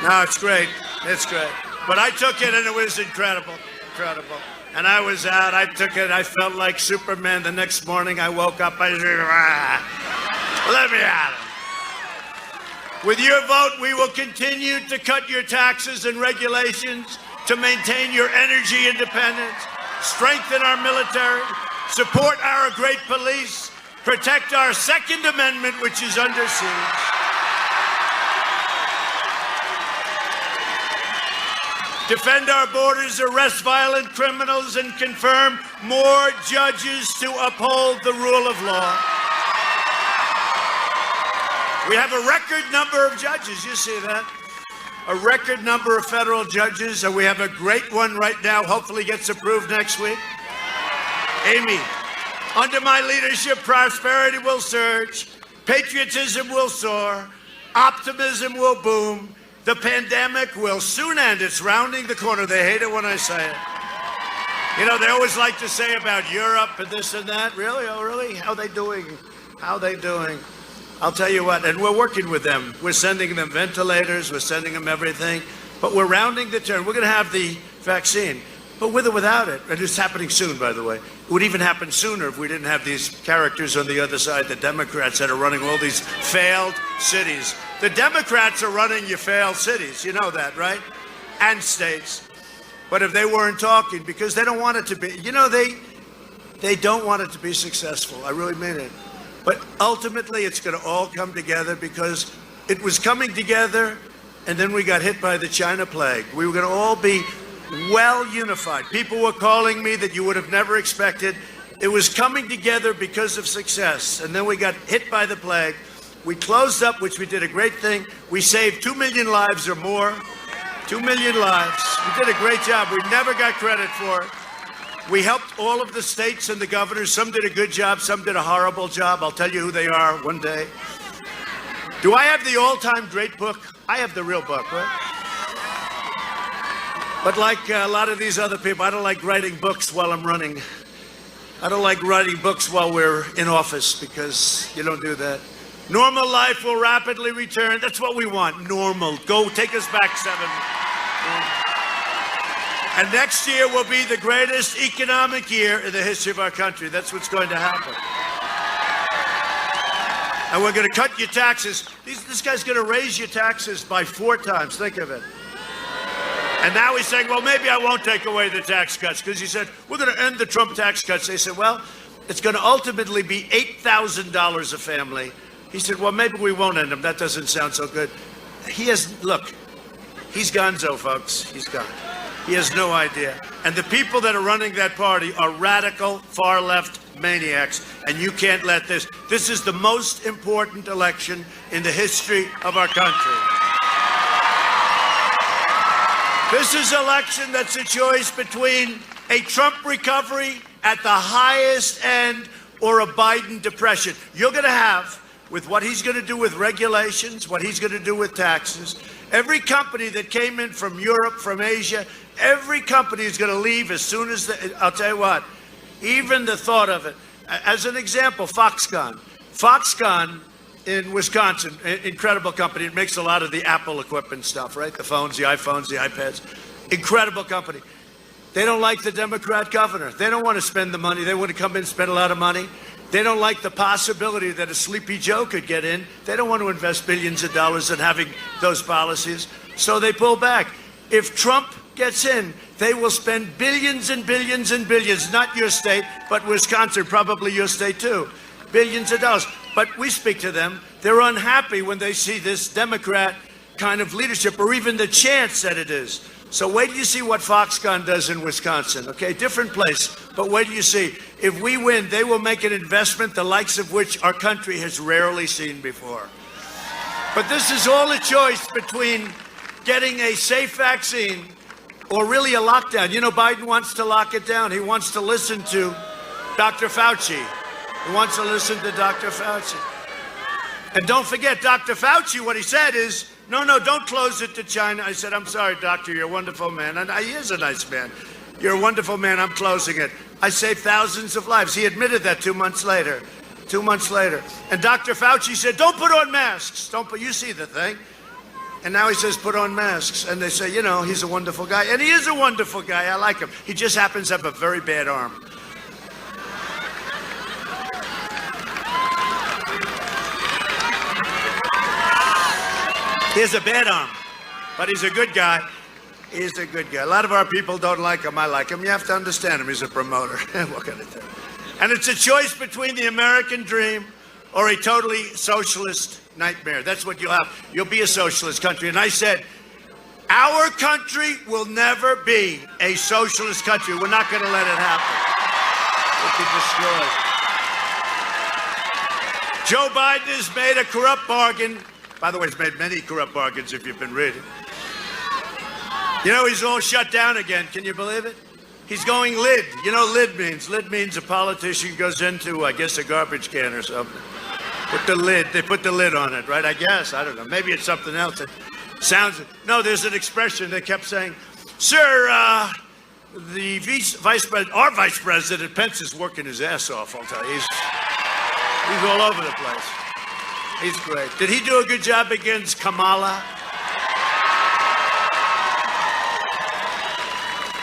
No, it's great. It's great. But I took it and it was incredible. Incredible. And I was out. I took it. I felt like Superman. The next morning I woke up. I said, let me at it. With your vote, we will continue to cut your taxes and regulations to maintain your energy independence, strengthen our military, support our great police, protect our Second Amendment, which is under siege. Defend our borders, arrest violent criminals, and confirm more judges to uphold the rule of law. We have a record number of judges, you see that? A record number of federal judges, and we have a great one right now, hopefully gets approved next week. Amy, under my leadership, prosperity will surge, patriotism will soar, optimism will boom. The pandemic will soon end. It's rounding the corner. They hate it when I say it. You know, they always like to say about Europe and this and that. Really? Oh, really? How they doing? How they doing? I'll tell you what, and we're working with them. We're sending them ventilators. We're sending them everything. But we're rounding the turn. We're going to have the vaccine, but with or without it. And it's happening soon, by the way. It would even happen sooner if we didn't have these characters on the other side, the Democrats that are running all these failed cities. The Democrats are running your failed cities. You know that, right? And states. But if they weren't talking, because they don't want it to be, you know, they don't want it to be successful. I really mean it. But ultimately, it's going to all come together because it was coming together, and then we got hit by the China plague. We were going to all be well unified. People were calling me that you would have never expected. It was coming together because of success, and then we got hit by the plague. We closed up, which we did a great thing. We saved 2 million lives or more. 2 million lives. We did a great job. We never got credit for it. We helped all of the states and the governors. Some did a good job. Some did a horrible job. I'll tell you who they are one day. Do I have the all-time great book? I have the real book, right? But like a lot of these other people, I don't like writing books while I'm running. I don't like writing books while we're in office because you don't do that. Normal life will rapidly return. That's what we want. Normal. Go take us back 7. And next year will be the greatest economic year in the history of our country. That's what's going to happen. And we're going to cut your taxes. This guy's going to raise your taxes by 4 times. Think of it. And now he's saying, well, maybe I won't take away the tax cuts because he said, we're going to end the Trump tax cuts. They said, well, it's going to ultimately be $8,000 a family. He said, well, maybe we won't end them. That doesn't sound so good. Look, he's gonzo, folks. He's gone. He has no idea. And the people that are running that party are radical, far-left maniacs. And you can't let this. This is the most important election in the history of our country. This is an election that's a choice between a Trump recovery at the highest end or a Biden depression. You're going to have, with what he's going to do with regulations, what he's going to do with taxes, every company that came in from Europe, from Asia, every company is going to leave as soon as I'll tell you what, even the thought of it. As an example, Foxconn. Foxconn in Wisconsin, incredible company. It makes a lot of the Apple equipment stuff, right? The phones, the iPhones, the iPads. Incredible company. They don't like the Democrat governor. They don't want to spend the money. They want to come in and spend a lot of money. They don't like the possibility that a Sleepy Joe could get in. They don't want to invest billions of dollars in having those policies. So they pull back. If Trump gets in, they will spend billions and billions and billions, not your state, but Wisconsin, probably your state too. Billions of dollars. But we speak to them. They're unhappy when they see this Democrat kind of leadership, or even the chance that it is. So wait till you see what Foxconn does in Wisconsin, okay? Different place, but wait till you see. If we win, they will make an investment the likes of which our country has rarely seen before. But this is all a choice between getting a safe vaccine or really a lockdown. You know, Biden wants to lock it down. He wants to listen to Dr. Fauci. He wants to listen to Dr. Fauci. And don't forget, Dr. Fauci, what he said is, no, don't close it to China. I said, I'm sorry, doctor, you're a wonderful man. And he is a nice man. You're a wonderful man, I'm closing it. I saved thousands of lives. He admitted that 2 months later. 2 months later. And Dr. Fauci said, don't put on masks. You see the thing. And now he says, put on masks. And they say, he's a wonderful guy. And he is a wonderful guy. I like him. He just happens to have a very bad arm. He has a bad arm, but he's a good guy. He's a good guy. A lot of our people don't like him. I like him. You have to understand him. He's a promoter. What can I tell you? And it's a choice between the American dream or a totally socialist nightmare. That's what you'll have. You'll be a socialist country. And I said, our country will never be a socialist country. We're not going to let it happen. It'll be destroyed. Joe Biden has made a corrupt bargain. By the way, he's made many corrupt bargains if you've been reading. He's all shut down again. Can you believe it? He's going lid. You know what lid means? Lid means a politician goes into, I guess, a garbage can or something. They put the lid on it, right? I guess. I don't know. Maybe it's something else. It sounds, no, there's an expression they kept saying, sir, the vice president, our vice president, Pence, is working his ass off, I'll tell you. He's all over the place. He's great. Did he do a good job against Kamala?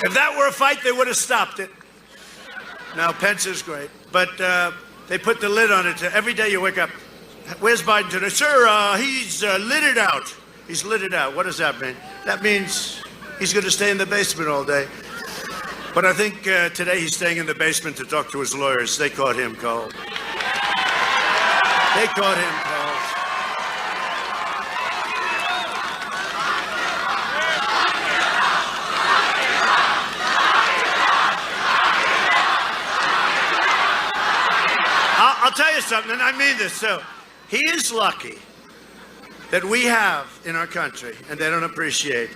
If that were a fight, they would have stopped it. Now, Pence is great. But they put the lid on it. Every day you wake up, where's Biden today? Sir, he's lit it out. He's lit it out. What does that mean? That means he's going to stay in the basement all day. But I think today he's staying in the basement to talk to his lawyers. They caught him cold. They caught him cold. I'll tell you something, and I mean this. So, he is lucky that we have in our country, and they don't appreciate,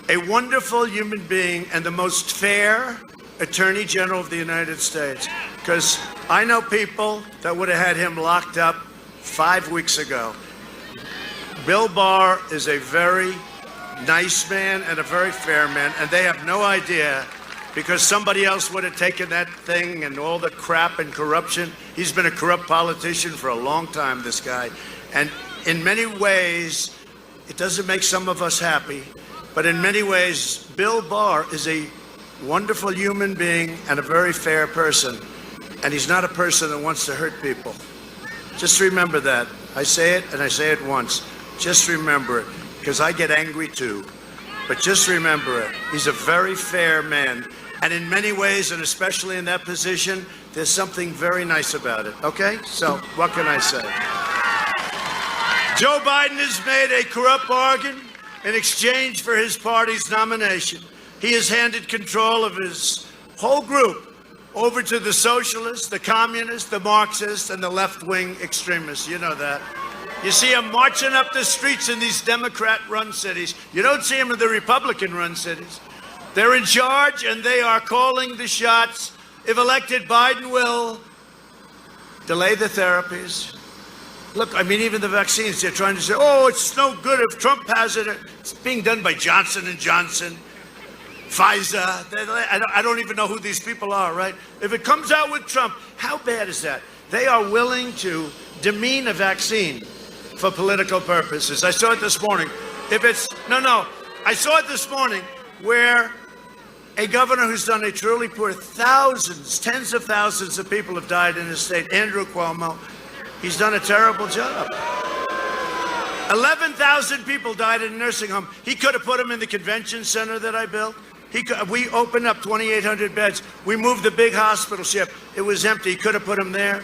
a wonderful human being and the most fair Attorney General of the United States. Because I know people that would have had him locked up 5 weeks ago. Bill Barr is a very nice man and a very fair man, and they have no idea, because somebody else would have taken that thing and all the crap and corruption. He's been a corrupt politician for a long time, this guy. And in many ways, it doesn't make some of us happy, but in many ways, Bill Barr is a wonderful human being and a very fair person. And he's not a person that wants to hurt people. Just remember that. I say it, and I say it once. Just remember it, because I get angry too. But just remember it. He's a very fair man. And in many ways, and especially in that position, there's something very nice about it. Okay? So, what can I say? Joe Biden has made a corrupt bargain in exchange for his party's nomination. He has handed control of his whole group over to the socialists, the communists, the Marxists, and the left-wing extremists. You know that. You see them marching up the streets in these Democrat-run cities. You don't see them in the Republican-run cities. They're in charge, and they are calling the shots. If elected, Biden will delay the therapies. Look, I mean, even the vaccines, they're trying to say, oh, it's no good if Trump has it. It's being done by Johnson & Johnson, Pfizer. I don't even know who these people are, right? If it comes out with Trump, how bad is that? They are willing to demean a vaccine for political purposes. I saw it this morning. I saw it this morning where a governor who's done a truly poor, tens of thousands of people have died in his state, Andrew Cuomo. He's done a terrible job. 11,000 people died in a nursing home. He could have put them in the convention center that I built. We opened up 2,800 beds. We moved the big hospital ship. It was empty. He could have put them there.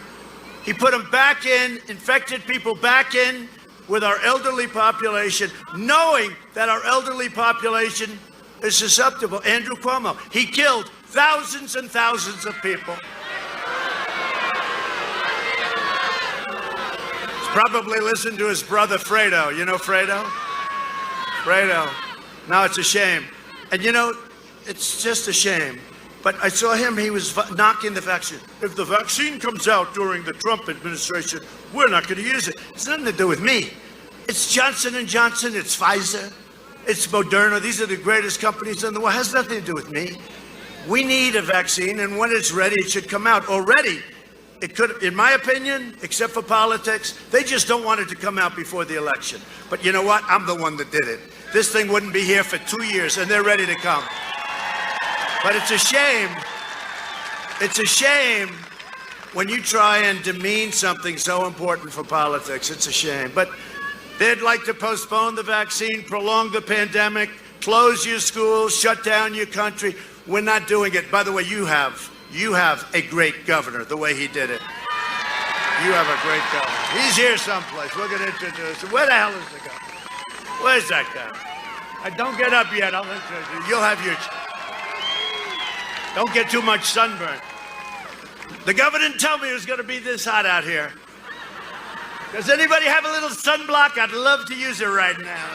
He put them back in, infected people back in with our elderly population, knowing that our elderly population is susceptible. Andrew Cuomo, he killed thousands and thousands of people. He's probably listened to his brother Fredo. You know Fredo? Fredo. Now it's a shame. And you know, it's just a shame But I saw him, he was knocking the vaccine. If the vaccine comes out during the Trump administration, we're not going to use it. It's nothing to do with me. It's Johnson & Johnson, it's Pfizer, it's Moderna. These are the greatest companies in the world. It has nothing to do with me. We need a vaccine, and when it's ready, it should come out. Already, it could, in my opinion, except for politics, they just don't want it to come out before the election. But you know what? I'm the one that did it. This thing wouldn't be here for 2 years, and they're ready to come. But it's a shame. It's a shame when you try and demean something so important for politics. It's a shame. But they'd like to postpone the vaccine, prolong the pandemic, close your schools, shut down your country. We're not doing it. By the way, you have a great governor, the way he did it. You have a great governor. He's here someplace. We're going to introduce him. Where the hell is the governor? Where's that guy? Don't get up yet. I'll introduce you. You'll have your... Don't get too much sunburn. The governor didn't tell me it was going to be this hot out here. Does anybody have a little sunblock? I'd love to use it right now.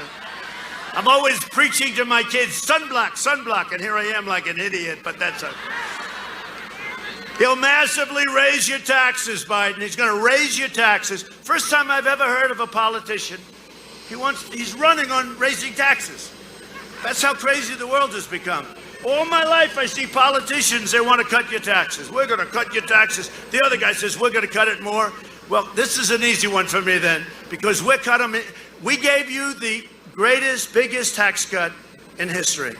I'm always preaching to my kids, sunblock, sunblock, and here I am like an idiot, but that's okay. He'll massively raise your taxes, Biden. He's going to raise your taxes. First time I've ever heard of a politician. He's running on raising taxes. That's how crazy the world has become. All my life, I see politicians, they want to cut your taxes. We're going to cut your taxes. The other guy says, we're going to cut it more. Well, this is an easy one for me then, because we gave you the greatest, biggest tax cut in history.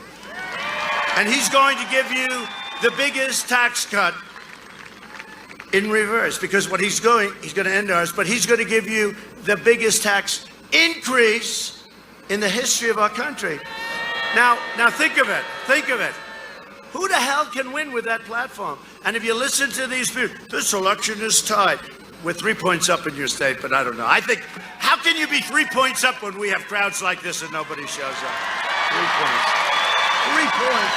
And he's going to give you the biggest tax cut in reverse, because what he's going to end ours, but he's going to give you the biggest tax increase in the history of our country. Now think of it. Think of it. Who the hell can win with that platform? And if you listen to these people, this election is tied. We're 3 points up in your state, but I don't know. I think, how can you be 3 points up when we have crowds like this and nobody shows up? 3 points. 3 points.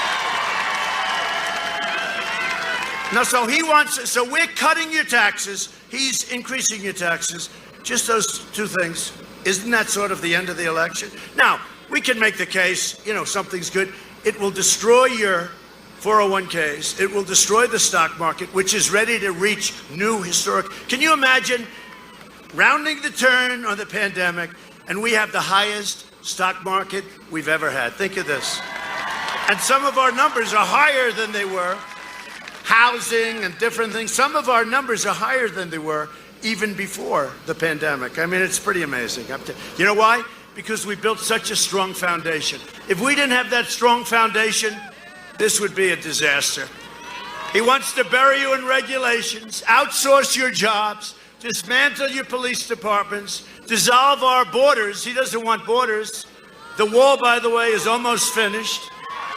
No, so we're cutting your taxes. He's increasing your taxes. Just those two things. Isn't that sort of the end of the election? Now, we can make the case, something's good. It will destroy your 401ks. It will destroy the stock market, which is ready to reach new historic. Can you imagine rounding the turn on the pandemic, and we have the highest stock market we've ever had? Think of this. And some of our numbers are higher than they were. Housing and different things. Some of our numbers are higher than they were even before the pandemic. I mean, it's pretty amazing. You know why? Because we built such a strong foundation. If we didn't have that strong foundation, this would be a disaster. He wants to bury you in regulations, outsource your jobs, dismantle your police departments, dissolve our borders. He doesn't want borders. The wall, by the way, is almost finished,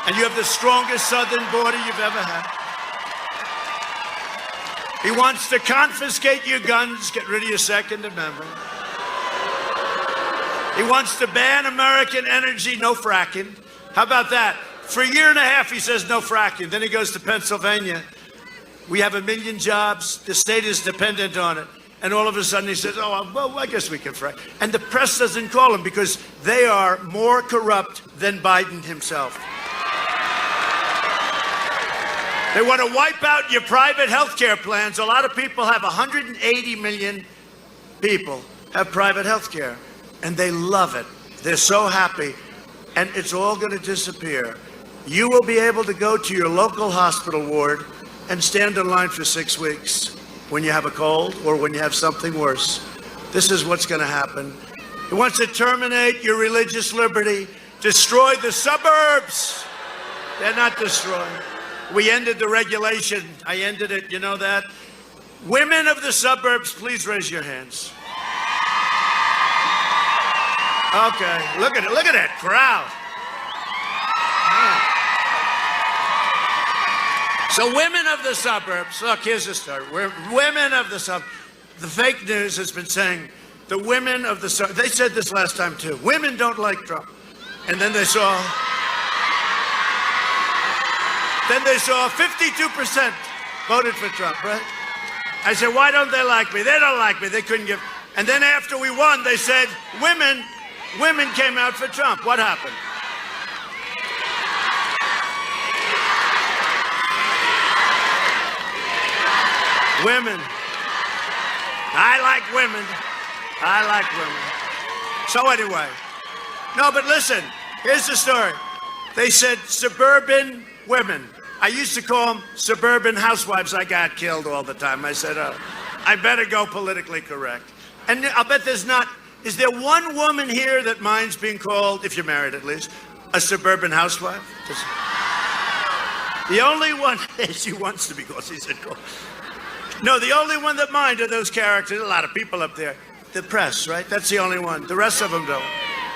and you have the strongest southern border you've ever had. He wants to confiscate your guns, get rid of your Second Amendment. He wants to ban American energy, no fracking. How about that? For a year and a half, he says no fracking. Then he goes to Pennsylvania. We have 1 million jobs. The state is dependent on it. And all of a sudden he says, oh, well, I guess we can frack. And the press doesn't call him because they are more corrupt than Biden himself. They want to wipe out your private health care plans. A lot of people have 180 million people have private health care. And they love it. They're so happy. And it's all going to disappear. You will be able to go to your local hospital ward and stand in line for 6 weeks when you have a cold or when you have something worse. This is what's going to happen. He wants to terminate your religious liberty, destroy the suburbs. They're not destroying. We ended the regulation. I ended it. You know that? Women of the suburbs, please raise your hands. Okay, look at it. Look at that crowd. So women of the suburbs, look, here's the story. Women of the suburbs. The fake news has been saying the women of the suburbs. They said this last time too. Women don't like Trump. And then they saw 52% voted for Trump, right? I said, why don't they like me? They don't like me. They couldn't give. And then after we won, they said women came out for Trump. What happened? Women. I like women. I like women. So anyway, no, but listen, here's the story. They said suburban women. I used to call them suburban housewives. I got killed all the time. I said, I better go politically correct. And I'll bet is there one woman here that minds being called, if you're married at least, a suburban housewife? The only one, she wants to be called, she said called. No, the only one that mind are those characters, a lot of people up there. The press, right? That's the only one. The rest of them don't.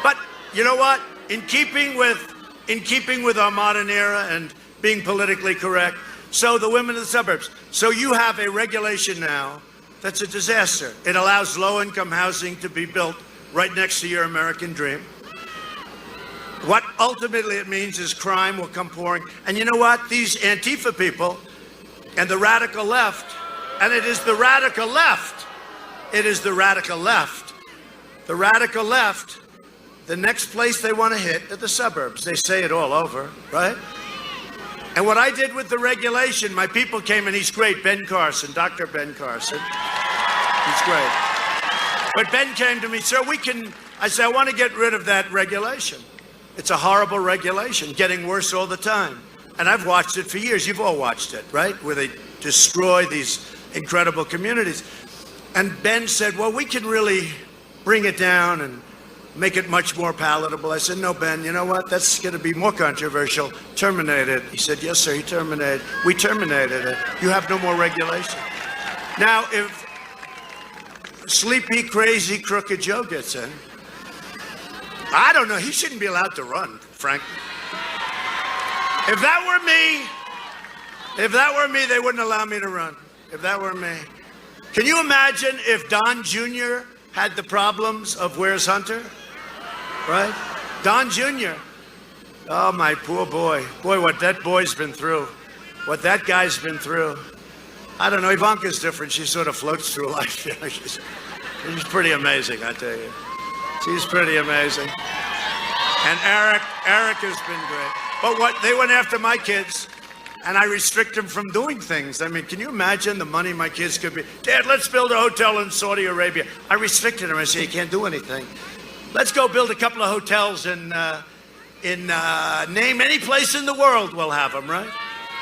But you know what? In keeping with our modern era and being politically correct, so the women in the suburbs. So you have a regulation now that's a disaster. It allows low-income housing to be built right next to your American dream. What ultimately it means is crime will come pouring. And you know what? These Antifa people and the radical left, and it is the radical left. It is the radical left. The radical left, the next place they want to hit are the suburbs. They say it all over, right? And what I did with the regulation, my people came, and he's great, Ben Carson, Dr. Ben Carson. He's great. But Ben came to me, sir, I said, I want to get rid of that regulation. It's a horrible regulation, getting worse all the time. And I've watched it for years. You've all watched it, right? Where they destroy these incredible communities. And Ben said, well, we can really bring it down and make it much more palatable. I said, no, Ben, you know what? That's going to be more controversial. Terminate it. He said, yes, sir, we terminated it. You have no more regulation. Now, if sleepy, crazy, crooked Joe gets in, I don't know, he shouldn't be allowed to run, frankly. If that were me, they wouldn't allow me to run. If that were me. Can you imagine if Don Jr. had the problems of Where's Hunter? Right? Don Jr. Oh, my poor boy. Boy, what that boy's been through. What that guy's been through. I don't know, Ivanka's different. She sort of floats through life. You know, she's pretty amazing, I tell you. She's pretty amazing. And Eric has been great. But what, they went after my kids, and I restrict them from doing things. I mean, can you imagine the money my kids could be? Dad, let's build a hotel in Saudi Arabia. I restricted them. I said, you can't do anything. Let's go build a couple of hotels in name any place in the world, we'll have them, right?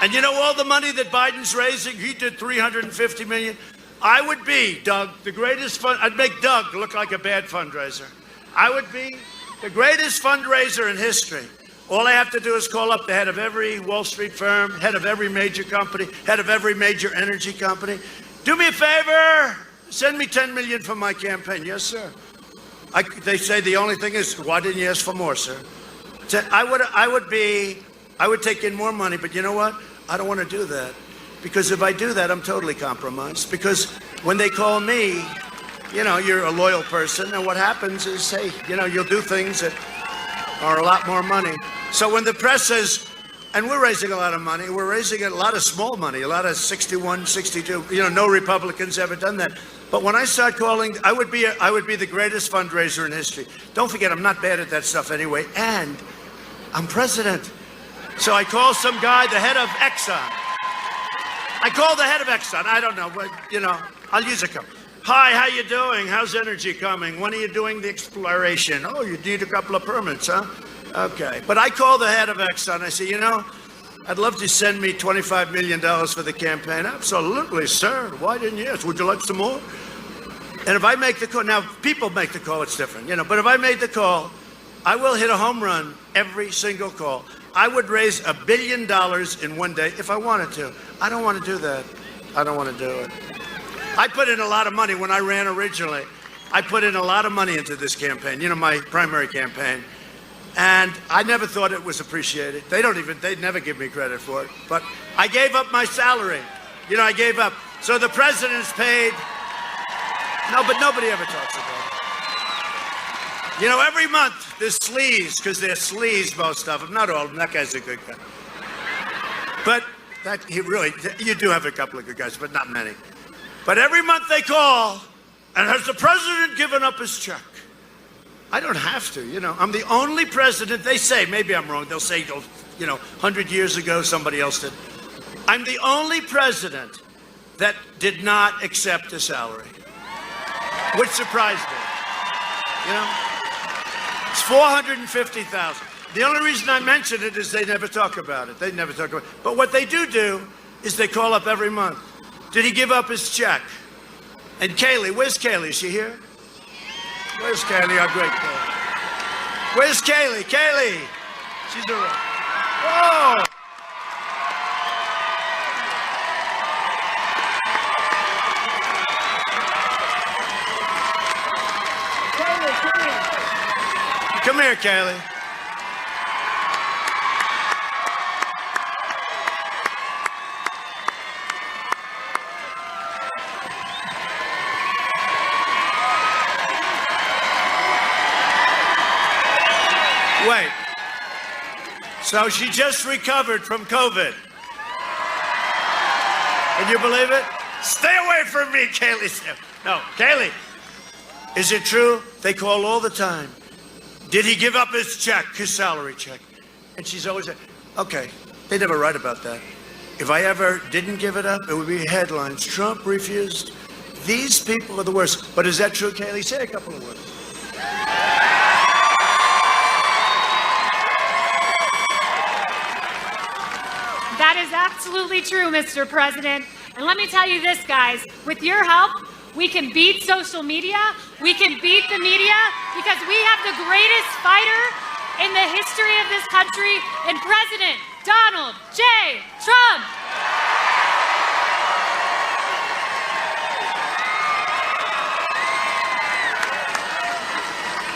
And you know all the money that Biden's raising? He did $350 million. I would be, Doug, the greatest I'd make Doug look like a bad fundraiser. I would be the greatest fundraiser in history. All I have to do is call up the head of every Wall Street firm, head of every major company, head of every major energy company. Do me a favor, send me $10 million for my campaign. Yes, sir. They say the only thing is, why didn't you ask for more, sir? I would take in more money, but you know what? I don't want to do that. Because if I do that, I'm totally compromised. Because when they call me, you know, you're a loyal person, and what happens is, hey, you know, you'll do things that are a lot more money. So when the press says, and we're raising a lot of money, we're raising a lot of small money, a lot of 61, 62, you know, no Republicans ever done that. But when I start calling, I would be the greatest fundraiser in history. Don't forget, I'm not bad at that stuff anyway, and I'm president. So I call some guy, the head of Exxon. I call the head of Exxon. I don't know, but, you know, I'll use a couple. Hi, how you doing? How's energy coming? When are you doing the exploration? Oh, you need a couple of permits, huh? Okay. But I call the head of Exxon. I say, you know, I'd love to send me $25 million for the campaign. Absolutely, sir. Why didn't you ask? Would you like some more? And if I make the call, now people make the call, it's different, you know, but if I made the call, I will hit a home run every single call. I would raise $1 billion in one day if I wanted to. I don't want to do that. I don't want to do it. I put in a lot of money when I ran originally. I put in a lot of money into this campaign, you know, my primary campaign. And I never thought it was appreciated. They'd never give me credit for it. But I gave up my salary. You know, I gave up. So the president's paid. No, but nobody ever talks about it. You know, every month there's sleaze, because they're sleaze, most of them. Not all of them. That guy's a good guy. But you do have a couple of good guys, but not many. But every month they call, and has the president given up his check? I don't have to, you know. I'm the only president, they say, maybe I'm wrong, they'll say, you know, 100 years ago somebody else did. I'm the only president that did not accept a salary, which surprised me. You know, it's 450,000. The only reason I mention it is they never talk about it. They never talk about it. But what they do is they call up every month. Did he give up his check? And Kaylee, where's Kaylee? Is she here? Where's Kaylee, our great Kaylee? Where's Kaylee? Kaylee! She's around. Whoa! Come here, Kaylee. Wait. So she just recovered from COVID. Can you believe it? Stay away from me, Kaylee. No, Kaylee. Is it true? They call all the time. Did he give up his check, his salary check? And she's always like, okay, they never write about that. If I ever didn't give it up, it would be headlines. Trump refused. These people are the worst. But is that true, Kaylee? Say a couple of words. That is absolutely true, Mr. President. And let me tell you this, guys. With your help, we can beat social media. We can beat the media because we have the greatest fighter in the history of this country in President Donald J. Trump.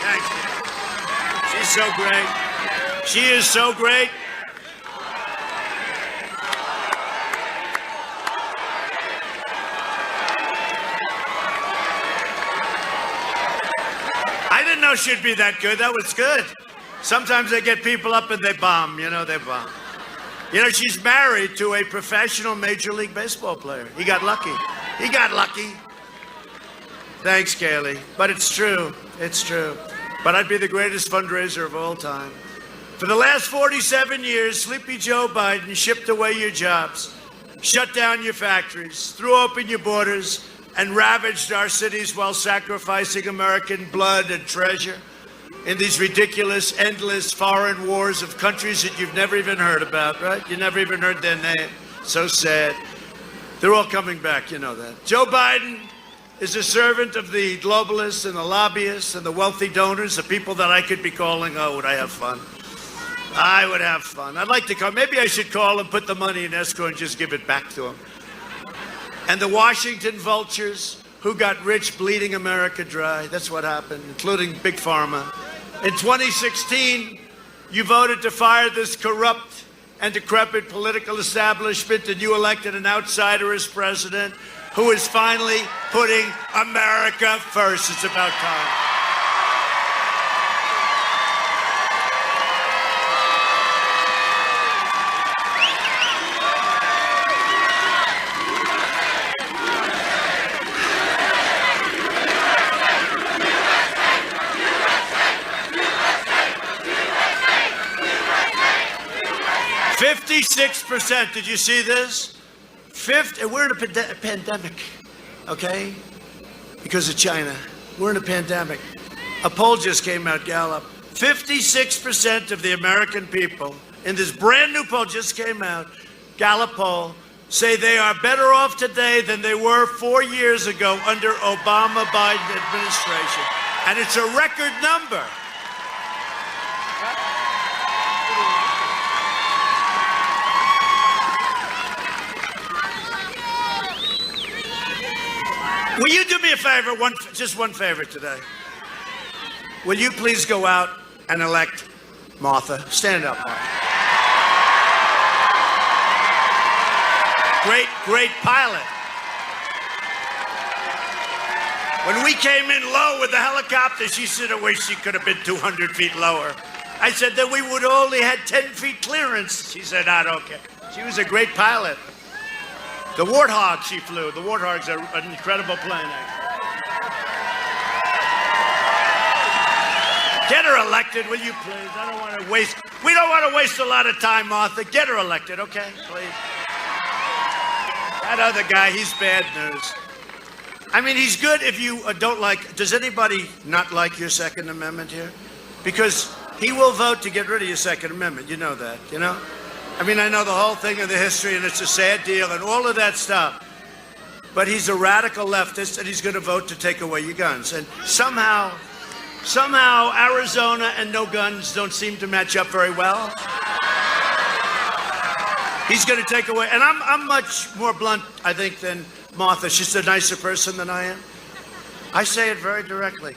Thanks. She's so great. She is so great. I didn't know she'd be that good. That was good. Sometimes they get people up and they bomb, they bomb. She's married to a professional Major League Baseball player. He got lucky. Thanks, Kaylee. But it's true. It's true. But I'd be the greatest fundraiser of all time. For the last 47 years, Sleepy Joe Biden shipped away your jobs, shut down your factories, threw open your borders, and ravaged our cities while sacrificing American blood and treasure in these ridiculous, endless foreign wars of countries that you've never even heard about, right? You never even heard their name. So sad. They're all coming back, you know that. Joe Biden is a servant of the globalists and the lobbyists and the wealthy donors, the people that I could be calling. Oh, would I have fun? I would have fun. I'd like to call. Maybe I should call and put the money in escrow and just give it back to them. And the Washington vultures who got rich bleeding America dry. That's what happened, including Big Pharma. In 2016, you voted to fire this corrupt and decrepit political establishment, and you elected an outsider as president who is finally putting America first. It's about time. %. Did you see this? We're in a pandemic, okay? Because of China. We're in a pandemic. A poll just came out, Gallup. 56% of the American people in this brand new poll just came out, Gallup poll, say they are better off today than they were 4 years ago under Obama-Biden administration. And it's a record number. Will you do me a favor, just one favor today? Will you please go out and elect Martha? Stand up, Martha. Great pilot. When we came in low with the helicopter, she said, I wish she could have been 200 feet lower. I said, then we would only had 10 feet clearance. She said, I don't care. She was a great pilot. The Warthog she flew. The Warthog's an incredible plane, actually. Get her elected, will you please? I don't want to waste. We don't want to waste a lot of time, Martha. Get her elected, okay? Please. That other guy, he's bad news. I mean, he's good if you don't like. Does anybody not like your Second Amendment here? Because he will vote to get rid of your Second Amendment. You know that, you know? I mean, I know the whole thing of the history, and it's a sad deal, and all of that stuff. But he's a radical leftist, and he's going to vote to take away your guns. And somehow Arizona and no guns don't seem to match up very well. He's going to take away, and I'm much more blunt, I think, than Martha. She's a nicer person than I am. I say it very directly.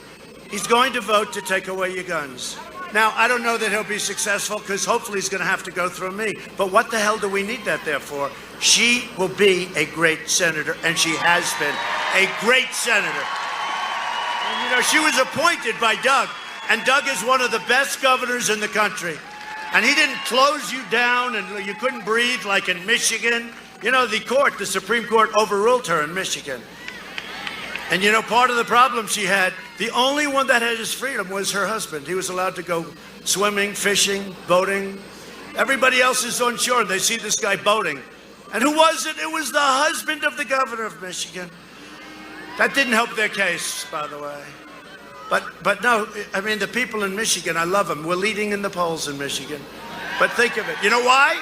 He's going to vote to take away your guns. Now, I don't know that he'll be successful, because hopefully he's going to have to go through me. But what the hell do we need that there for? She will be a great senator, and she has been a great senator. And, you know, she was appointed by Doug, and Doug is one of the best governors in the country. And he didn't close you down, and you couldn't breathe like in Michigan. You know, the Supreme Court overruled her in Michigan. And you know, part of the problem she had, the only one that had his freedom was her husband. He was allowed to go swimming, fishing, boating. Everybody else is on shore, and they see this guy boating. And who was it? It was the husband of the governor of Michigan. That didn't help their case, by the way. But no, I mean, the people in Michigan, I love them. We're leading in the polls in Michigan. But think of it. You know why?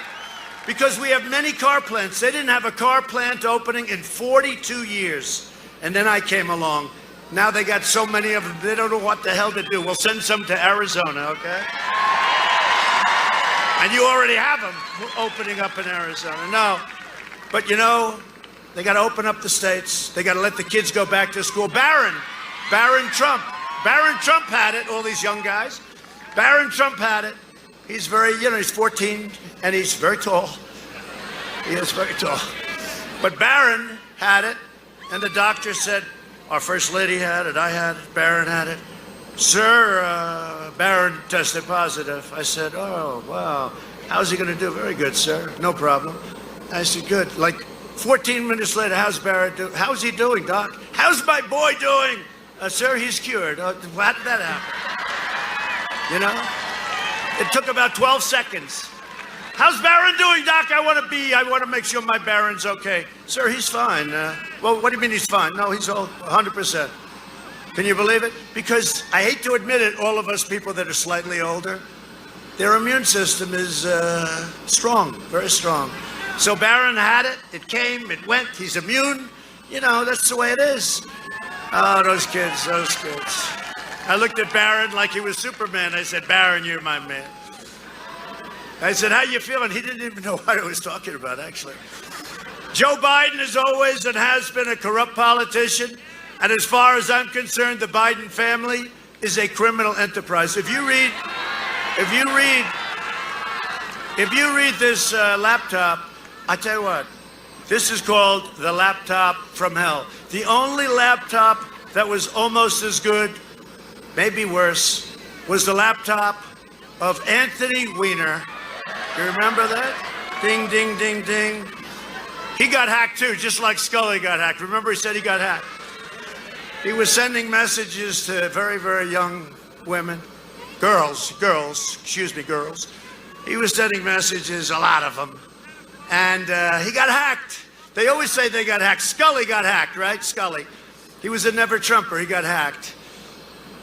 Because we have many car plants. They didn't have a car plant opening in 42 years. And then I came along. Now they got so many of them, they don't know what the hell to do. We'll send some to Arizona, okay? And you already have them opening up in Arizona. No, but you know, they got to open up the states. They got to let the kids go back to school. Barron Trump had it, all these young guys. Barron Trump had it. He's very, you know, he's 14, and he's very tall. He is very tall. But Barron had it. And the doctor said, our first lady had it, I had it, Barron had it. Sir, Barron tested positive. I said, oh, wow. How's he going to do? Very good, sir. No problem. I said, good. Like 14 minutes later, how's Barron doing? How's he doing, Doc? How's my boy doing? Sir, he's cured. How did that happen? You know? It took about 12 seconds. How's Barron doing, Doc? I want to make sure my Barron's okay. Sir, he's fine. Well, what do you mean he's fine? No, he's all 100%. Can you believe it? Because I hate to admit it, all of us people that are slightly older, their immune system is strong, very strong. So Barron had it. It came, it went. He's immune. You know, that's the way it is. Oh, those kids. I looked at Barron like he was Superman. I said, Barron, you're my man. I said, how you feeling? He didn't even know what I was talking about, actually. Joe Biden is always and has been a corrupt politician. And as far as I'm concerned, the Biden family is a criminal enterprise. If you read this laptop, I tell you what, this is called the laptop from hell. The only laptop that was almost as good, maybe worse, was the laptop of Anthony Weiner. You remember that? Ding, ding, ding, ding. He got hacked too, just like Scully got hacked. Remember, he said he got hacked. He was sending messages to very, very young women, girls. He was sending messages, a lot of them. And he got hacked. They always say they got hacked. Scully got hacked, right? Scully. He was a never-Trumper. He got hacked.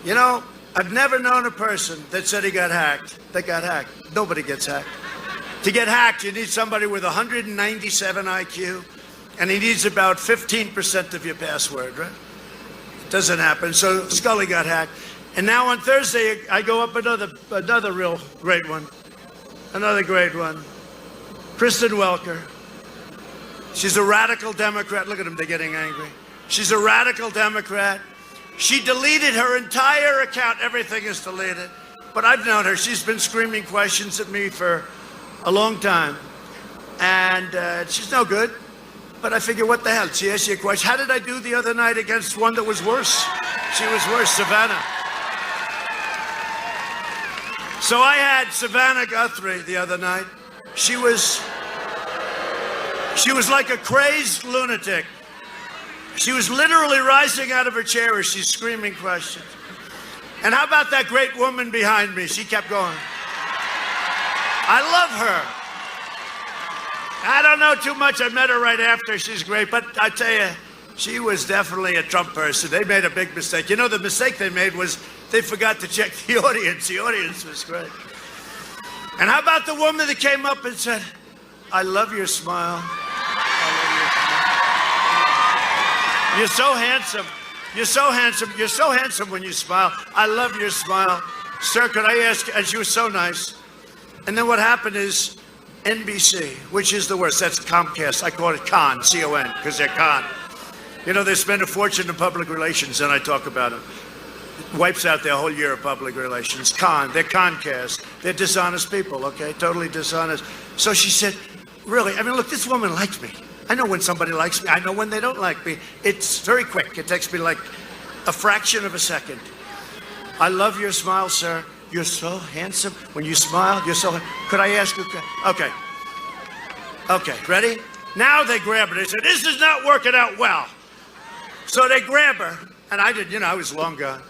You know, I've never known a person that said he got hacked that got hacked. Nobody gets hacked. To get hacked, you need somebody with 197 IQ, and he needs about 15% of your password, right? It doesn't happen. So Scully got hacked. And now on Thursday, I go up another real great one. Another great one. Kristen Welker. She's a radical Democrat. Look at them, they're getting angry. She's a radical Democrat. She deleted her entire account. Everything is deleted. But I've known her. She's been screaming questions at me for a long time. And she's no good. But I figure, what the hell? She asked you a question. How did I do the other night against one that was worse? She was worse, Savannah. So I had Savannah Guthrie the other night. She was like a crazed lunatic. She was literally rising out of her chair as she's screaming questions. And how about that great woman behind me? She kept going. I love her. I don't know too much. I met her right after. She's great. But I tell you, she was definitely a Trump person. They made a big mistake. You know, the mistake they made was they forgot to check the audience. The audience was great. And how about the woman that came up and said, I love your smile. I love your smile. You're so handsome. You're so handsome. You're so handsome when you smile. I love your smile. Sir, could I ask? And she was so nice. And then what happened is NBC, which is the worst. That's Comcast. I call it con, C-O-N, because they're con. You know, they spend a fortune in public relations, and I talk about it. Wipes out their whole year of public relations. Con, they're Concast. They're dishonest people, okay? Totally dishonest. So she said, really, I mean, look, this woman liked me. I know when somebody likes me. I know when they don't like me. It's very quick. It takes me like a fraction of a second. I love your smile, sir. You're so handsome. When you smile, you're so... Could I ask you... Okay. Okay, ready? Now they grab her. They said, this is not working out well. So they grab her, and I did, you know, I was long gone.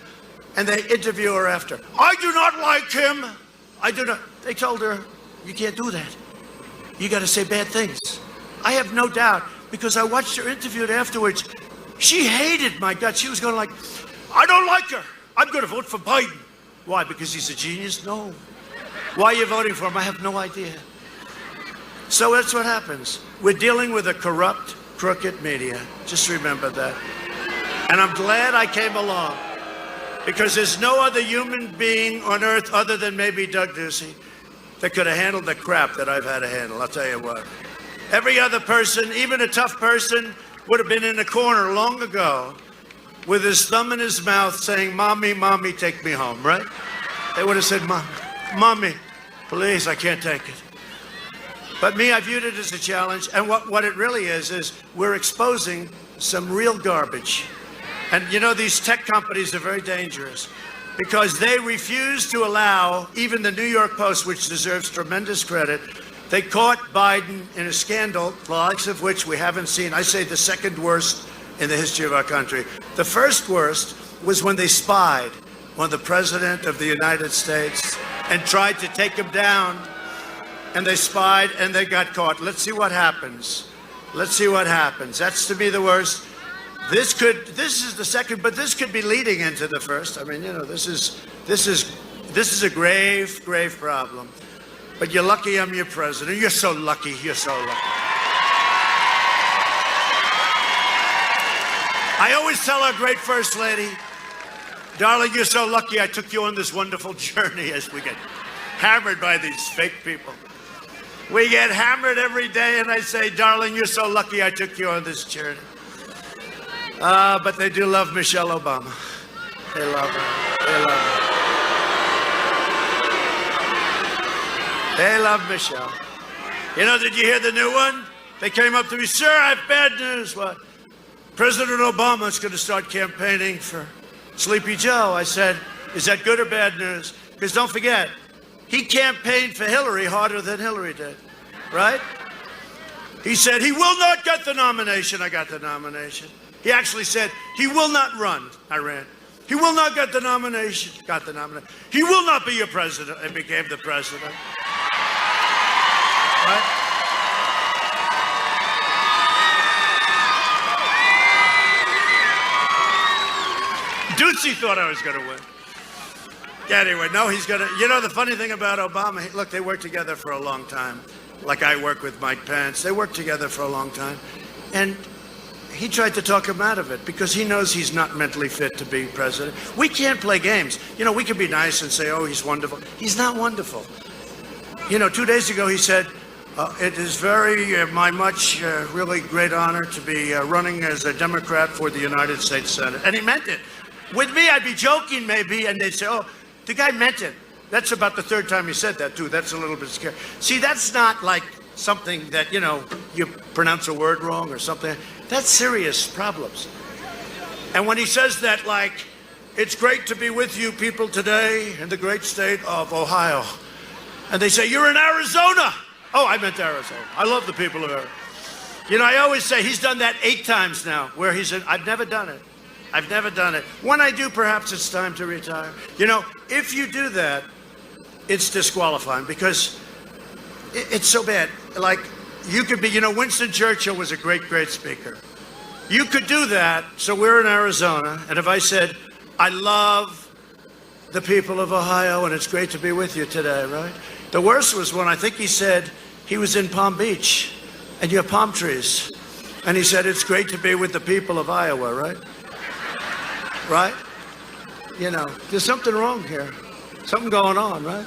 And they interview her after. I do not like him. I do not... They told her, you can't do that. You got to say bad things. I have no doubt, because I watched her interviewed afterwards. She hated my guts. She was going like, I don't like her. I'm going to vote for Biden. Why? Because he's a genius? No. Why are you voting for him? I have no idea. So that's what happens. We're dealing with a corrupt, crooked media. Just remember that. And I'm glad I came along, because there's no other human being on earth other than maybe Doug Ducey that could have handled the crap that I've had to handle. I'll tell you what. Every other person, even a tough person, would have been in a corner long ago with his thumb in his mouth saying, Mommy, Mommy, take me home, right? They would have said, Mommy, please, I can't take it. But me, I viewed it as a challenge. And what it really is we're exposing some real garbage. And you know, these tech companies are very dangerous because they refuse to allow even the New York Post, which deserves tremendous credit. They caught Biden in a scandal, the likes of which we haven't seen. I say the second worst in the history of our country. The first worst was when they spied on the President of the United States and tried to take him down. And they spied and they got caught. Let's see what happens. Let's see what happens. That's to me the worst. This is the second, but this could be leading into the first. I mean, you know, this is a grave, grave problem. But you're lucky I'm your president. You're so lucky. You're so lucky. I always tell our great First Lady, darling, you're so lucky I took you on this wonderful journey as we get hammered by these fake people. We get hammered every day, and I say, darling, you're so lucky I took you on this journey. But they do love Michelle Obama. They love her. They love her. They love Michelle. You know, did you hear the new one? They came up to me, sir, I have bad news. What? President Obama is going to start campaigning for Sleepy Joe. I said, is that good or bad news? Because don't forget, he campaigned for Hillary harder than Hillary did, right? He said, he will not get the nomination. I got the nomination. He actually said, he will not run. I ran. He will not get the nomination. Got the nomination. He will not be your president. And became the president. Right? Ducey thought I was going to win. Anyway, no, he's going to... You know, the funny thing about Obama, look, they worked together for a long time. Like I work with Mike Pence. They worked together for a long time. And he tried to talk him out of it because he knows he's not mentally fit to be president. We can't play games. You know, we can be nice and say, oh, he's wonderful. He's not wonderful. You know, 2 days ago he said, it is my really great honor to be running as a Democrat for the United States Senate. And he meant it. With me, I'd be joking maybe, and they'd say, oh, the guy meant it. That's about the third time he said that, too. That's a little bit scary. See, that's not like something that, you know, you pronounce a word wrong or something. That's serious problems. And when he says that, like, it's great to be with you people today in the great state of Ohio. And they say, you're in Arizona. Oh, I meant Arizona. I love the people of Arizona. You know, I always say he's done that 8 times now, where he said, I've never done it. I've never done it. When I do, perhaps it's time to retire. You know, if you do that, it's disqualifying because it's so bad. Like, you could be, Winston Churchill was a great, great speaker. You could do that. So we're in Arizona. And if I said, I love the people of Ohio and it's great to be with you today, right? The worst was when I think he said he was in Palm Beach and you have palm trees. And he said, it's great to be with the people of Iowa, right? Right? There's something wrong here. Something going on, right?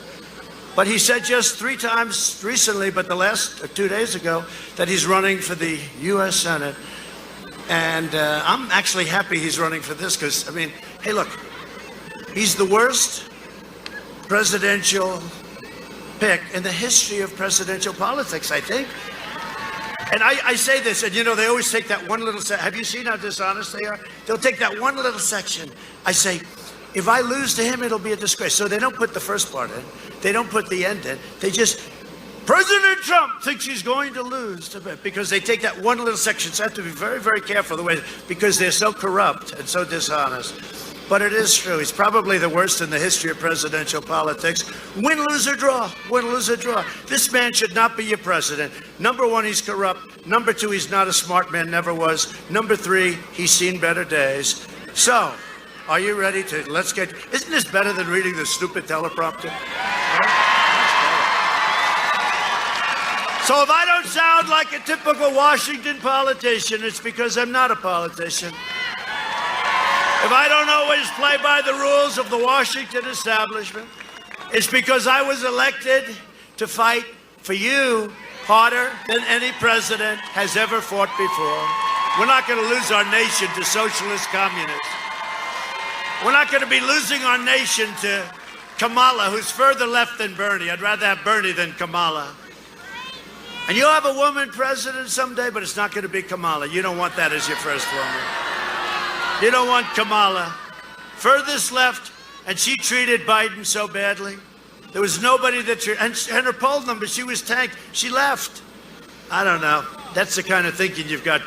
But he said just 3 times recently, but the last 2 days ago, that he's running for the U.S. Senate. And I'm actually happy he's running for this because, hey, look, he's the worst presidential pick in the history of presidential politics, I think. And I say this, and they always take that one little section. Have you seen how dishonest they are? They'll take that one little section. I say, if I lose to him, it'll be a disgrace. So they don't put the first part in. They don't put the end in. They just, President Trump thinks he's going to lose because they take that one little section. So I have to be very, very careful the way, because they're so corrupt and so dishonest. But it is true. He's probably the worst in the history of presidential politics. Win, lose, or draw. Win, lose, or draw. This man should not be your president. Number 1, he's corrupt. Number 2, he's not a smart man, never was. Number 3, he's seen better days. So, are you ready to, isn't this better than reading the stupid teleprompter? So if I don't sound like a typical Washington politician, it's because I'm not a politician. If I don't always play by the rules of the Washington establishment, it's because I was elected to fight for you harder than any president has ever fought before. We're not going to lose our nation to socialist communists. We're not going to be losing our nation to Kamala, who's further left than Bernie. I'd rather have Bernie than Kamala. And you'll have a woman president someday, but it's not going to be Kamala. You don't want that as your first woman. You don't want Kamala. Furthest left, and she treated Biden so badly. There was nobody that and her poll number, she was tanked. She left. I don't know. That's the kind of thinking you've got.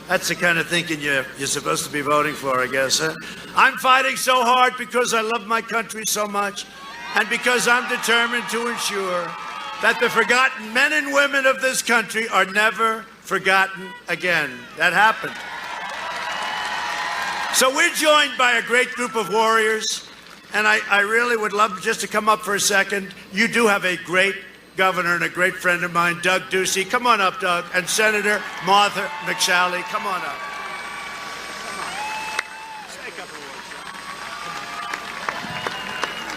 That's the kind of thinking you're supposed to be voting for, I guess. Huh? I'm fighting so hard because I love my country so much, and because I'm determined to ensure that the forgotten men and women of this country are never forgotten again. That happened. So we're joined by a great group of warriors, and I really would love just to come up for a second. You do have a great governor and a great friend of mine, Doug Ducey. Come on up, Doug. And Senator Martha McSally. Come on up. Come on. Say a couple of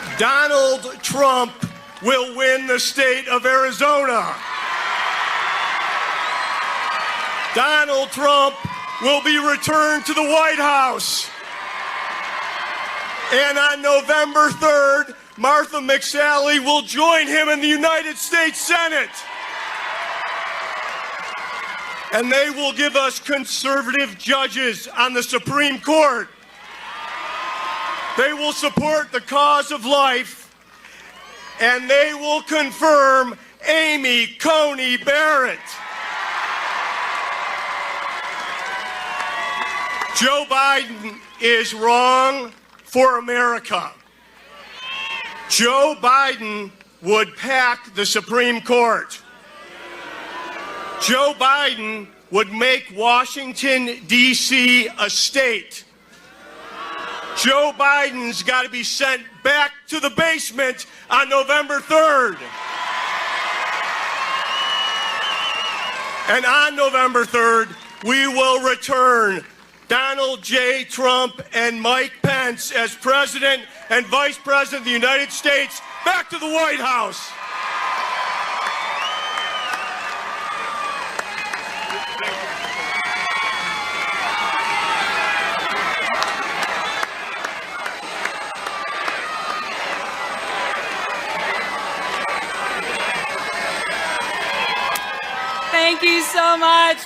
words. Donald Trump will win the state of Arizona. Donald Trump will be returned to the White House. And on November 3rd, Martha McSally will join him in the United States Senate. And they will give us conservative judges on the Supreme Court. They will support the cause of life, and they will confirm Amy Coney Barrett. Joe Biden is wrong for America. Joe Biden would pack the Supreme Court. Joe Biden would make Washington, D.C. a state. Joe Biden's got to be sent back to the basement on November 3rd. And on November 3rd, we will return Donald J. Trump and Mike Pence as President and Vice President of the United States back to the White House. Thank you so much.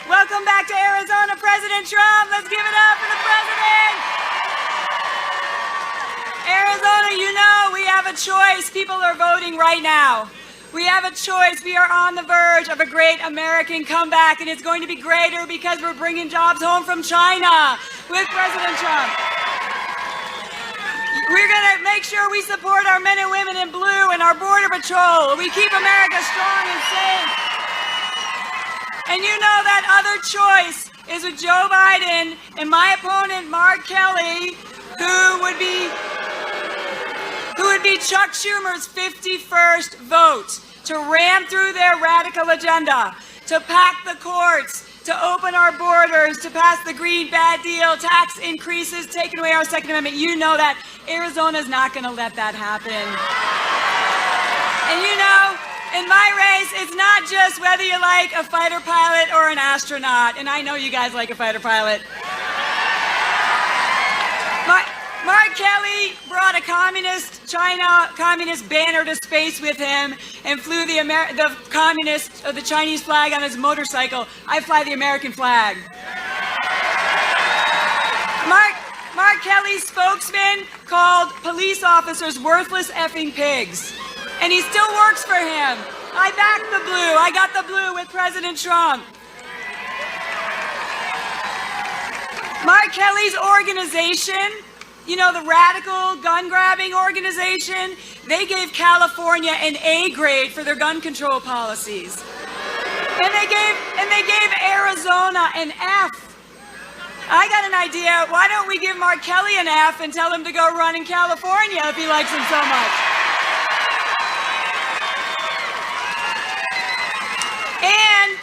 Welcome back to Arizona, President Trump. Let's give it up for the president. Arizona, you know we have a choice. People are voting right now. We have a choice. We are on the verge of a great American comeback, and it's going to be greater because we're bringing jobs home from China with President Trump. We're going to make sure we support our men and women in blue and our Border Patrol. We keep America strong and safe. And you know that other choice is with Joe Biden and my opponent, Mark Kelly, who would be Chuck Schumer's 51st vote to ram through their radical agenda, to pack the courts, to open our borders, to pass the Green Bad Deal, tax increases, taking away our Second Amendment. You know that Arizona's not going to let that happen. And you know, in my race, it's not just whether you like a fighter pilot or an astronaut, and I know you guys like a fighter pilot. Mark Kelly brought a China communist banner to space with him and flew the Chinese flag on his motorcycle. I fly the American flag. Mark Kelly's spokesman called police officers worthless effing pigs. And he still works for him. I backed the blue. I got the blue with President Trump. Mark Kelly's organization, you know, the radical gun-grabbing organization, they gave California an A grade for their gun control policies. And they gave Arizona an F. I got an idea. Why don't we give Mark Kelly an F and tell him to go run in California if he likes him so much? And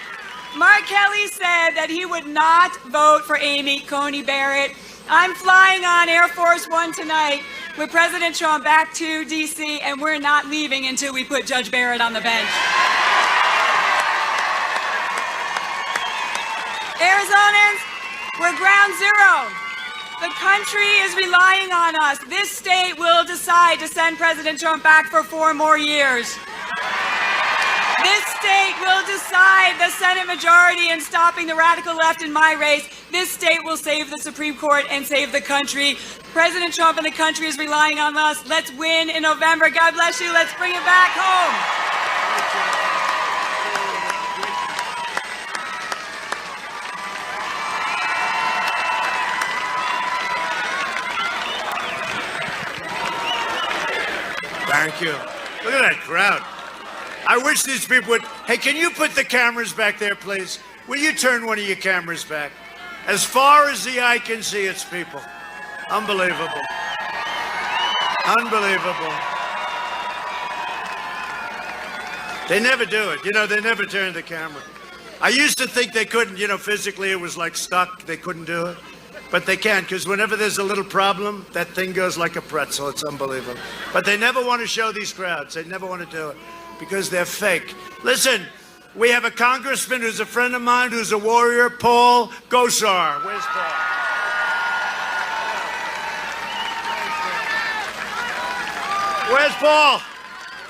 Mark Kelly said that he would not vote for Amy Coney Barrett. I'm flying on Air Force One tonight with President Trump back to D.C., and we're not leaving until we put Judge Barrett on the bench. Arizonans, we're ground zero. The country is relying on us. This state will decide to send President Trump back for 4 more years. This state will decide the Senate majority in stopping the radical left in my race. This state will save the Supreme Court and save the country. President Trump and the country is relying on us. Let's win in November. God bless you. Let's bring it back home. Thank you. Look at that crowd. I wish these people would. Hey, can you put the cameras back there, please? Will you turn one of your cameras back? As far as the eye can see, it's people. Unbelievable. Unbelievable. They never do it. You know, they never turn the camera. I used to think they couldn't, you know, physically it was like stuck. They couldn't do it. But they can, because whenever there's a little problem, that thing goes like a pretzel. It's unbelievable. But they never want to show these crowds. They never want to do it because they're fake. Listen, we have a congressman who's a friend of mine, who's a warrior, Paul Gosar. Where's Paul? Where's Paul?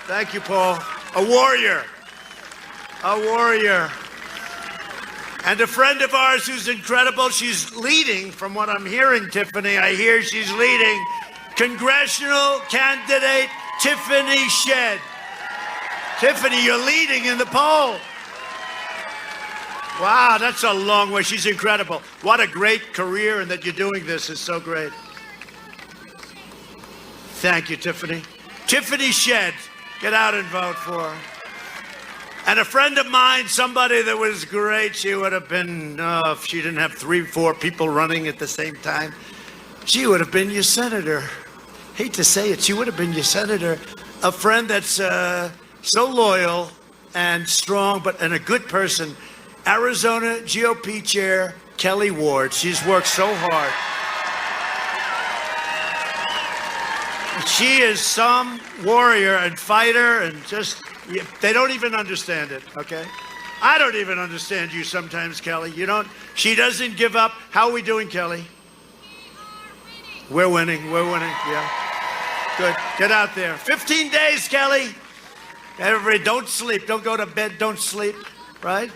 Thank you, Paul. A warrior. A warrior. And a friend of ours who's incredible. She's leading, from what I'm hearing, Tiffany. I hear she's leading. Congressional candidate Tiffany Shedd. Tiffany, you're leading in the poll. Wow, that's a long way. She's incredible. What a great career, and that you're doing this is so great. Thank you, Tiffany. Tiffany Shedd, get out and vote for her. And a friend of mine, somebody that was great, she would have been, if she didn't have 3, 4 people running at the same time, she would have been your senator. Hate to say it, she would have been your senator. A friend that's so loyal and strong, and a good person. Arizona GOP Chair Kelly Ward. She's worked so hard. She is some warrior and fighter, and just, they don't even understand it, okay? I don't even understand you sometimes, Kelly. You don't, she doesn't give up. How are we doing, Kelly? We're winning, yeah. Good, get out there. 15 days, Kelly. Everybody, don't sleep, don't go to bed, don't sleep, right?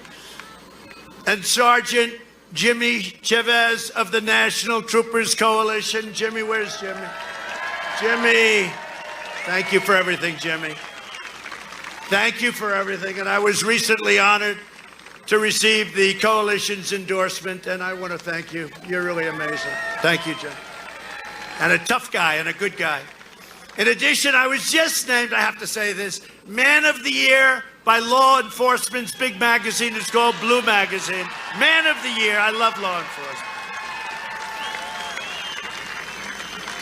And Sergeant Jimmy Chavez of the National Troopers Coalition. Jimmy, where's Jimmy? Jimmy, thank you for everything, Jimmy. Thank you for everything. And I was recently honored to receive the coalition's endorsement, and I want to thank you. You're really amazing. Thank you, Jim. And a tough guy and a good guy. In addition, I was just named, I have to say this, Man of the Year by Law Enforcement's big magazine. It's called Blue Magazine. Man of the Year. I love law enforcement.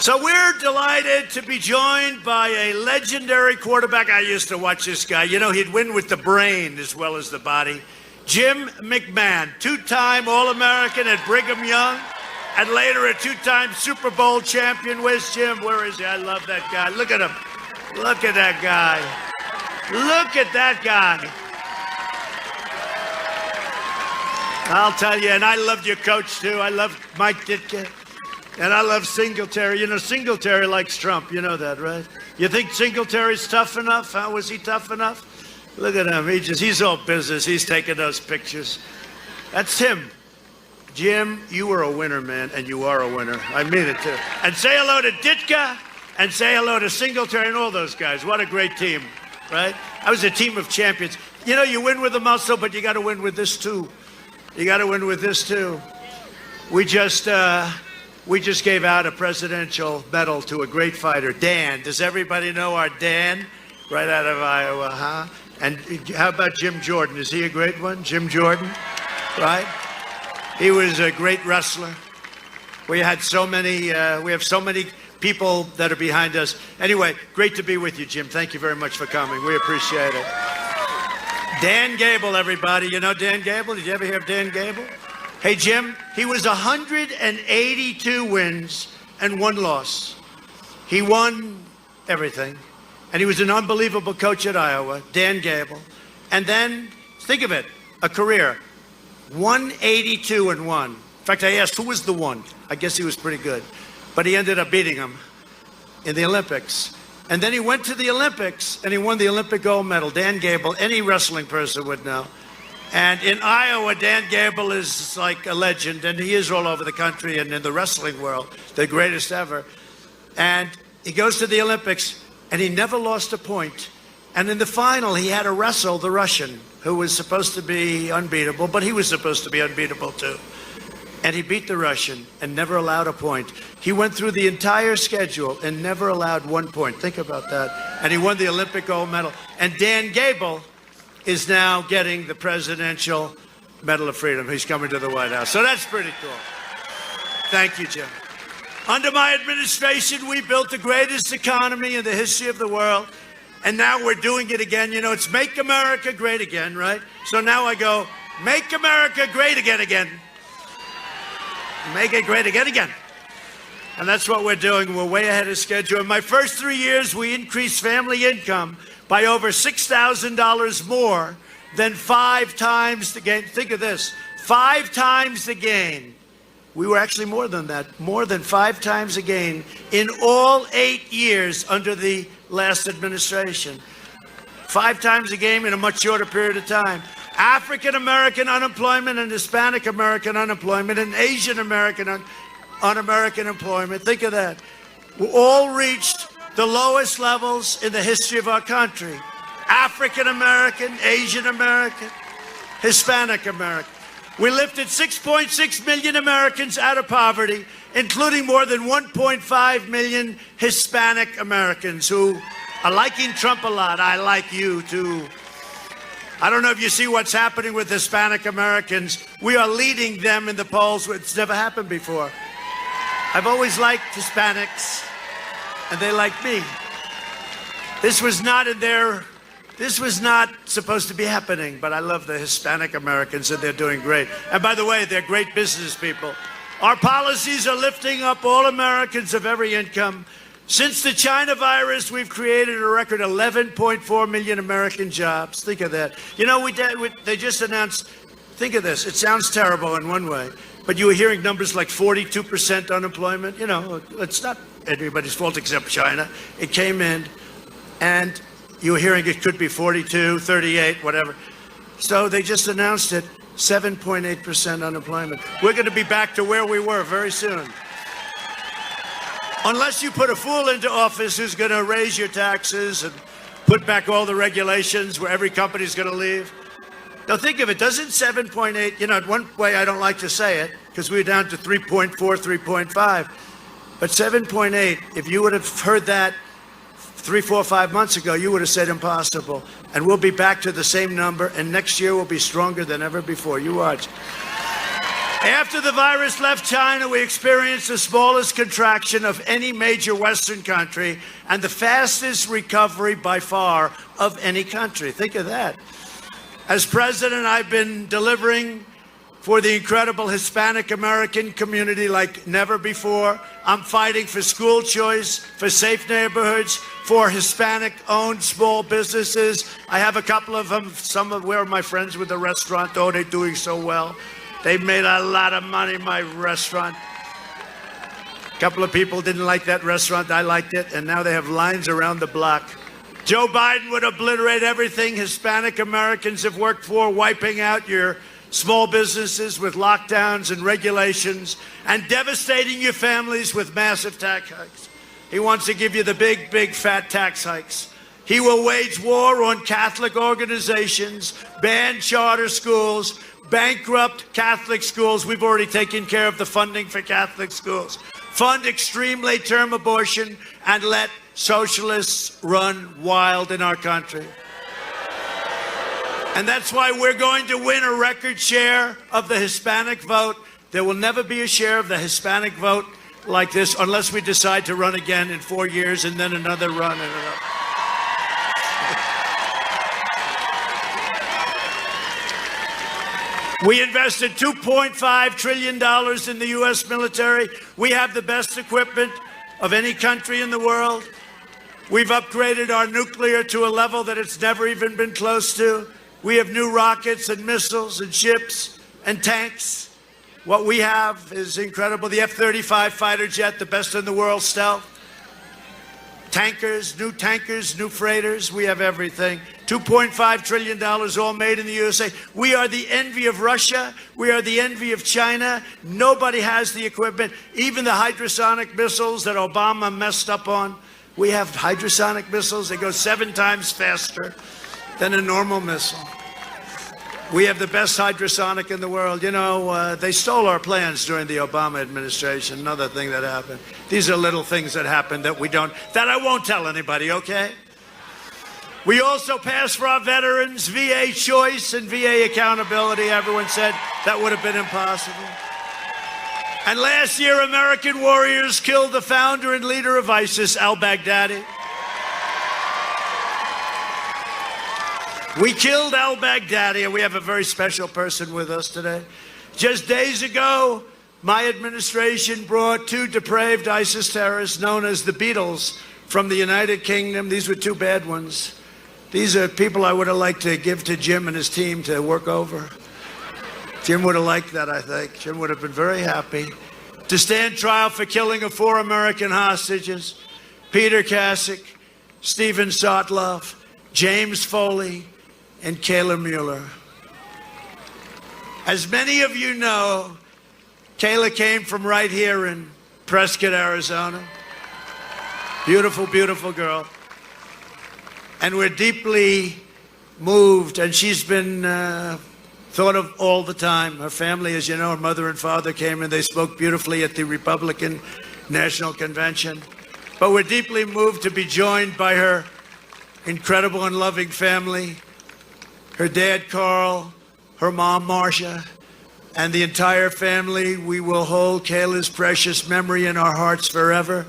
So we're delighted to be joined by a legendary quarterback. I used to watch this guy. You know, he'd win with the brain as well as the body. Jim McMahon, two-time All-American at Brigham Young, and later a two-time Super Bowl champion. Where's Jim? Where is he? I love that guy. Look at him. Look at that guy. Look at that guy. I'll tell you, and I loved your coach, too. I loved Mike Ditka. And I love Singletary. You know, Singletary likes Trump. You know that, right? You think Singletary's tough enough? How was he tough enough? Look at him. He's all business. He's taking those pictures. That's him. Jim, you were a winner, man, and you are a winner. I mean it, too. And say hello to Ditka, and say hello to Singletary and all those guys. What a great team, right? I was a team of champions. You know, you win with the muscle, but you got to win with this, too. You got to win with this, too. We just gave out a presidential medal to a great fighter, Dan. Does everybody know our Dan? Right out of Iowa, huh? And how about Jim Jordan? Is he a great one? Jim Jordan, right? He was a great wrestler. We have so many people that are behind us. Anyway, great to be with you, Jim. Thank you very much for coming. We appreciate it. Dan Gable, everybody. You know Dan Gable? Did you ever hear of Dan Gable? Hey, Jim, he was 182 wins and 1 loss. He won everything. And he was an unbelievable coach at Iowa, Dan Gable. And then, think of it, a career, 182 and 1. In fact, I asked who was the one. I guess he was pretty good. But he ended up beating him in the Olympics. And then he went to the Olympics, and he won the Olympic gold medal. Dan Gable, any wrestling person would know. And in Iowa, Dan Gable is like a legend, and he is all over the country and in the wrestling world, the greatest ever. And he goes to the Olympics, and he never lost a point. And in the final, he had to wrestle the Russian, who was supposed to be unbeatable, but he was supposed to be unbeatable too. And he beat the Russian and never allowed a point. He went through the entire schedule and never allowed 1 point. Think about that. And he won the Olympic gold medal. And Dan Gable is now getting the Presidential Medal of Freedom. He's coming to the White House. So that's pretty cool. Thank you, Jim. Under my administration, we built the greatest economy in the history of the world. And now we're doing it again. You know, it's Make America Great Again, right? So now I go, Make America Great Again, again. Make it great again, again. And that's what we're doing. We're way ahead of schedule. In my first 3 years, we increased family income by over $6,000 more than 5 times the gain. Think of this, 5 times the gain. We were actually more than that, more than 5 times the gain in all 8 years under the last administration. 5 times the gain in a much shorter period of time. African American unemployment and Hispanic American unemployment and Asian American un-American employment, think of that, all reached the lowest levels in the history of our country. African American, Asian American, Hispanic American. We lifted 6.6 million Americans out of poverty, including more than 1.5 million Hispanic Americans who are liking Trump a lot. I like you too. I don't know if you see what's happening with Hispanic Americans. We are leading them in the polls. It's never happened before. I've always liked Hispanics, and they like me. This was not supposed to be happening, but I love the Hispanic Americans, and they're doing great. And by the way, they're great business people. Our policies are lifting up all Americans of every income. Since the China virus, we've created a record 11.4 million American jobs. Think of that. You know, they just announced, think of this, it sounds terrible in one way, but you were hearing numbers like 42% unemployment. You know, it's not anybody's fault except China. It came in, and you were hearing it could be 42, 38, whatever. So they just announced it, 7.8% unemployment. We're going to be back to where we were very soon. Unless you put a fool into office who's going to raise your taxes and put back all the regulations where every company's going to leave. Now think of it, doesn't 7.8, you know, one way I don't like to say it, because we're down to 3.4, 3.5, but 7.8, if you would have heard that 3, 4, 5 months ago, you would have said impossible. And we'll be back to the same number, and next year we'll be stronger than ever before. You watch. After the virus left China, we experienced the smallest contraction of any major Western country and the fastest recovery by far of any country. Think of that. As president, I've been delivering for the incredible Hispanic American community like never before. I'm fighting for school choice, for safe neighborhoods, for Hispanic-owned small businesses. I have a couple of them. Some of where my friends with the restaurant, oh, they're doing so well. They've made a lot of money, my restaurant. A couple of people didn't like that restaurant. I liked it, and now they have lines around the block. Joe Biden would obliterate everything Hispanic Americans have worked for, wiping out your small businesses with lockdowns and regulations, and devastating your families with massive tax hikes. He wants to give you the big, big, fat tax hikes. He will wage war on Catholic organizations, ban charter schools, bankrupt Catholic schools. We've already taken care of the funding for Catholic schools. Fund extreme late-term abortion and let socialists run wild in our country. And that's why we're going to win a record share of the Hispanic vote. There will never be a share of the Hispanic vote like this unless we decide to run again in 4 years and then another run and another. We invested $2.5 trillion in the U.S. military. We have the best equipment of any country in the world. We've upgraded our nuclear to a level that it's never even been close to. We have new rockets and missiles and ships and tanks. What we have is incredible. The F-35 fighter jet, the best in the world stealth. Tankers, new freighters. We have everything. $2.5 trillion all made in the USA. We are the envy of Russia. We are the envy of China. Nobody has the equipment. Even the hypersonic missiles that Obama messed up on. We have hypersonic missiles. They go 7 times faster than a normal missile. We have the best hypersonic in the world. You know, they stole our plans during the Obama administration. Another thing that happened. These are little things that happen that I won't tell anybody, okay? We also passed for our veterans VA choice and VA accountability. Everyone said that would have been impossible. And last year, American warriors killed the founder and leader of ISIS, al-Baghdadi. We killed al-Baghdadi, and we have a very special person with us today. Just days ago, my administration brought 2 depraved ISIS terrorists known as the Beatles from the United Kingdom. These were 2 bad ones. These are people I would have liked to give to Jim and his team to work over. Jim would have liked that, I think. Jim would have been very happy to stand trial for killing of 4 American hostages, Peter Kasich, Stephen Sotloff, James Foley, and Kayla Mueller. As many of you know, Kayla came from right here in Prescott, Arizona. Beautiful, beautiful girl. And we're deeply moved, and she's been thought of all the time. Her family, as you know, her mother and father came and they spoke beautifully at the Republican National Convention. But we're deeply moved to be joined by her incredible and loving family, her dad, Carl, her mom, Marcia, and the entire family. We will hold Kayla's precious memory in our hearts forever.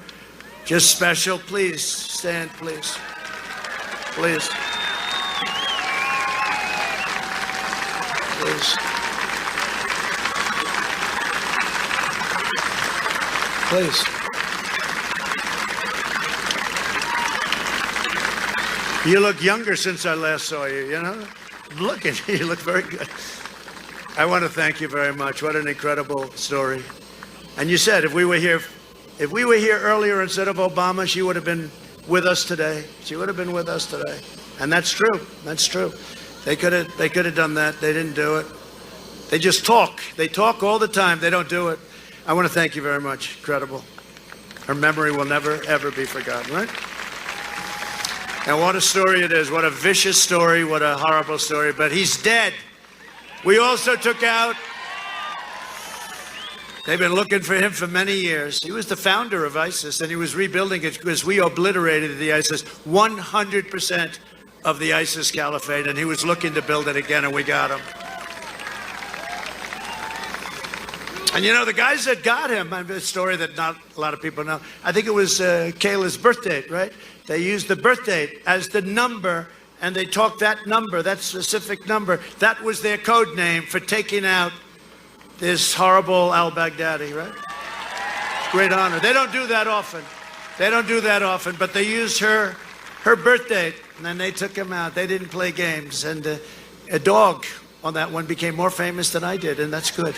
Just special. Please stand, please. Please. Please. Please. You look younger since I last saw you, you know? Look at you, look very good. I want to thank you very much. What an incredible story. And you said if we were here earlier instead of Obama, she would have been with us today. She would have been with us today. And that's true. That's true. They could have done that. They didn't do it. They just talk. They talk all the time. They don't do it. I want to thank you very much. Incredible. Her memory will never, ever be forgotten, right? And what a story it is. What a vicious story. What a horrible story. But he's dead. We also took out They've been looking for him for many years. He was the founder of ISIS, and he was rebuilding it because we obliterated the ISIS, 100% of the ISIS caliphate, and he was looking to build it again, and we got him. And you know, the guys that got him, a story that not a lot of people know, I think it was Kayla's birth date, right? They used the birth date as the number, and they talked that number, that specific number. That was their code name for taking out this horrible al-Baghdadi, right? Great honor. They don't do that often. They don't do that often, but they used her birth date, and then they took him out. They didn't play games, and a dog on that one became more famous than I did, and that's good.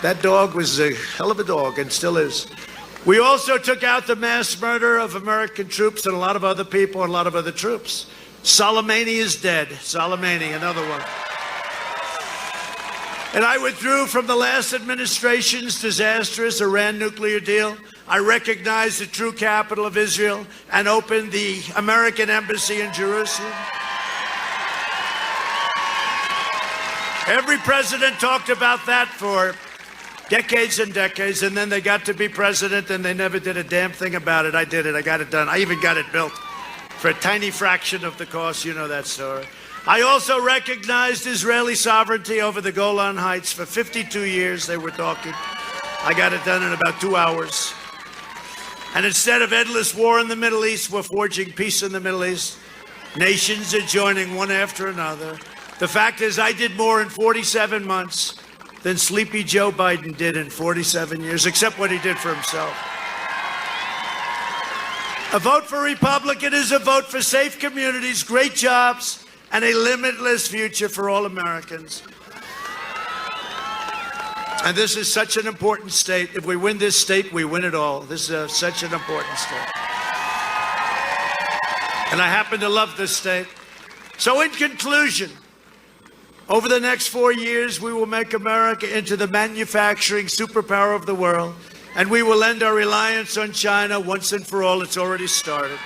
That dog was a hell of a dog, and still is. We also took out the mass murder of American troops and a lot of other people and a lot of other troops. Soleimani is dead. Soleimani, another one. And I withdrew from the last administration's disastrous Iran nuclear deal. I recognized the true capital of Israel and opened the American embassy in Jerusalem. Every president talked about that for decades and decades, and then they got to be president and they never did a damn thing about it. I did it. I got it done. I even got it built for a tiny fraction of the cost. You know that story. I also recognized Israeli sovereignty over the Golan Heights. For 52 years they were talking. I got it done in about 2 hours. And instead of endless war in the Middle East, we're forging peace in the Middle East. Nations are joining one after another. The fact is, I did more in 47 months than Sleepy Joe Biden did in 47 years, except what he did for himself. A vote for Republican is a vote for safe communities, great jobs, and a limitless future for all Americans. And this is such an important state. If we win this state, we win it all. This is such an important state. And I happen to love this state. So in conclusion, over the next 4 years, we will make America into the manufacturing superpower of the world, and we will end our reliance on China once and for all. It's already started.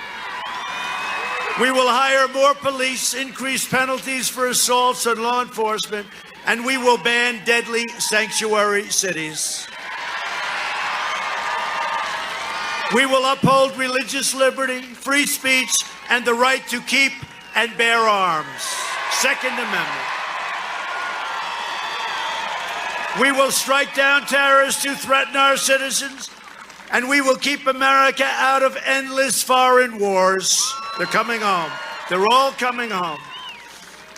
We will hire more police, increase penalties for assaults on law enforcement, and we will ban deadly sanctuary cities. We will uphold religious liberty, free speech, and the right to keep and bear arms. Second Amendment. We will strike down terrorists who threaten our citizens, and we will keep America out of endless foreign wars. They're coming home. They're all coming home.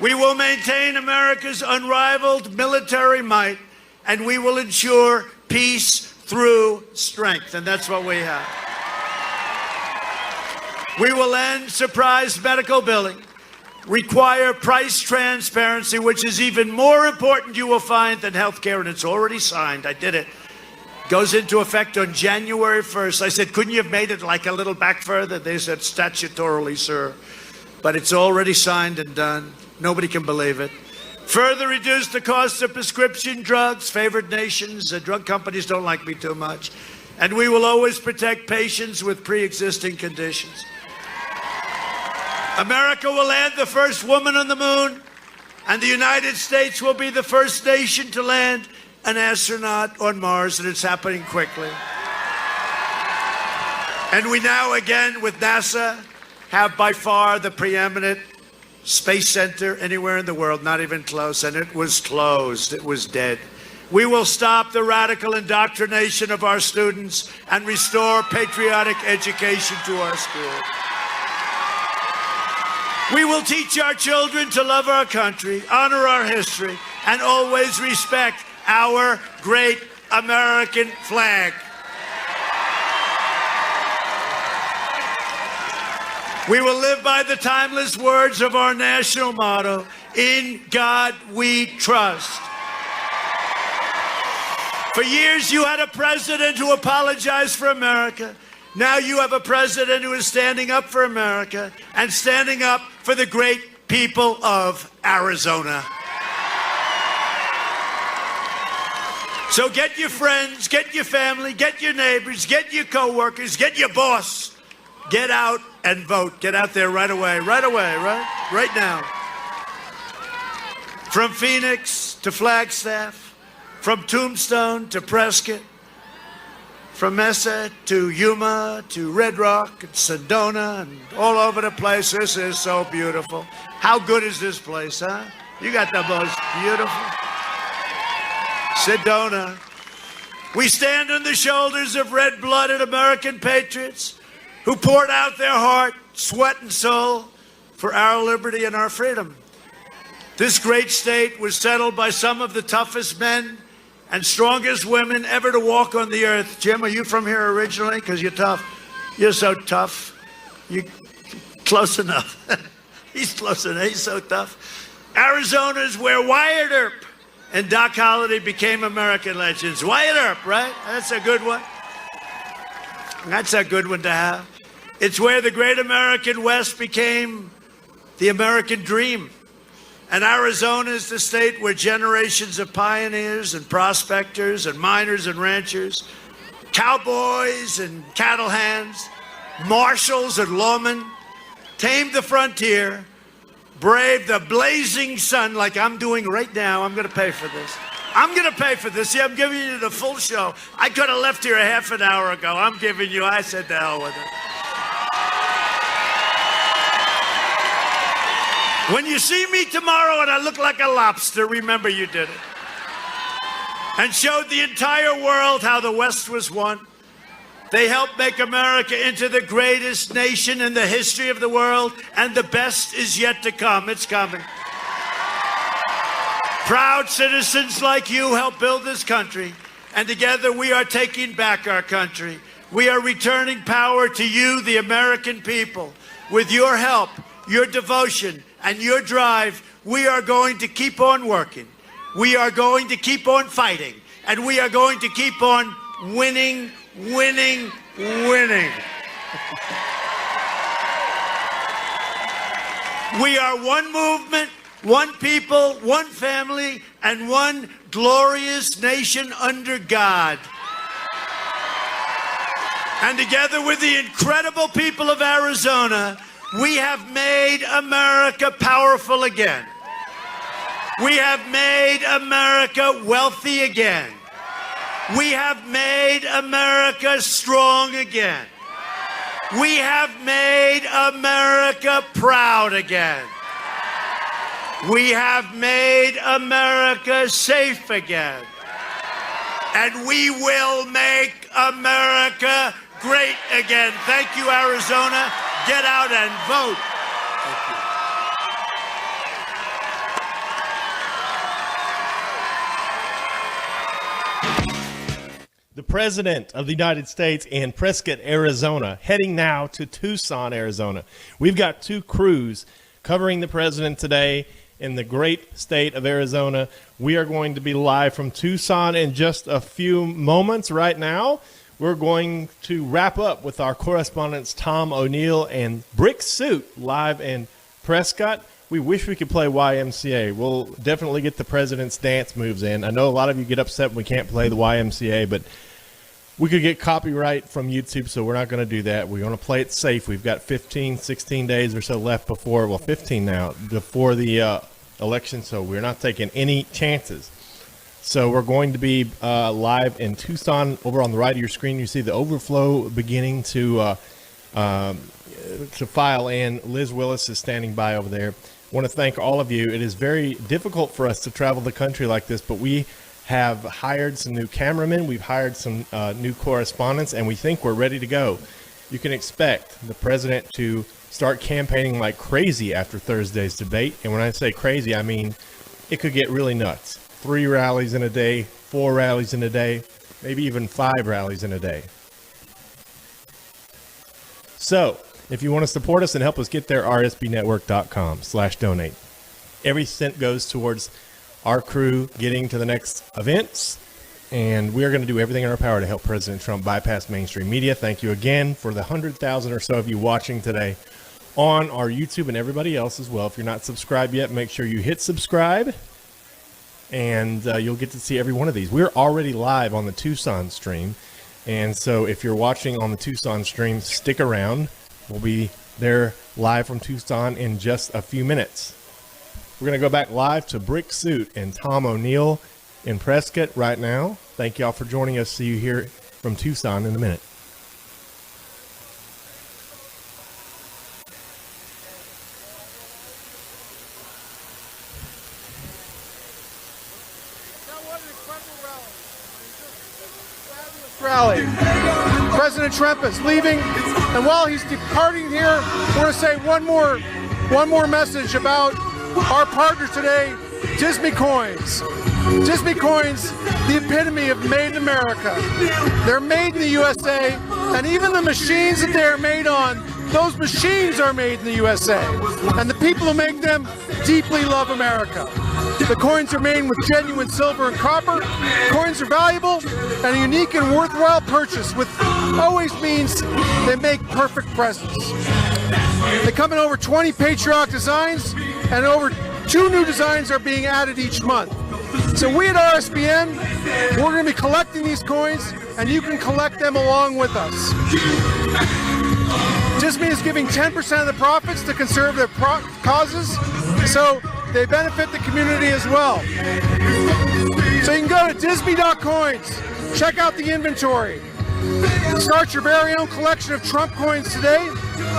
We will maintain America's unrivaled military might, and we will ensure peace through strength, and that's what we have. We will end surprise medical billing, require price transparency, which is even more important, you will find, than health care, and it's already signed. I did it. Goes into effect on January 1st. I said, couldn't you have made it like a little back further? They said, statutorily, sir. But it's already signed and done. Nobody can believe it. Further reduce the cost of prescription drugs. Favored nations, drug companies don't like me too much. And we will always protect patients with pre-existing conditions. America will land the first woman on the moon, and the United States will be the first nation to land an astronaut on Mars, and it's happening quickly. And we now, again, with NASA, have by far the preeminent space center anywhere in the world, not even close, and it was closed. It was dead. We will stop the radical indoctrination of our students and restore patriotic education to our schools. We will teach our children to love our country, honor our history, and always respect our great American flag. We will live by the timeless words of our national motto, "In God we trust." For years, you had a president who apologized for America. Now you have a president who is standing up for America and standing up for the great people of Arizona. So get your friends, get your family, get your neighbors, get your coworkers, get your boss. Get out and vote. Get out there right away, right now. From Phoenix to Flagstaff, from Tombstone to Prescott, from Mesa to Yuma to Red Rock and Sedona and all over the place. This is so beautiful. How good is this place, huh? You got the most beautiful Sedona. We stand on the shoulders of red-blooded American patriots who poured out their heart, sweat, and soul for our liberty and our freedom. This great state was settled by some of the toughest men and strongest women ever to walk on the earth. Jim, are you from here originally? Because you're tough. You're so tough. You close enough. He's close enough. He's so tough. Arizona is where Wyatt Earp and Doc Holliday became American legends. Wyatt Earp, right? That's a good one. That's a good one to have. It's where the great American West became the American dream. And Arizona is the state where generations of pioneers and prospectors and miners and ranchers, cowboys and cattle hands, marshals and lawmen tamed the frontier, braved the blazing sun like I'm doing right now. I'm going to pay for this. I'm going to pay for this. See, I'm giving you the full show. I could have left here a half an hour ago. I'm giving you, I said to hell with it. When you see me tomorrow and I look like a lobster, remember you did it. And showed the entire world how the West was won. They helped make America into the greatest nation in the history of the world, and the best is yet to come. It's coming. Proud citizens like you help build this country, and together we are taking back our country. We are returning power to you, the American people. With your help, your devotion, and your drive, we are going to keep on working. We are going to keep on fighting. And we are going to keep on winning, winning, winning. We are one movement, one people, one family, and one glorious nation under God. And together with the incredible people of Arizona, we have made America powerful again. We have made America wealthy again. We have made America strong again. We have made America proud again. We have made America safe again. And we will make America great again. Thank you, Arizona. Get out and vote. The President of the United States in Prescott, Arizona, heading now to Tucson, Arizona. We've got two crews covering the President today in the great state of Arizona. We are going to be live from Tucson in just a few moments. Right now, we're going to wrap up with our correspondents Tom O'Neill and Brick Suit live in Prescott. We wish we could play YMCA. We'll definitely get the President's dance moves in. I know a lot of you get upset when we can't play the YMCA, but we could get copyright from YouTube, so we're not going to do that. We're going to play it safe. We've got 15, 16 days or so left before, well, 15 now, before the election, so we're not taking any chances. So we're going to be live in Tucson. Over on the right of your screen, you see the overflow beginning to file in. Liz Willis is standing by over there. I want to thank all of you. It is very difficult for us to travel the country like this, but we have hired some new cameramen. We've hired some new correspondents, and we think we're ready to go. You can expect the President to start campaigning like crazy after Thursday's debate. And when I say crazy, I mean it could get really nuts. 3 rallies in a day, 4 rallies in a day, maybe even 5 rallies in a day. So if you want to support us and help us get there, rsbnetwork.com/donate. Every cent goes towards our crew getting to the next events, and we are going to do everything in our power to help President Trump bypass mainstream media. Thank you again for the 100,000 or so of you watching today on our YouTube and everybody else as well. If you're not subscribed yet, make sure you hit subscribe, and you'll get to see every one of these. We're already live on the Tucson stream, and so if you're watching on the Tucson stream, stick around. We'll be there live from Tucson in just a few minutes. We're going to go back live to Brick Suit and Tom O'Neill in Prescott right now. Thank you all for joining us. See you here from Tucson in a minute. Rally. President Trump is leaving, and while he's departing here, we're going to say one more message about our partner today, Disney Coins. Disney Coins, the epitome of made in America. They're made in the USA, and even the machines that they're made on, those machines are made in the USA. And the people who make them deeply love America. The coins are made with genuine silver and copper. Coins are valuable and a unique and worthwhile purchase, which always means they make perfect presents. They come in over 20 patriotic designs, and over 2 new designs are being added each month. So we at RSBN, we're going to be collecting these coins, and you can collect them along with us. Disney is giving 10% of the profits to conservative causes, so they benefit the community as well. So you can go to disney.coins, check out the inventory, start your very own collection of Trump coins today,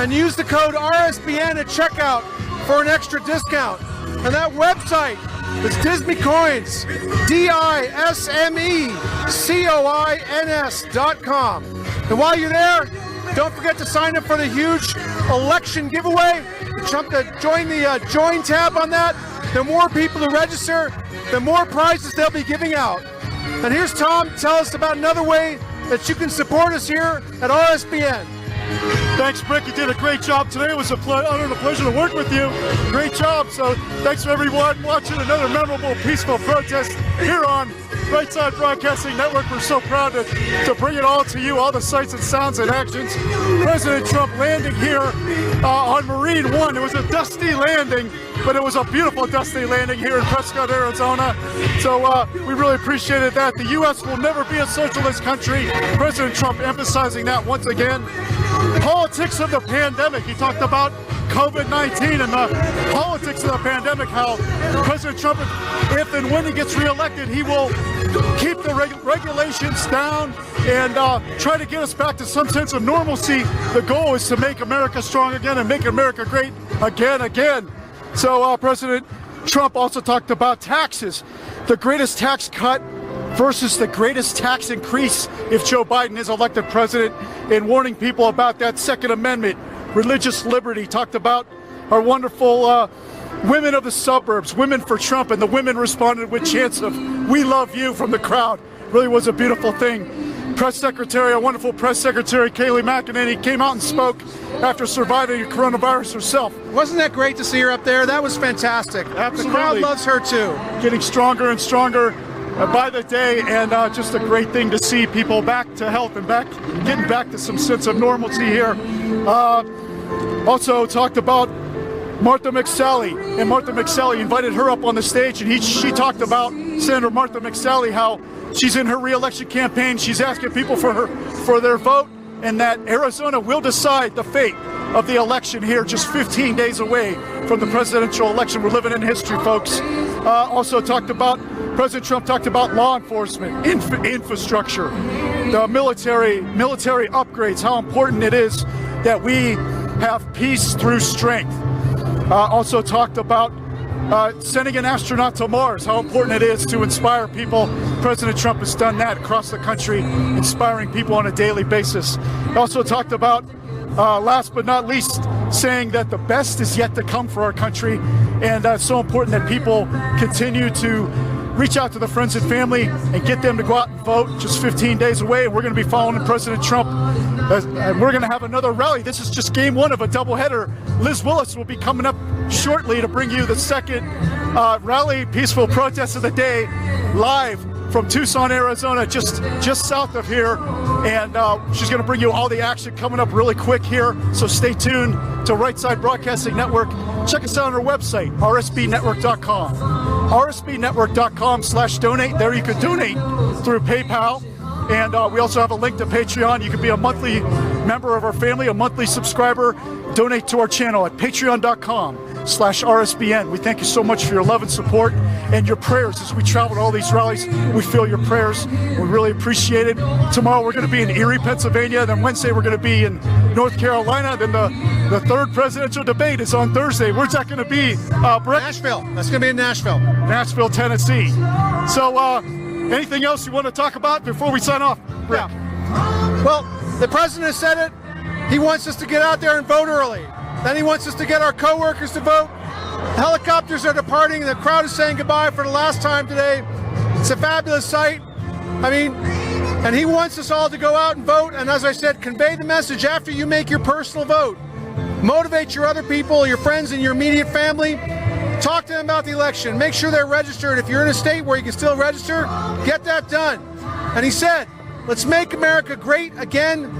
and use the code RSBN at checkout for an extra discount. And that website is Disney Coins, DISMECOINS.com. And while you're there, don't forget to sign up for the huge election giveaway. Join the Join tab on that. The more people who register, the more prizes they'll be giving out. And here's Tom to tell us about another way that you can support us here at RSBN. Thanks, Brick. You did a great job today. It was an honor and a pleasure to work with you. Great job. So thanks for everyone watching another memorable, peaceful protest here on Right Side Broadcasting Network. We're so proud to bring it all to you, all the sights and sounds and actions. President Trump landing here on Marine One. It was a dusty landing, but it was a beautiful dusty landing here in Prescott, Arizona. So we really appreciated that. The U.S. will never be a socialist country. President Trump emphasizing that once again. Politics of the pandemic. He talked about COVID-19 and the politics of the pandemic, how President Trump, if and when he gets reelected, he will keep the regulations down and try to get us back to some sense of normalcy. The goal is to make America strong again and make America great again. So President Trump also talked about taxes, the greatest tax cut versus the greatest tax increase if Joe Biden is elected president, and warning people about that Second Amendment, religious liberty. Talked about our wonderful women of the suburbs, Women for Trump, and the women responded with chants of "We love you" from the crowd. Really was a beautiful thing. Press secretary, our wonderful press secretary, Kayleigh McEnany, came out and spoke after surviving coronavirus herself. Wasn't that great to see her up there? That was fantastic. Absolutely. The crowd loves her too. Getting stronger and stronger by the day, and just a great thing to see people back to health and getting back to some sense of normalcy here. Also talked about Martha McSally, and Martha McSally invited her up on the stage, and she talked about Senator Martha McSally, how she's in her re-election campaign. She's asking people for their vote, and that Arizona will decide the fate of the election here, just 15 days away from the presidential election. We're living in history, folks. Also President Trump talked about law enforcement, infrastructure, the military upgrades, how important it is that we have peace through strength. Also talked about sending an astronaut to Mars, how important it is to inspire people. President Trump has done that across the country, inspiring people on a daily basis. Also talked about, last but not least, saying that the best is yet to come for our country, and it's so important that people continue to reach out to the friends and family and get them to go out and vote. Just 15 days away, and we're going to be following President Trump, and we're going to have another rally. This is just game one of a doubleheader. Liz Willis will be coming up shortly to bring you the second rally, peaceful protest of the day, live from Tucson, Arizona, just south of here, and she's going to bring you all the action coming up really quick here, so stay tuned to Right Side Broadcasting Network. Check us out on our website, rsbnetwork.com, rsbnetwork.com/donate. There you can donate through PayPal, and we also have a link to Patreon. You can be a monthly member of our family, a monthly subscriber. Donate to our channel at patreon.com #RSBN. We thank you so much for your love and support and your prayers as we travel to all these rallies. We feel your prayers. We really appreciate it. Tomorrow we're going to be in Erie, Pennsylvania. Then Wednesday we're going to be in North Carolina. Then the third presidential debate is on Thursday. Where's that going to be, Brett? Nashville. That's going to be in Nashville. Nashville, Tennessee. So anything else you want to talk about before we sign off? Rick? Yeah. Well, the president said it. He wants us to get out there and vote early. Then he wants us to get our co-workers to vote. Helicopters are departing. The crowd is saying goodbye for the last time today. It's a fabulous sight. I mean, and he wants us all to go out and vote. And as I said, convey the message after you make your personal vote. Motivate your other people, your friends and your immediate family. Talk to them about the election. Make sure they're registered. If you're in a state where you can still register, get that done. And he said, let's make America great again.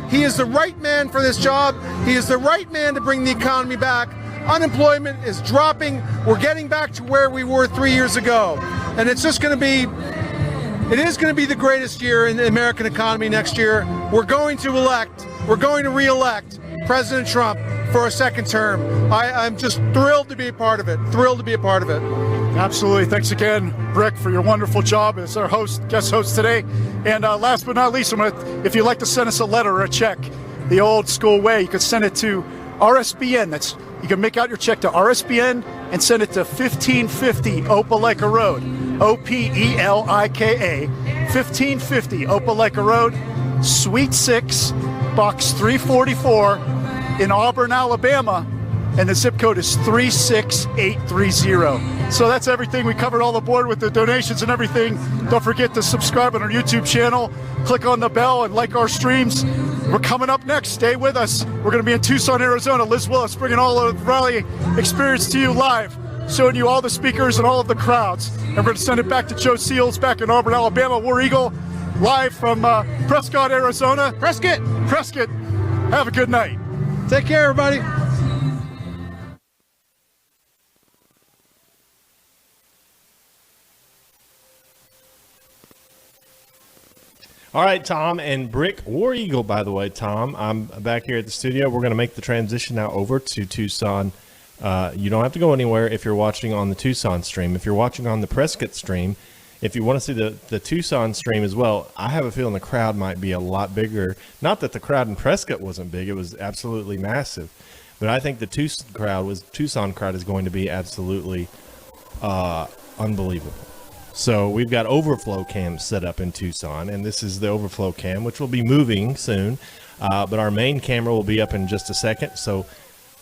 He is the right man for this job. He is the right man to bring the economy back. Unemployment is dropping. We're getting back to where we were 3 years ago. And it's just going to be, it is going to be the greatest year in the American economy next year. We're going to re-elect President Trump for a second term. I'm just thrilled to be a part of it. Absolutely. Thanks again, Rick, for your wonderful job as our guest host today. And last but not least, if you'd like to send us a letter or a check, the old school way, you could send it to RSBN. You can make out your check to RSBN and send it to 1550 Opelika Road, Opelika, 1550 Opelika Road, Suite 6, Box 344 in Auburn, Alabama, and the zip code is 36830. So that's everything. We covered all the board with the donations and everything. Don't forget to subscribe on our YouTube channel. Click on the bell and like our streams. We're coming up next. Stay with us. We're going to be in Tucson, Arizona. Liz Willis bringing all of the rally experience to you live, showing you all the speakers and all of the crowds. And we're going to send it back to Joe Seals back in Auburn, Alabama. War Eagle live from Prescott, Arizona. Prescott. Have a good night. Take care, everybody. All right, Tom and Brick. War Eagle, by the way, Tom. I'm back here at the studio. We're going to make the transition now over to Tucson. You don't have to go anywhere if you're watching on the Tucson stream. If you're watching on the Prescott stream, if you want to see the Tucson stream as well, I have a feeling the crowd might be a lot bigger. Not that the crowd in Prescott wasn't big. It was absolutely massive. But I think the Tucson crowd is going to be absolutely unbelievable. So we've got overflow cams set up in Tucson, and this is the overflow cam, which will be moving soon. But our main camera will be up in just a second. So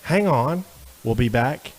hang on. We'll be back